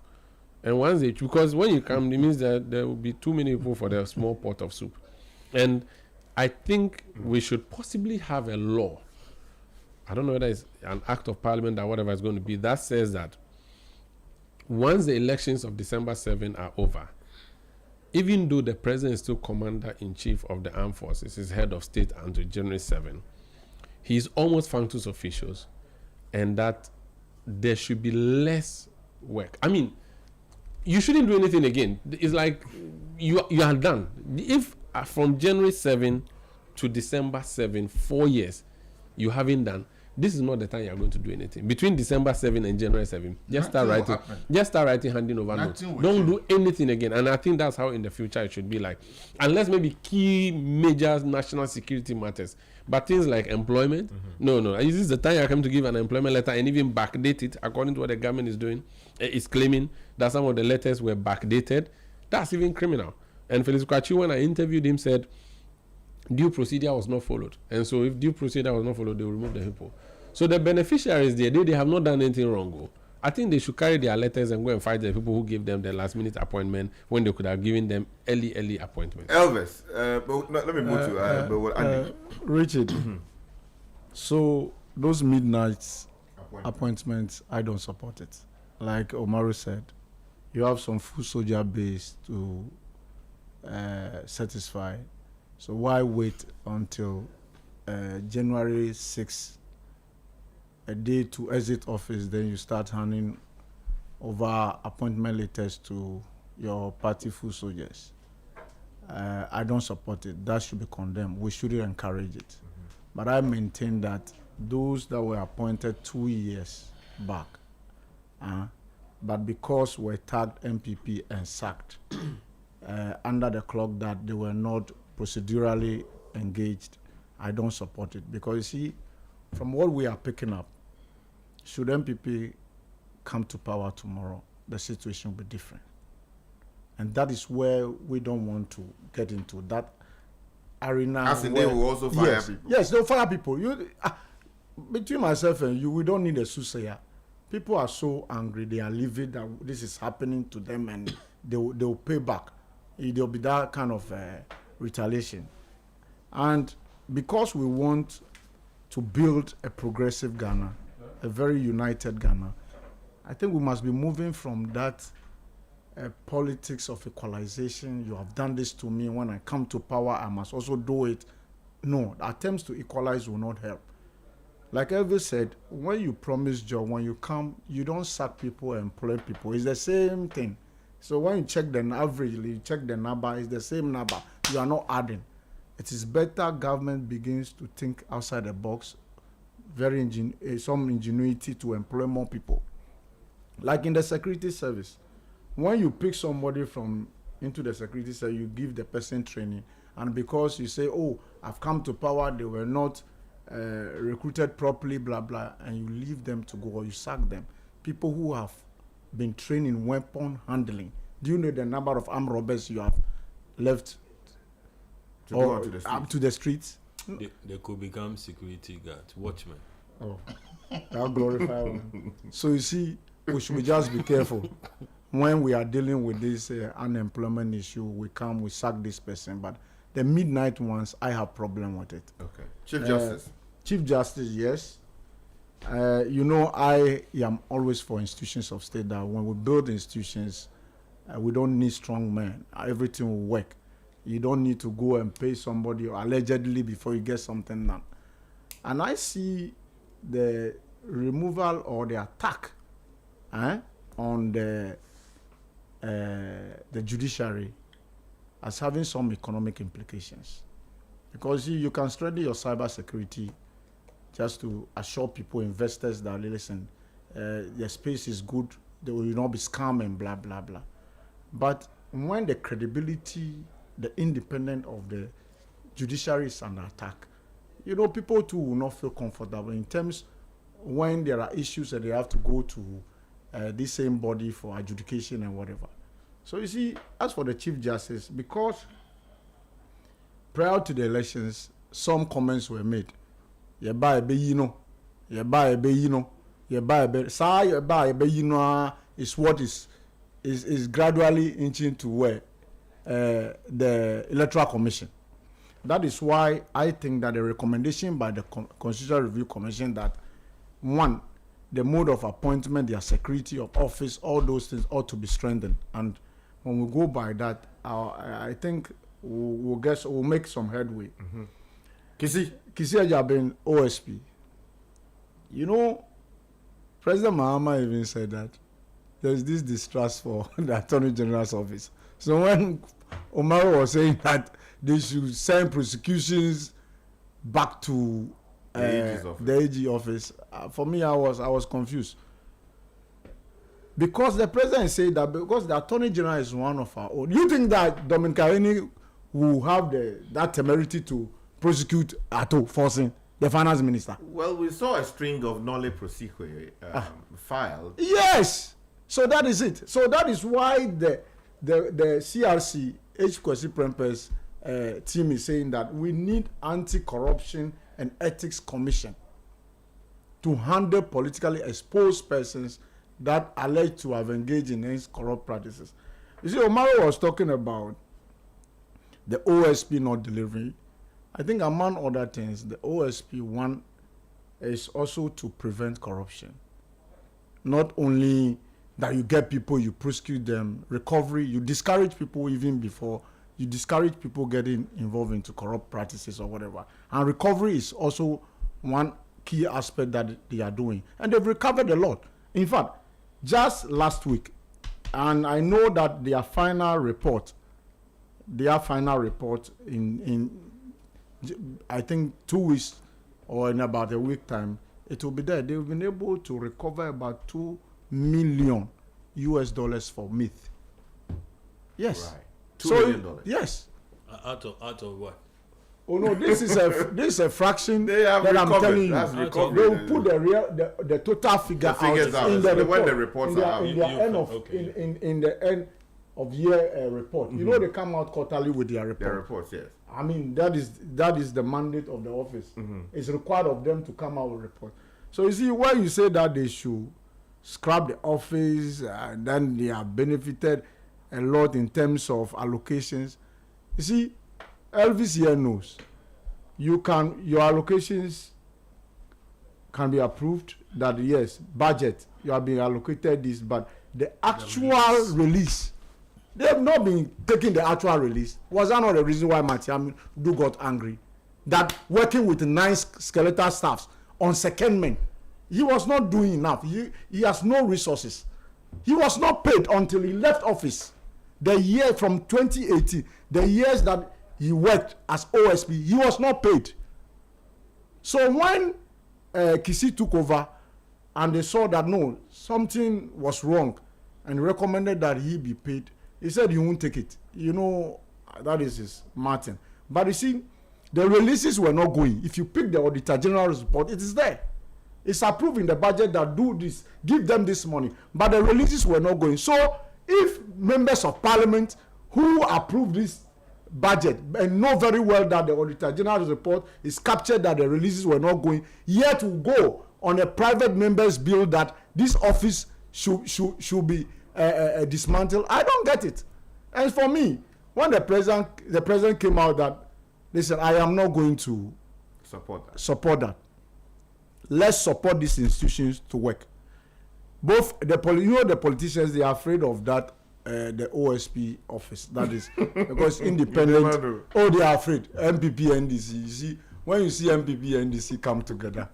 And once they choke, because when you come, it means that there will be too many people for the small pot of soup. And I think we should possibly have a law I don't know whether it's an act of parliament or whatever it's going to be, that says that once the elections of December 7 are over, even though the president is still commander-in-chief of the armed forces, is head of state until January 7, he's almost functus officials, and that there should be less work. I mean, you shouldn't do anything again. It's like you are done. If from January 7 to December 7, 4 years, you haven't done, this is not the time you are going to do anything. Between December 7 and January 7, just start writing, handing over notes. Don't do anything again. And I think that's how in the future it should be like. Unless maybe key major national security matters. But things like employment, no. This is the time you come to give an employment letter and even backdate it according to what the government is doing. It's claiming that some of the letters were backdated. That's even criminal. And Felix Kwachi, when I interviewed him, said due procedure was not followed. And so if due procedure was not followed, they will remove the people. So the beneficiaries there, they have not done anything wrong. I think they should carry their letters and go and fight the people who gave them the last minute appointment when they could have given them early appointments.
Elvis, but let me move to Andy.
Richard, so those midnight appointments, I don't support it. Like Omaru said, you have some full soldier base to satisfy. So why wait until January 6th, a day to exit office, then you start handing over appointment letters to your party full soldiers? I don't support it. That should be condemned. We shouldn't encourage it. But I maintain that those that were appointed 2 years back, but because we're tagged MPP and sacked under the clock that they were not procedurally engaged, I don't support it. Because you see, from what we are picking up, should MPP come to power tomorrow, the situation will be different. And that is where we don't want to get into that arena.
As in they will also fire people.
Yes, they'll fire people. Between myself and you, we don't need a soothsayer. People are so angry, they are livid that this is happening to them, and they'll pay back. There'll be that kind of retaliation. And because we want to build a progressive Ghana, a very united Ghana, I think we must be moving from that politics of equalization. You have done this to me. When I come to power, I must also do it. No, attempts to equalize will not help. Like Elvis said, when you promise job, when you come, you don't sack people and employ people. It's the same thing. So when you check the average, you check the number, it's the same number. You are not adding. It is better government begins to think outside the box, some ingenuity to employ more people. Like in the security service, when you pick somebody into the security service, you give the person training, and because you say, oh, I've come to power, they were not recruited properly, blah, blah, and you leave them to go, or you sack them. People who have been trained in weapon handling. Do you know the number of armed robbers you have left
to go
up to the streets?
They could become security guards, watchmen.
Oh, I'll glorify one. So you see, we should just be careful. When we are dealing with this unemployment issue, we sack this person. But the midnight ones, I have problem with it.
Okay. Chief Justice.
Chief Justice, yes. I am always for institutions of state that when we build institutions, we don't need strong men. Everything will work. You don't need to go and pay somebody allegedly before you get something done. And I see the removal or the attack on the judiciary as having some economic implications. Because you can strengthen your cyber security just to assure people, investors, that, listen, the space is good, they will not be scammed and blah, blah, blah. But when the credibility, the independence of the judiciary is under attack, people too will not feel comfortable in terms when there are issues that they have to go to this same body for adjudication and whatever. So you see, as for the Chief Justice, because prior to the elections, some comments were made. Is what is gradually inching to where the Electoral Commission. That is why I think that the recommendation by the Constitutional Review Commission that, one, the mode of appointment, their security of office, all those things ought to be strengthened. And when we go by that, I think we'll make some headway. Kisi Ajabin, OSP. You know, President Mahama even said that there's this distrust for the Attorney General's office. So when Omar was saying that they should send prosecutions back to the AG office, for me, I was confused. Because the president said that because the Attorney General is one of our own. You think that Dominic Carini will have that temerity to prosecute Ato forcing the finance minister?
Well, we saw a string of nolle prosequi filed.
Yes. So that is it. So that is why the CRC, H. Kwesi Prempeh's team is saying that we need anti-corruption and ethics commission to handle politically exposed persons that are alleged to have engaged in these corrupt practices. You see, Omaro was talking about the OSP not delivering. I think among other things, the OSP one is also to prevent corruption. Not only that you get people, you prosecute them, recovery, you discourage people even before, you discourage people getting involved into corrupt practices or whatever. And recovery is also one key aspect that they are doing. And they've recovered a lot. In fact, just last week, and I know that their final report in I think 2 weeks or in about a week time, it will be there. They've been able to recover about $2 million for meth. Yes.
Right. $2 million.
Yes.
Out of what?
Oh no, this is a fraction
They have
that I'm
recovered.
telling you.
That's recovered.
They will put the total figure
The figures
out
out.
in the report.
When the reports are out.
In the end of year report. You know they come out quarterly with their report.
Their reports, yes.
I mean that is the mandate of the office. It's required of them to come out with a report. So you see, when you say that they should scrap the office and then they have benefited a lot in terms of allocations. You see, Elvis here knows your allocations can be approved that yes, budget, you have been allocated this, but the actual release, they have not been taking the actual release. Was that not the reason why Matiam got angry? That working with 9 skeletal staffs on secondment, he was not doing enough. He has no resources. He was not paid until he left office. The year from 2018, the years that he worked as OSP, he was not paid. So when Kisi took over and they saw that no, something was wrong and recommended that he be paid, he said he won't take it. You know, that is his Martin. But you see, the releases were not going. If you pick the Auditor General's report, it is there. It's approved in the budget that do this, give them this money. But the releases were not going. So if members of parliament who approve this budget and know very well that the Auditor General's report is captured that the releases were not going, yet will go on a private member's bill that this office should be dismantled, I don't get it. And for me, when the president came out that, listen, I am not going to support that. Let's support these institutions to work. Both the politicians, they are afraid of that the OSP office. That is because independent. Oh, they are afraid. MPP, NDC. You see, when you see MPP, NDC come together,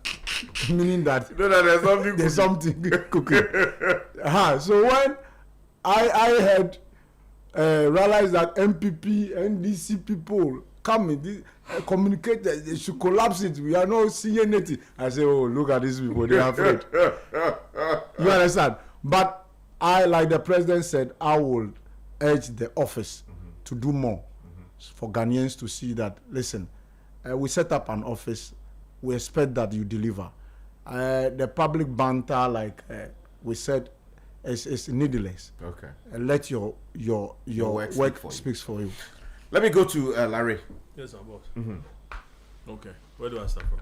meaning that there's something cooking. So when I had realized that MPP, NDC people come in, communicate, they should collapse it. We are not seeing anything. I say, oh, look at these people, they are afraid. You understand? But I, like the president said, I will urge the office to do more for Ghanaians to see that, listen, we set up an office, we expect that you deliver. The public banter, like we said, is needless.
Okay.
Let your work speaks for you.
Let me go to Larry.
Yes, our boss. Okay. Where do I start from?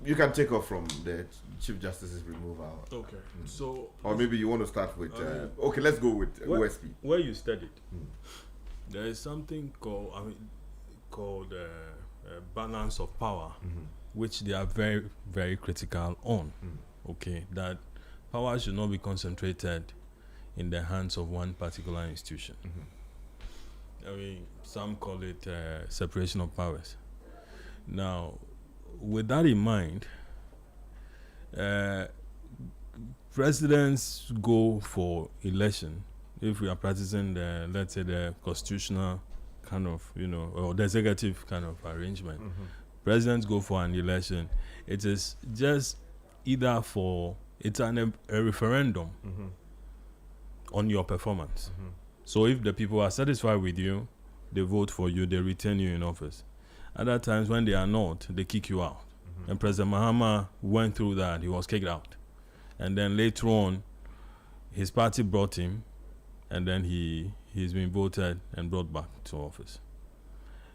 You can take off from the Chief Justice's removal.
Okay. So,
or maybe you want to start with. Okay, let's go with OSP.
Where you studied, there is something called balance of power, which they are very, very critical on. Okay, that power should not be concentrated in the hands of one particular institution. I mean, some call it separation of powers. Now, with that in mind, presidents go for election if we are practicing the, let's say, the constitutional kind of, or the executive kind of arrangement. Presidents go for an election. It is just either it's a referendum on your performance. So if the people are satisfied with you, they vote for you, they retain you in office. Other times when they are not, they kick you out. And President Mahama went through that. He was kicked out. And then later on, his party brought him, and then he's been voted and brought back to office.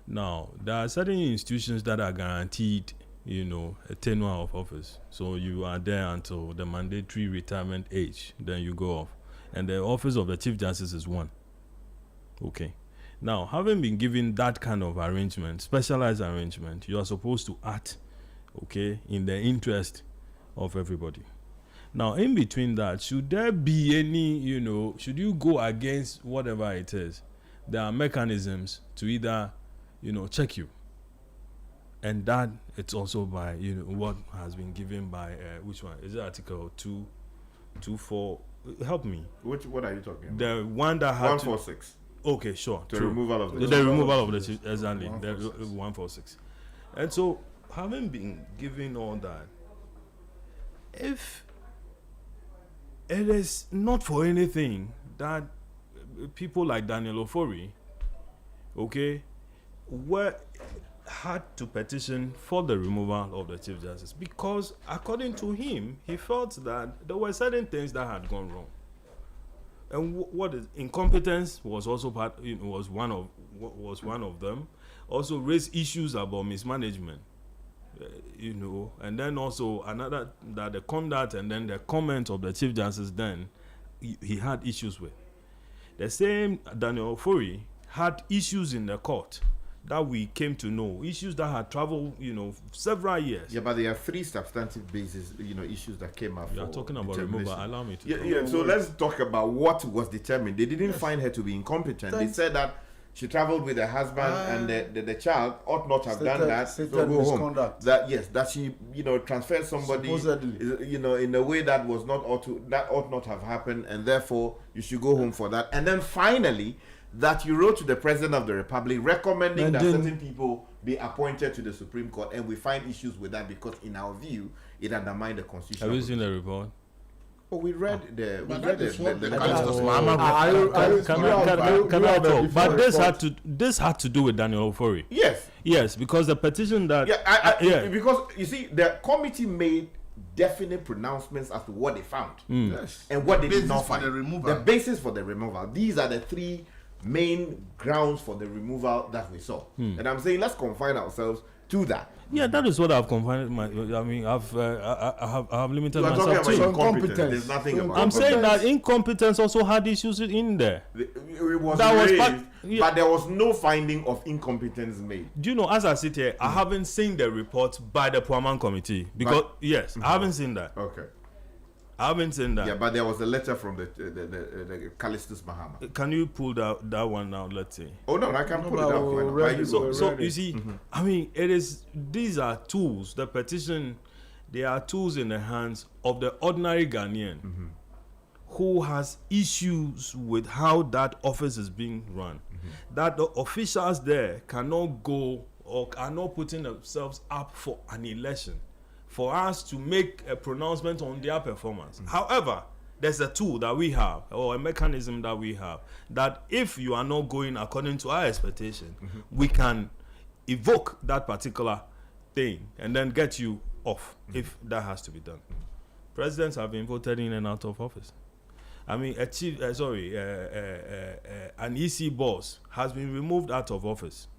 Now, there are certain institutions that are guaranteed, a tenure of office. So you are there until the mandatory retirement age, then you go off. And the office of the Chief Justice is one. Okay. Now, having been given that kind of arrangement, specialized arrangement, you are supposed to act, okay, in the interest of everybody. Now, in between that, should there be any, should you go against whatever it is, there are mechanisms to either, check you. And that it's also by, what has been given by, which one? Is it Article 224? Help me.
What are you talking about?
The one that had
146.
Okay, sure.
The removal of the
removal of the chief, exactly. The 146. And so, having been given all that, if it is not for anything that people like Daniel Ofori, okay, had to petition for the removal of the Chief Justice, because according to him, he felt that there were certain things that had gone wrong. And what is incompetence was also was one of them. Also raised issues about mismanagement, and then also another, that the conduct and then the comment of the Chief Justice then he had issues with. The same Daniel Ofori had issues in the court that we came to know, issues that had traveled, several years.
Yeah, but there are three substantive basis, issues that came up.
You are talking about removal. Allow me to.
Yeah. So let's talk about what was determined. They didn't find her to be incompetent. They said that she traveled with her husband and the child ought not have done that. So go home. That she transferred somebody in a way that was not ought not have happened, and therefore you should go home for that. And then finally, that you wrote to the President of the Republic recommending that certain people be appointed to the Supreme Court, and we find issues with that because, in our view, it undermined the Constitution.
Have you seen the report?
Oh, we read the.
Can I talk? But this had to do with Daniel Ofori. Yes, because the petition that
because you see, the committee made definite pronouncements as to what they found and what they did not find. The basis for the removal. These are the three main grounds for the removal that we saw. And I'm saying let's confine ourselves to that.
Yeah, that is what I've confined I have limited myself
to.
You're talking about
incompetence. There's nothing about
I'm saying that incompetence also had issues in there.
It was raised, but there was no finding of incompetence made.
Do you know, as I sit here, I haven't seen the report by the Puaman Committee because I haven't seen that.
Okay.
I haven't seen that.
Yeah, but there was a letter from the Callistus Mahama.
Can you pull that one out? Let's see.
Oh no, I can pull it out.
So you see, I mean, these are tools. The petition, they are tools in the hands of the ordinary Ghanaian who has issues with how that office is being run. That the officials there cannot go or are not putting themselves up for an election for us to make a pronouncement on their performance. However, there's a tool that we have, or a mechanism that we have, that if you are not going according to our expectation, we can evoke that particular thing and then get you off if that has to be done. Presidents have been voted in and out of office. I mean, an EC boss has been removed out of office.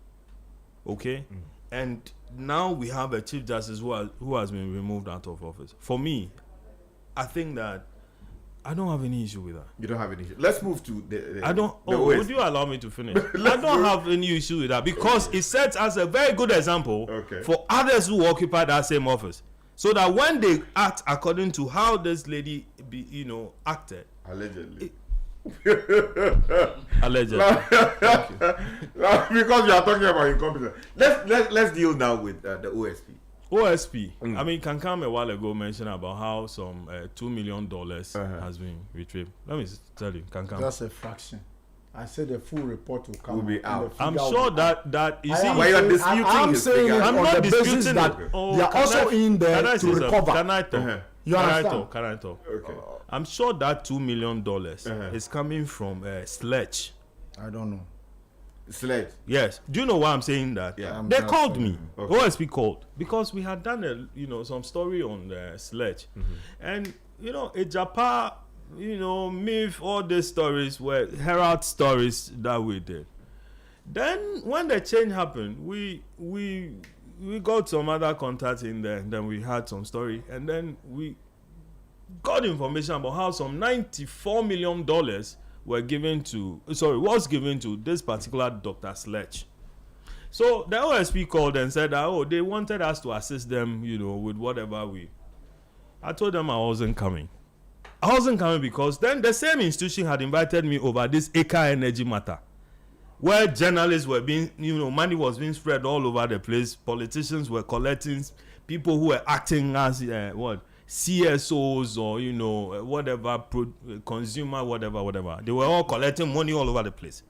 Okay? And now we have a Chief Justice who has been removed out of office. For me, I think that I don't have any issue with that.
You don't have any issue. Let's move to the
I don't.
the
Oh,
OSP.
would you allow me to finish? I don't have any issue with that because it sets as a very good example for others who occupy that same office, so that when they act according to how this lady, acted.
Allegedly.
Allegedly.
Because you are talking about incompetence. Let's deal now with the OSP.
OSP. I mean, Kankam a while ago mentioned about how some $2 million has been retrieved. Let me tell you, Kankam.
That's a fraction. I said the full report will come.
Will be out.
I'm sure that you see.
Why you're disputing
I'm
his
saying
figure.
it
I'm
on
not
the basis
disputing
that
it.
they are also in there to recover.
Can I talk?
You understand?
Can I talk?
Okay.
I'm sure that $2 million is coming from Sledge.
I don't know.
Sledge.
Yes. Do you know why I'm saying that?
Yeah.
They called me.
Okay.
OSP called because we had done some story on the Sledge, and a Japan, myth, all these stories were Herald stories that we did. Then when the change happened, we got some other contacts in there. Then we had some story, and then we got information about how some $94 million was given to this particular Dr. Sledge. So the OSP called and said that they wanted us to assist them, with whatever I told them I wasn't coming. I wasn't coming because then the same institution had invited me over this Eka Energy matter, where journalists were being, money was being spread all over the place. Politicians were collecting, people who were acting as CSOs or whatever, consumer, whatever. They were all collecting money all over the place.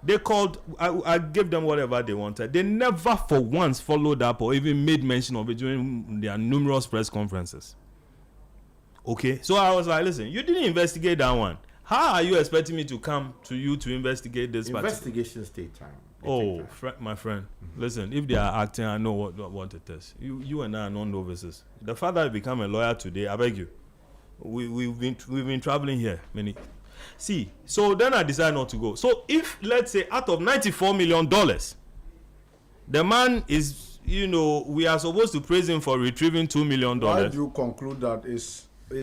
They called. I gave them whatever they wanted. They never for once followed up or even made mention of it during their numerous press conferences. Okay, so I was like, listen, you didn't investigate that one. How are you expecting me to come to you to investigate this?
Investigations take time.
My friend, listen, if they are acting, I know what it is. You and I are non-novices. The fact that I become a lawyer today, I beg you, we've been traveling here many. See, so then I decided not to go. So if, let's say, out of $94 million, the man is, we are supposed to praise him for retrieving $2 million.
Why do you conclude that is
I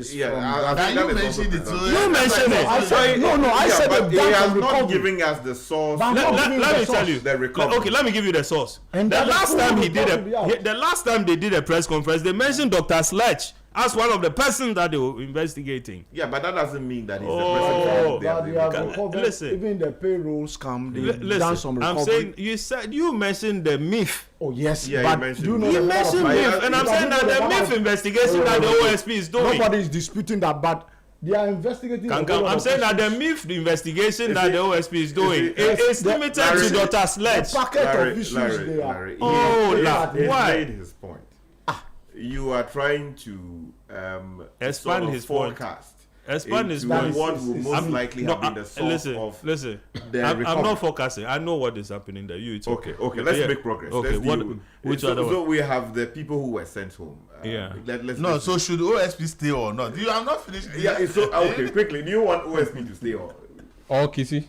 think
you mentioned it.
You mentioned it.
I said I said
but he
the
has
data
not
recovery.
giving us the source.
Let me tell you.
The recovery.
Okay, let me give you the source.
And
The
that
last
is
time
full
he did
recovery,
the last time they did a press conference, they mentioned Dr. Sledge as one of the persons that they were investigating.
Yeah, but that doesn't mean that he's
Oh,
the
But they have
president.
recovered.
Listen.
Even the payroll scam, they done some
Listen,
recovery.
I'm saying you mentioned the myth.
Oh yes,
Yeah,
but
you mentioned-
do you know
He
the level of
mentioned
fire?
myth, and I'm
But
saying
you
that
know
the
level
myth
of-
investigation that the OSP is doing.
Nobody is disputing that, but they are investigating. a whole lot
I'm
of
saying that the
issues.
myth investigation
Is
that
it-
the OSP is doing
is
is limited
Larry-
to Dr. Sledge.
The packet of issues they are.
Larry,
Oh,
he
why?
made his point. You are trying to
Expand
sort of
his point.
forecast.
Expand his
into
point.
what will most
I'm-
likely
no,
have been the source of
listen.
the
I'm
recovery.
not forecasting. I know what is happening there. You talk.
Okay, let's
Yeah.
make progress.
Okay,
Let's deal with-
which
so,
other one?
so we have the people who were sent home.
Yeah.
No, so should OSP stay or not? I'm not finished.
Yeah, it's so okay. Quickly, do you want OSP to stay or
Or Kissy.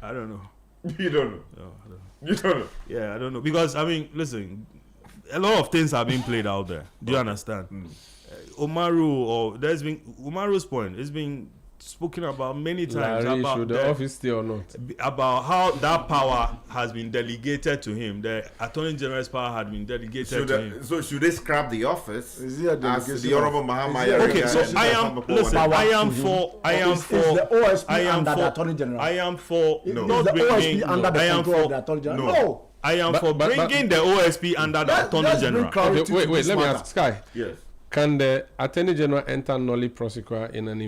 I don't know.
you don't know?
No, I don't know.
You don't know.
Yeah, I don't know because listen, a lot of things have been played out there. Do you understand? Umaru's point. It's been spoken about many times
Larry,
about
should the office stay or not?
about how that power has been delegated to him. The Attorney General's power had been delegated to him.
So should they scrap the office?
Is it a
As
delegation
the Honorable
of-
Mahama
is it-
Okay, so I am
Is the OSP under the Attorney General?
I am for
Is
not
the
bringing.
OSP under the
I am
control of the
for.
Attorney General?
No.
No.
I am
But-
for
but-
bringing the OSP under the Attorney
Let's bring
General.
clarity
Okay,
to
wait,
this
let me
matter.
ask Sky.
Yes.
Can the Attorney General enter nolli prosequa in an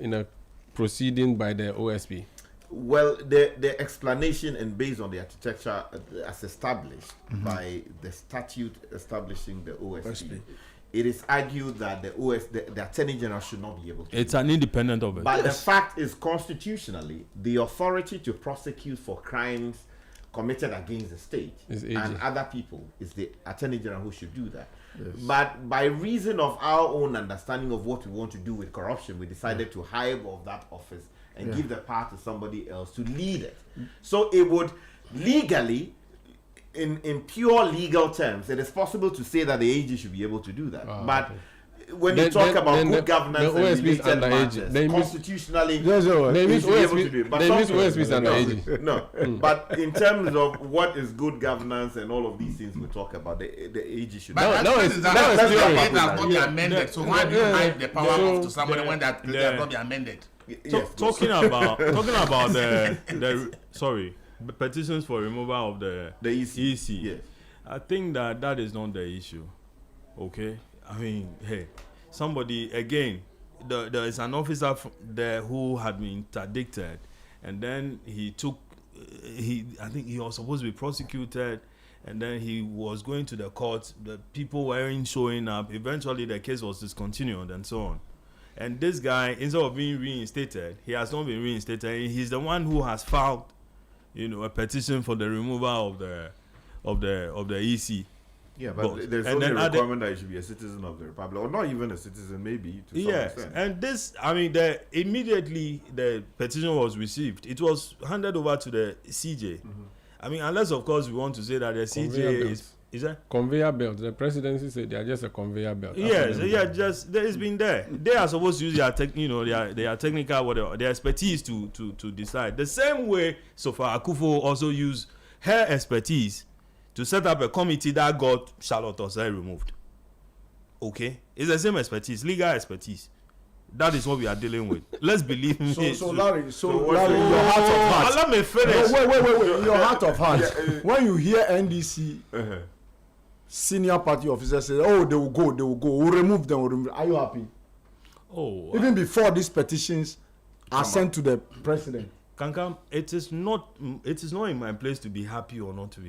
in a proceeding by the OSP?
Well, the explanation and based on the architecture as established by the statute establishing the OSP, it is argued that the Attorney General should not be able to.
It's an independent of it.
But the fact is, constitutionally, the authority to prosecute for crimes committed against the state
Is AG.
and other people is the Attorney General who should do that. But by reason of our own understanding of what we want to do with corruption, we decided to hire of that office and give the power to somebody else to lead it. So it would legally, in pure legal terms, it is possible to say that the AG should be able to do that. But when you talk about good governance
the OSP is
and related
underage.
matters, constitutionally,
They mean
should be able to do it. But
OSP is underage.
No, but in terms of what is good governance and all of these things we talk about, the age issue.
But
No,
it
it's
has not been amended. So why do you hide the power off to somebody when that has not been amended?
Yes,
Talking about the petitions for removal of the EC.
Yes.
I think that is not the issue. Okay, I mean, hey, somebody again. There is an officer there who had been interdicted, and then he took. I think he was supposed to be prosecuted, and then he was going to the court. The people weren't showing up. Eventually, the case was discontinued, and so on. And this guy, instead of being reinstated, he has not been reinstated. He's the one who has filed, a petition for the removal of the EC.
Yeah, but there's only a requirement that you should be a citizen of the republic, or not even a citizen, maybe to some extent.
And this, I mean, immediately the petition was received, it was handed over to the CJ. Mm-hmm. I mean, unless of course we want to say that the CJ is that
conveyor belt. The presidency said they are just a conveyor belt.
Yes, it's been there. They are supposed to use their technical whatever, their expertise to decide. The same way Sofa Akufo also used her expertise to set up a committee that got Charlotte Osei removed. Okay? It's the same expertise, legal expertise. That is what we are dealing with. Let's believe me.
So Larry, your heart of hearts.
Let me finish.
No, wait. Your heart of hearts. When you hear NDC senior party officers say, "Oh, they will go. We'll remove them. Are you happy?"
Oh.
Even before these petitions are sent to the president.
Kankam, it is not in my place to be happy or not to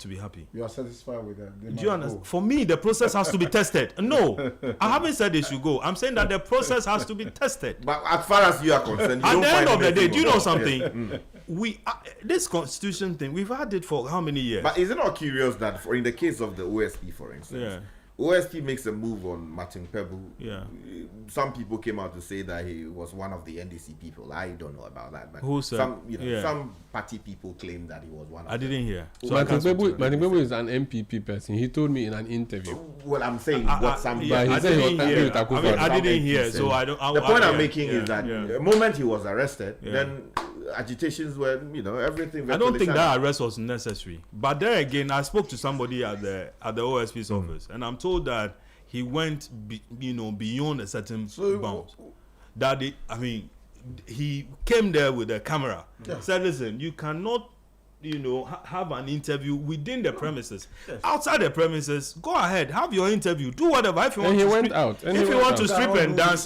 be happy.
You are satisfied with that?
Do you understand? For me, the process has to be tested. No, I haven't said they should go. I'm saying that the process has to be tested.
But as far as you are concerned,
at the end of the day, do you know something? This constitution thing, we've had it for how many years?
But is it not curious that, in the case of the OSP, for instance, OSP makes a move on Martin Pebu.
Yeah.
Some people came out to say that he was one of the NDC people. I don't know about that. But
who said?
Some party people claim that he was one of them.
I didn't hear.
So Martin Pebu is an MPP person. He told me in an interview.
Well, I'm saying what some people...
I didn't hear. So I don't...
The point I'm making is that the moment he was arrested, then agitations were, everything...
I don't think that arrest was necessary. But there again, I spoke to somebody at the OSP's office, and I'm told that he went, beyond a certain bounds. That he came there with a camera, said, "Listen, you cannot, have an interview within the premises. Outside the premises, go ahead, have your interview, do whatever. If you want,
he went out.
If you want to strip and dance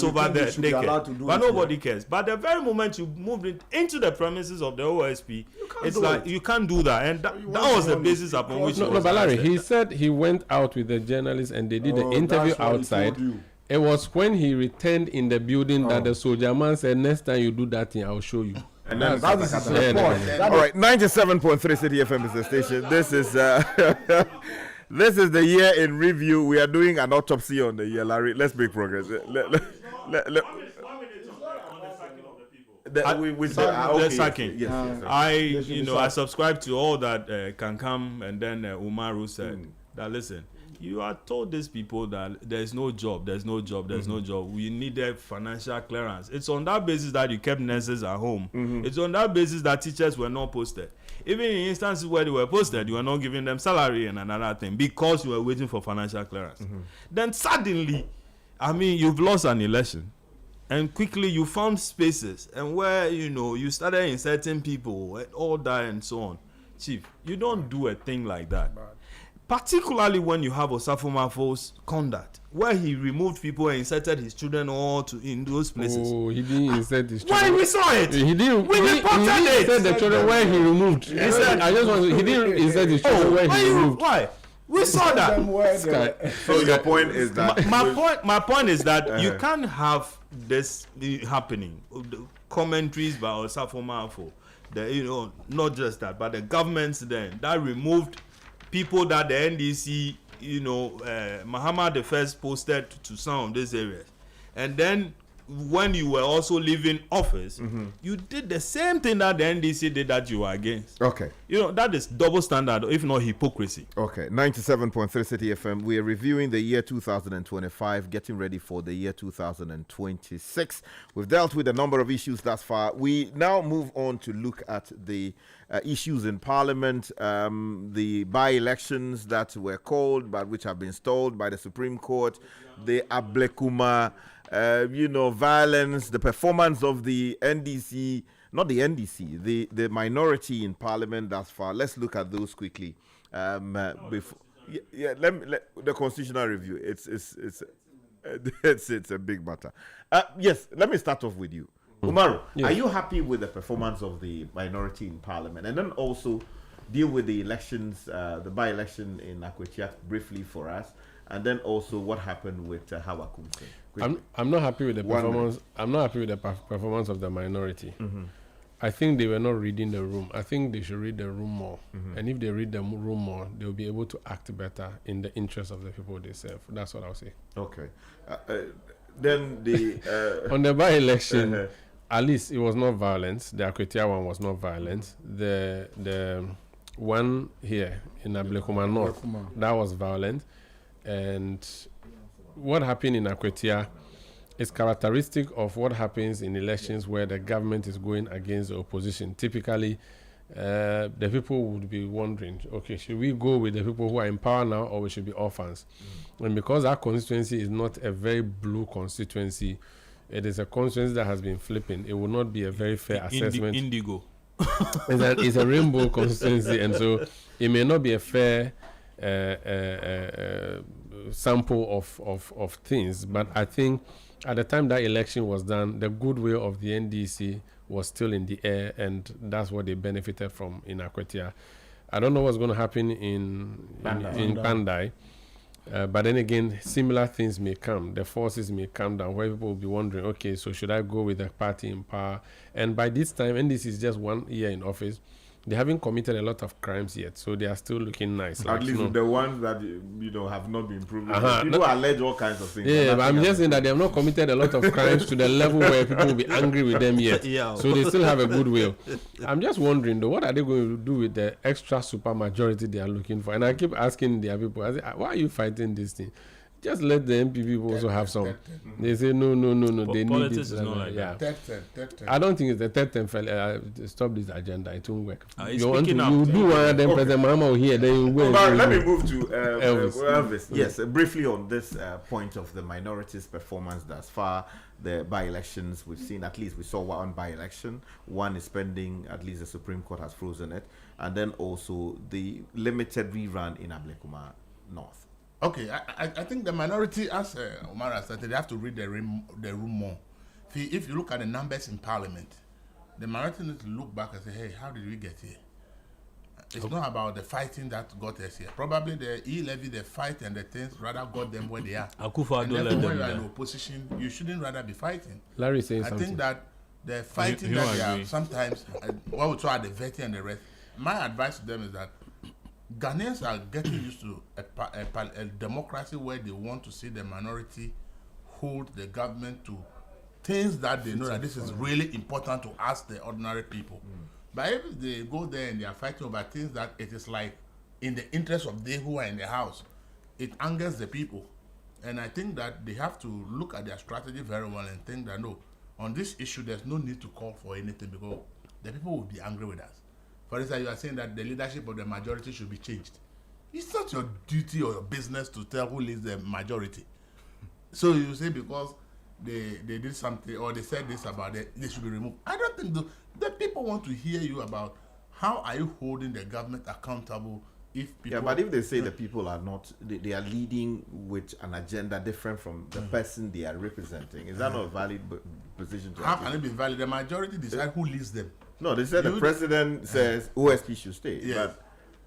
over there, they can. But nobody cares. But the very moment you moved it into the premises of the OSP, it's like you can't do that, and that was the basis upon which.
No, but Larry, he said he went out with the journalists and they did the interview outside. It was when he returned in the building that the soldier man said, "Next time you do that thing, I'll show you."
And then that is the point. All right, 97.3 Citi FM is the station. This is this is the year in review. We are doing an autopsy on the year, Larry. Let's make progress.
The sacking.
Yes.
I subscribe to all that Kankam and then Umaru said. That listen, you are told these people that there's no job. We needed financial clearance. It's on that basis that you kept nurses at home. It's on that basis that teachers were not posted. Even in instances where they were posted, you were not giving them salary and another thing because you were waiting for financial clearance. Then suddenly, you've lost an election. And quickly you found spaces and where, you started inserting people and all that and so on. Chief, you don't do a thing like that. Particularly when you have Osafo Mafo's conduct, where he removed people and inserted his children all in those places.
Oh, he didn't insert his children.
Why we saw it?
He didn't.
We reported it.
He said the children where he removed. He said, he didn't insert his children where he removed.
Why? We saw that.
So your point is that
my point is that you can't have this happening. The commentaries by Osafo Mafo, not just that, but the governments then that removed people that the NDC, Muhammad the first posted to some of these areas, and then when you were also leaving office, you did the same thing that the NDC did that you were against.
Okay.
That is double standard, if not hypocrisy.
Okay. 97.3 Citi FM. We are reviewing the year 2025, getting ready for the year 2026. We've dealt with a number of issues thus far. We now move on to look at the issues in Parliament, the by-elections that were called, but which have been stalled by the Supreme Court, the Ablekuma, violence, the performance of the NDC, not the NDC, the minority in Parliament thus far. Let's look at those quickly. Before, the constitutional review. It's a big matter. Yes, let me start off with you. Umaru, are you happy with the performance of the minority in Parliament? And then also deal with the elections, the by-election in Akwetia briefly for us, and then also what happened with Hawakumse.
I'm not happy with the performance. I'm not happy with the performance of the minority. I think they were not reading the room. I think they should read the room more. And if they read the room more, they'll be able to act better in the interest of the people they serve. That's what I'll say.
Okay. Then the
on the by-election. At least it was not violent. The Akwetia one was not violent. The one here in Ablekuma North, that was violent. And what happened in Akwetia is characteristic of what happens in elections where the government is going against the opposition. Typically, the people would be wondering, okay, should we go with the people who are in power now, or we should be orphans? And because our constituency is not a very blue constituency, it is a constituency that has been flipping. It will not be a very fair assessment.
Indigo.
It's a rainbow constituency, and so it may not be a fair sample of things. But I think at the time that election was done, the goodwill of the NDC was still in the air, and that's what they benefited from in Akwetia. I don't know what's going to happen in Pandai. But then again, similar things may come. The forces may come down where people will be wondering, okay, so should I go with the party in power? And by this time, and this is just 1 year in office, they haven't committed a lot of crimes yet, so they are still looking nice.
At least the ones that have not been proven. People allege all kinds of things.
Yeah, but I'm just saying that they have not committed a lot of crimes to the level where people will be angry with them yet. So they still have a goodwill. I'm just wondering though, what are they going to do with the extra super majority they are looking for? And I keep asking their people, I say, why are you fighting this thing? Just let the MP people also have some. They say no. They need it.
Is not like that.
Third term.
I don't think it's the third term. Stop this agenda. It won't work.
You
do one, then President Mahama will hear. Then you go.
Let me move to Elvis. Yes, briefly on this point of the minorities' performance thus far. The by-elections we've seen, at least we saw one by-election. One is pending. At least the Supreme Court has frozen it, and then also the limited rerun in Ablekuma North.
Okay, I think the minority, as Omar said, they have to read the room more. If you look at the numbers in Parliament, the minority needs to look back and say, hey, how did we get here? It's not about the fighting that got us here. Probably the E-levy, the fight and the things rather got them where they are.
Akufo-Addo
and
led
when
them
you are in
there.
opposition, you shouldn't rather be fighting.
Larry saying something.
I think that the fighting
You
that they
agree.
are sometimes, what we try the vetting and the rest, my advice to them is that Ghanaians are getting used to a democracy where they want to see the minority hold the government to things that they know that this is really important to us, the ordinary people. But if they go there and they are fighting over things that it is like in the interest of they who are in the house, it angers the people. And I think that they have to look at their strategy very well and think that no, on this issue there's no need to call for anything because the people will be angry with us. For instance, you are saying that the leadership of the majority should be changed. It's not your duty or your business to tell who leads the majority. So you say because they did something or they said this about it, they should be removed. I don't think the people want to hear you about how are you holding the government accountable if people...
Yeah, but if they say the people are not, they are leading with an agenda different from the person they are representing, is that not a valid position to
How
take?
can it be valid? The majority decide who leads them.
No, they said the president says OSP should stay.
Yes.
But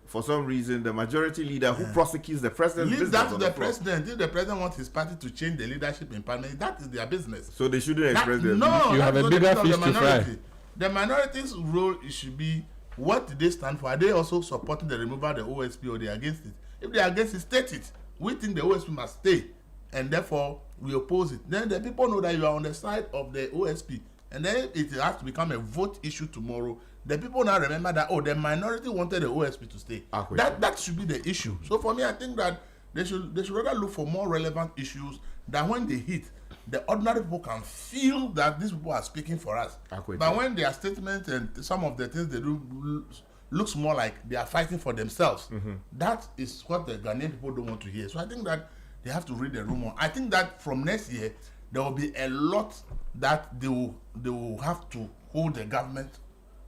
for some reason, the majority leader who prosecutes the president
Leave that to the president. If the president wants his party to change the leadership in parliament, that is their business.
So they shouldn't express their
No,
You have
that's
a
not the
bigger
business of
fish
the
to fry.
minority. The minority's role should be what do they stand for? Are they also supporting the removal of the OSP or they are against it? If they are against it, state it. We think the OSP must stay, and therefore we oppose it. Then the people know that you are on the side of the OSP. And then it has to become a vote issue tomorrow. The people now remember that, the minority wanted the OSP to stay. That should be the issue. So for me, I think that they should rather look for more relevant issues that when they hit, the ordinary people can feel that these people are speaking for us. But when their statements and some of the things they do looks more like they are fighting for themselves, that is what the Ghanaian people don't want to hear. So I think that they have to read the room more. I think that from next year, there will be a lot that they will have to hold the government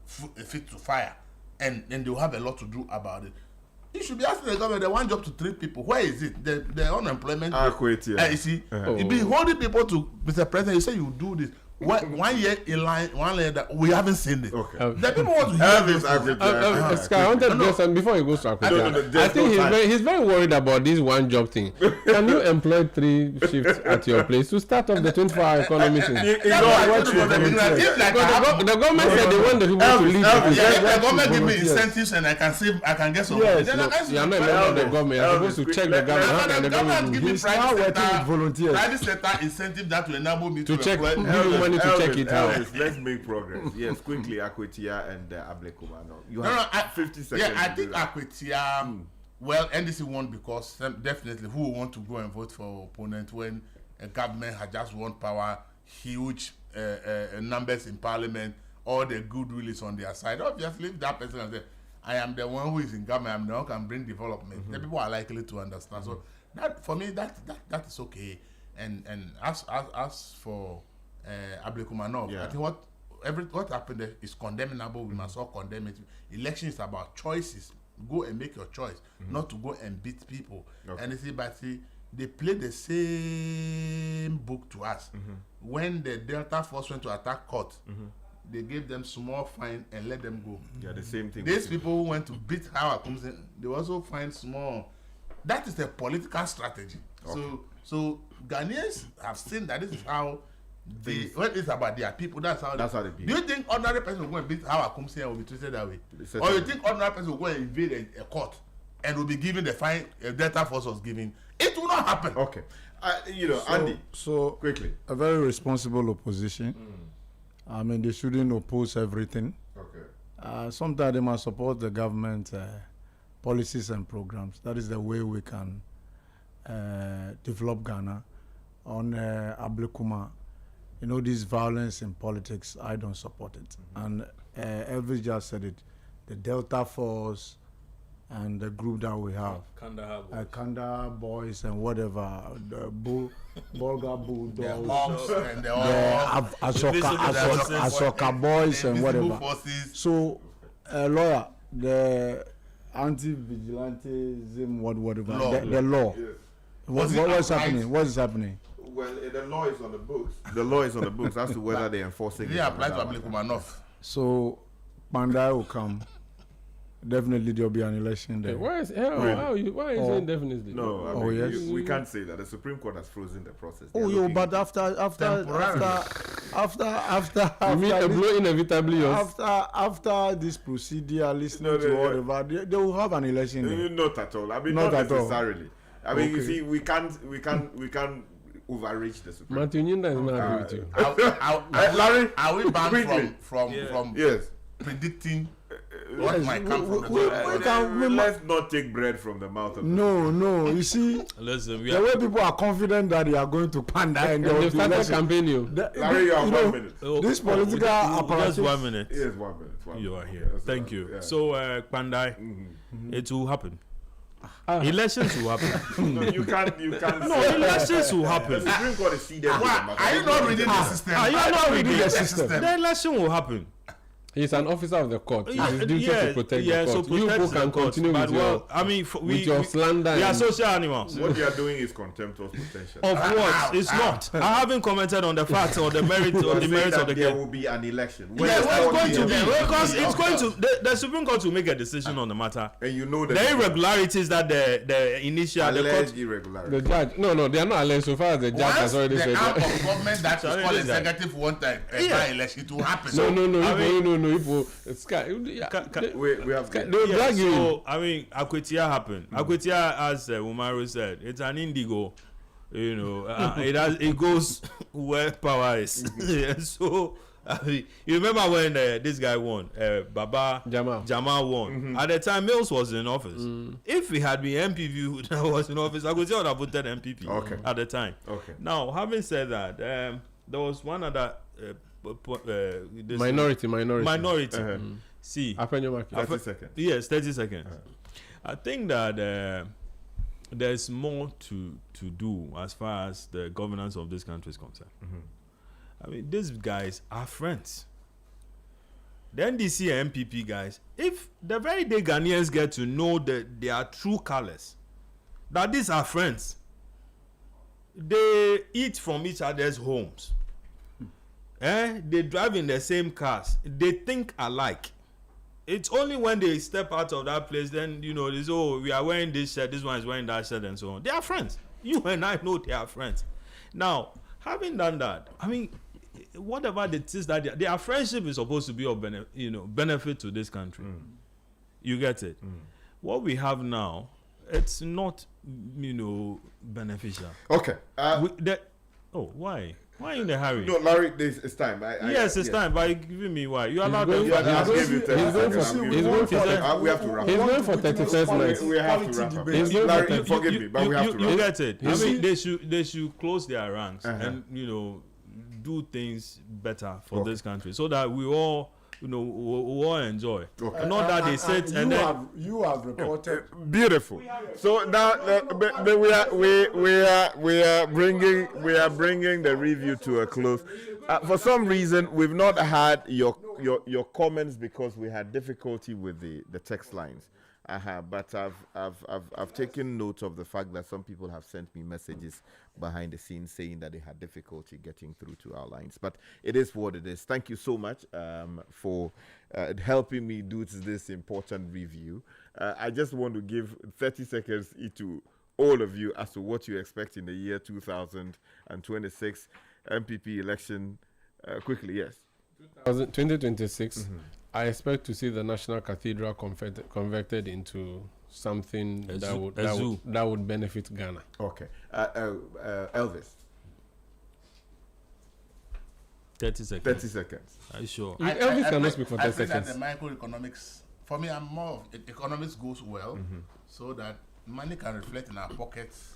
feet to fire, and they will have a lot to do about it. You should be asking the government, they want job to 3 people. Where is it? The unemployment. You see, you be holding people to, Mr. President, you say you do this. 1 year in line, 1 year that we haven't seen it. The people want to hear this.
I wanted to just, before he goes to Akwete, I think he's very worried about this one job thing. Can you employ 3 shifts at your place to start off the 24-hour economy thing? The government said they want the people to leave.
The government give me incentives and I can save, I can get some.
Yes, you are not a member of the government. You're supposed to check the government.
The government give me private
volunteers.
sector incentive that will enable me
to check. Money to check it out.
Let's make progress. Yes, quickly, Akwetia and Ablekuma. You have 50 seconds.
Yeah, I think Akwetia. Well, NDC won because definitely who will want to go and vote for opponent when a government had just won power, huge numbers in parliament, all the goodwill is on their side. Obviously, if that person says, I am the one who is in government, I'm the one who can bring development, the people are likely to understand. So that for me, that is okay. And as for Ablekumanov, I think what happened there is condemnable. We must all condemn it. Election is about choices. Go and make your choice, not to go and beat people. And they play the same book to us. When the Delta Force went to attack court, they gave them small fine and let them go.
Yeah, the same thing.
These people who went to beat Howard Kumse, they also find small. That is a political strategy. So Ghanaians have seen that this is how when it's about their people, that's how they be. Do you think ordinary person will go and beat Howard Kumse and will be treated that way? Or you think ordinary person will go and invade a court and will be given the fine Delta Force was giving? It will not happen.
Okay. Andy,
so
quickly.
A very responsible opposition. I mean, they shouldn't oppose everything.
Okay.
Sometimes they must support the government policies and programs. That is the way we can develop Ghana. On Ablekuma, this violence in politics, I don't support it. And Elvis just said it. The Delta Force and the group that we have, Kanda Boys and whatever, the Bolga Bulldogs, the Asoka Boys and whatever. So, lawyer, the anti-vigilantism, whatever, the law. What's happening? What is happening?
Well, the law is on the books. The law is on the books as to whether they're enforcing it.
They apply to Ablekumanov.
So, Pandai will come. Definitely, there will be an election there.
Why is it definitely?
No, we can't say that. The Supreme Court has frozen the process.
But after
you mean a blow inevitably?
After this procedure, listening to whatever, they will have an election there.
Not at all. I mean, not necessarily. I mean, you see, we can't overreach the Supreme Court.
Matthew Nyinda is not happy with you.
Larry,
are we banned from predicting what might come from the
top? Let's not take bread from the mouth of
No. You see, the way people are confident that they are going to panda and
they started campaigning.
Larry, you have 1 minute.
This political apparatus.
Just 1 minute.
Yes, 1 minute.
You are here. Thank you. Yeah. So, Pandai, it will happen. Elections will happen.
No, you can't.
No, elections will happen.
The Supreme Court is seated.
Are you not reading the system?
Are you not reading the system? The election will happen.
He's an officer of the court. It's his duty to protect the court.
So
you people can continue with your slander.
We are social animals.
What you are doing is contemptuous potential.
Of what? It's not. I haven't commented on the facts or the merits of the game.
There will be an election.
It's going to be because it's going to. The Supreme Court will make a decision on the matter.
And you know that
the irregularities that the initial
alleged irregularities.
The judge. No, they are not alleged so far as the judge has already said.
The arm of government that is called executive want a by-election, it will happen.
No. People,
we have
so I mean, Akwetia happened. Akwetia, as Umaru said, it's an indigo. You know, it goes where power is. So you remember when this guy won, Baba Jamal won. At the time, Mills was in office. If he had been MPP that was in office, I could say I would have voted MPP at the time. Now, having said that, there was one other
minority.
See,
30 seconds.
Yes, 30 seconds. I think that there's more to do as far as the governance of this country is concerned. I mean, these guys are friends. The NDC and MPP guys, if the very day Ghanaians get to know that they are true colors, that these are friends, they eat from each other's homes. They drive in the same cars. They think alike. It's only when they step out of that place, then, you know, they say, oh, we are wearing this shirt, this one is wearing that shirt, and so on. They are friends. You and I know they are friends. Now, having done that, I mean, whatever it is that their friendship is supposed to be of benefit to this country. You get it? What we have now, it's not, beneficial.
Okay.
Why? Why are you in a hurry?
No, Larry, it's time.
Yes, it's time. But giving me why? You allowed them.
We have to wrap up.
He's going for 31st night.
We have to wrap up.
Larry,
forgive me, but we have to wrap up.
You get it? I mean, they should close their ranks and do things better for this country so that we all we all enjoy. Not that they sit and then
you have reported
beautiful. So now we are bringing the review to a close. For some reason, we've not had your comments because we had difficulty with the text lines. But I've taken note of the fact that some people have sent me messages behind the scenes saying that they had difficulty getting through to our lines. But it is what it is. Thank you so much for helping me do this important review. I just want to give 30 seconds to all of you as to what you expect in the year 2026 MPP election. Quickly, yes.
2026. I expect to see the National Cathedral converted into something that would benefit Ghana.
Okay. Elvis.
30 seconds.
30 seconds.
Are you sure?
Elvis cannot speak for 30 seconds.
I think that the microeconomics, for me, I'm more of economics goes well so that money can reflect in our pockets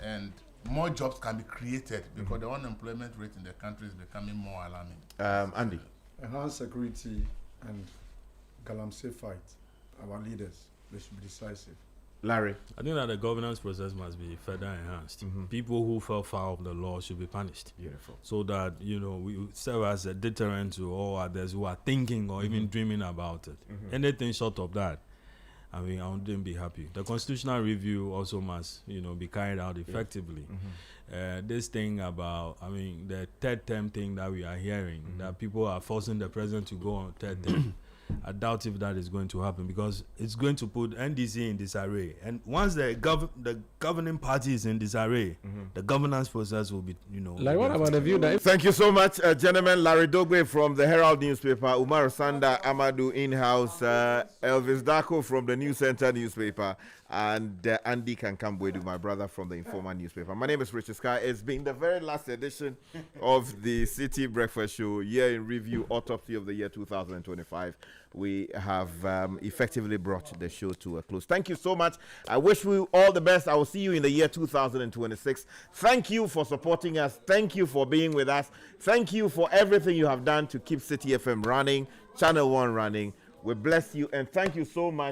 and more jobs can be created because the unemployment rate in the country is becoming more alarming.
Andy.
Enhanced security and galamsey fight. Our leaders, they should be decisive.
Larry.
I think that the governance process must be further enhanced. People who fell foul of the law should be punished.
Beautiful.
So that, we serve as a deterrent to all others who are thinking or even dreaming about it. Anything short of that, I mean, I wouldn't be happy. The constitutional review also must, be carried out effectively. This thing about, the third term thing that we are hearing, that people are forcing the president to go on third term. I doubt if that is going to happen because it's going to put NDC in disarray. And once the governing party is in disarray, the governance process will be,
Like, what about the view that...
Thank you so much, gentlemen. Larry Dogbe from the Herald newspaper, Umar Sanda Amadou in-house, Elvis Dako from the New Center newspaper, and Andy Kankambwedu, my brother from the Informer newspaper. My name is Richard Sky. It's been the very last edition of the Citi Breakfast Show, year in review, autopsy of the year 2025. We have effectively brought the show to a close. Thank you so much. I wish you all the best. I will see you in the year 2026. Thank you for supporting us. Thank you for being with us. Thank you for everything you have done to keep Citi FM running, Channel 1 running. We bless you and thank you so much.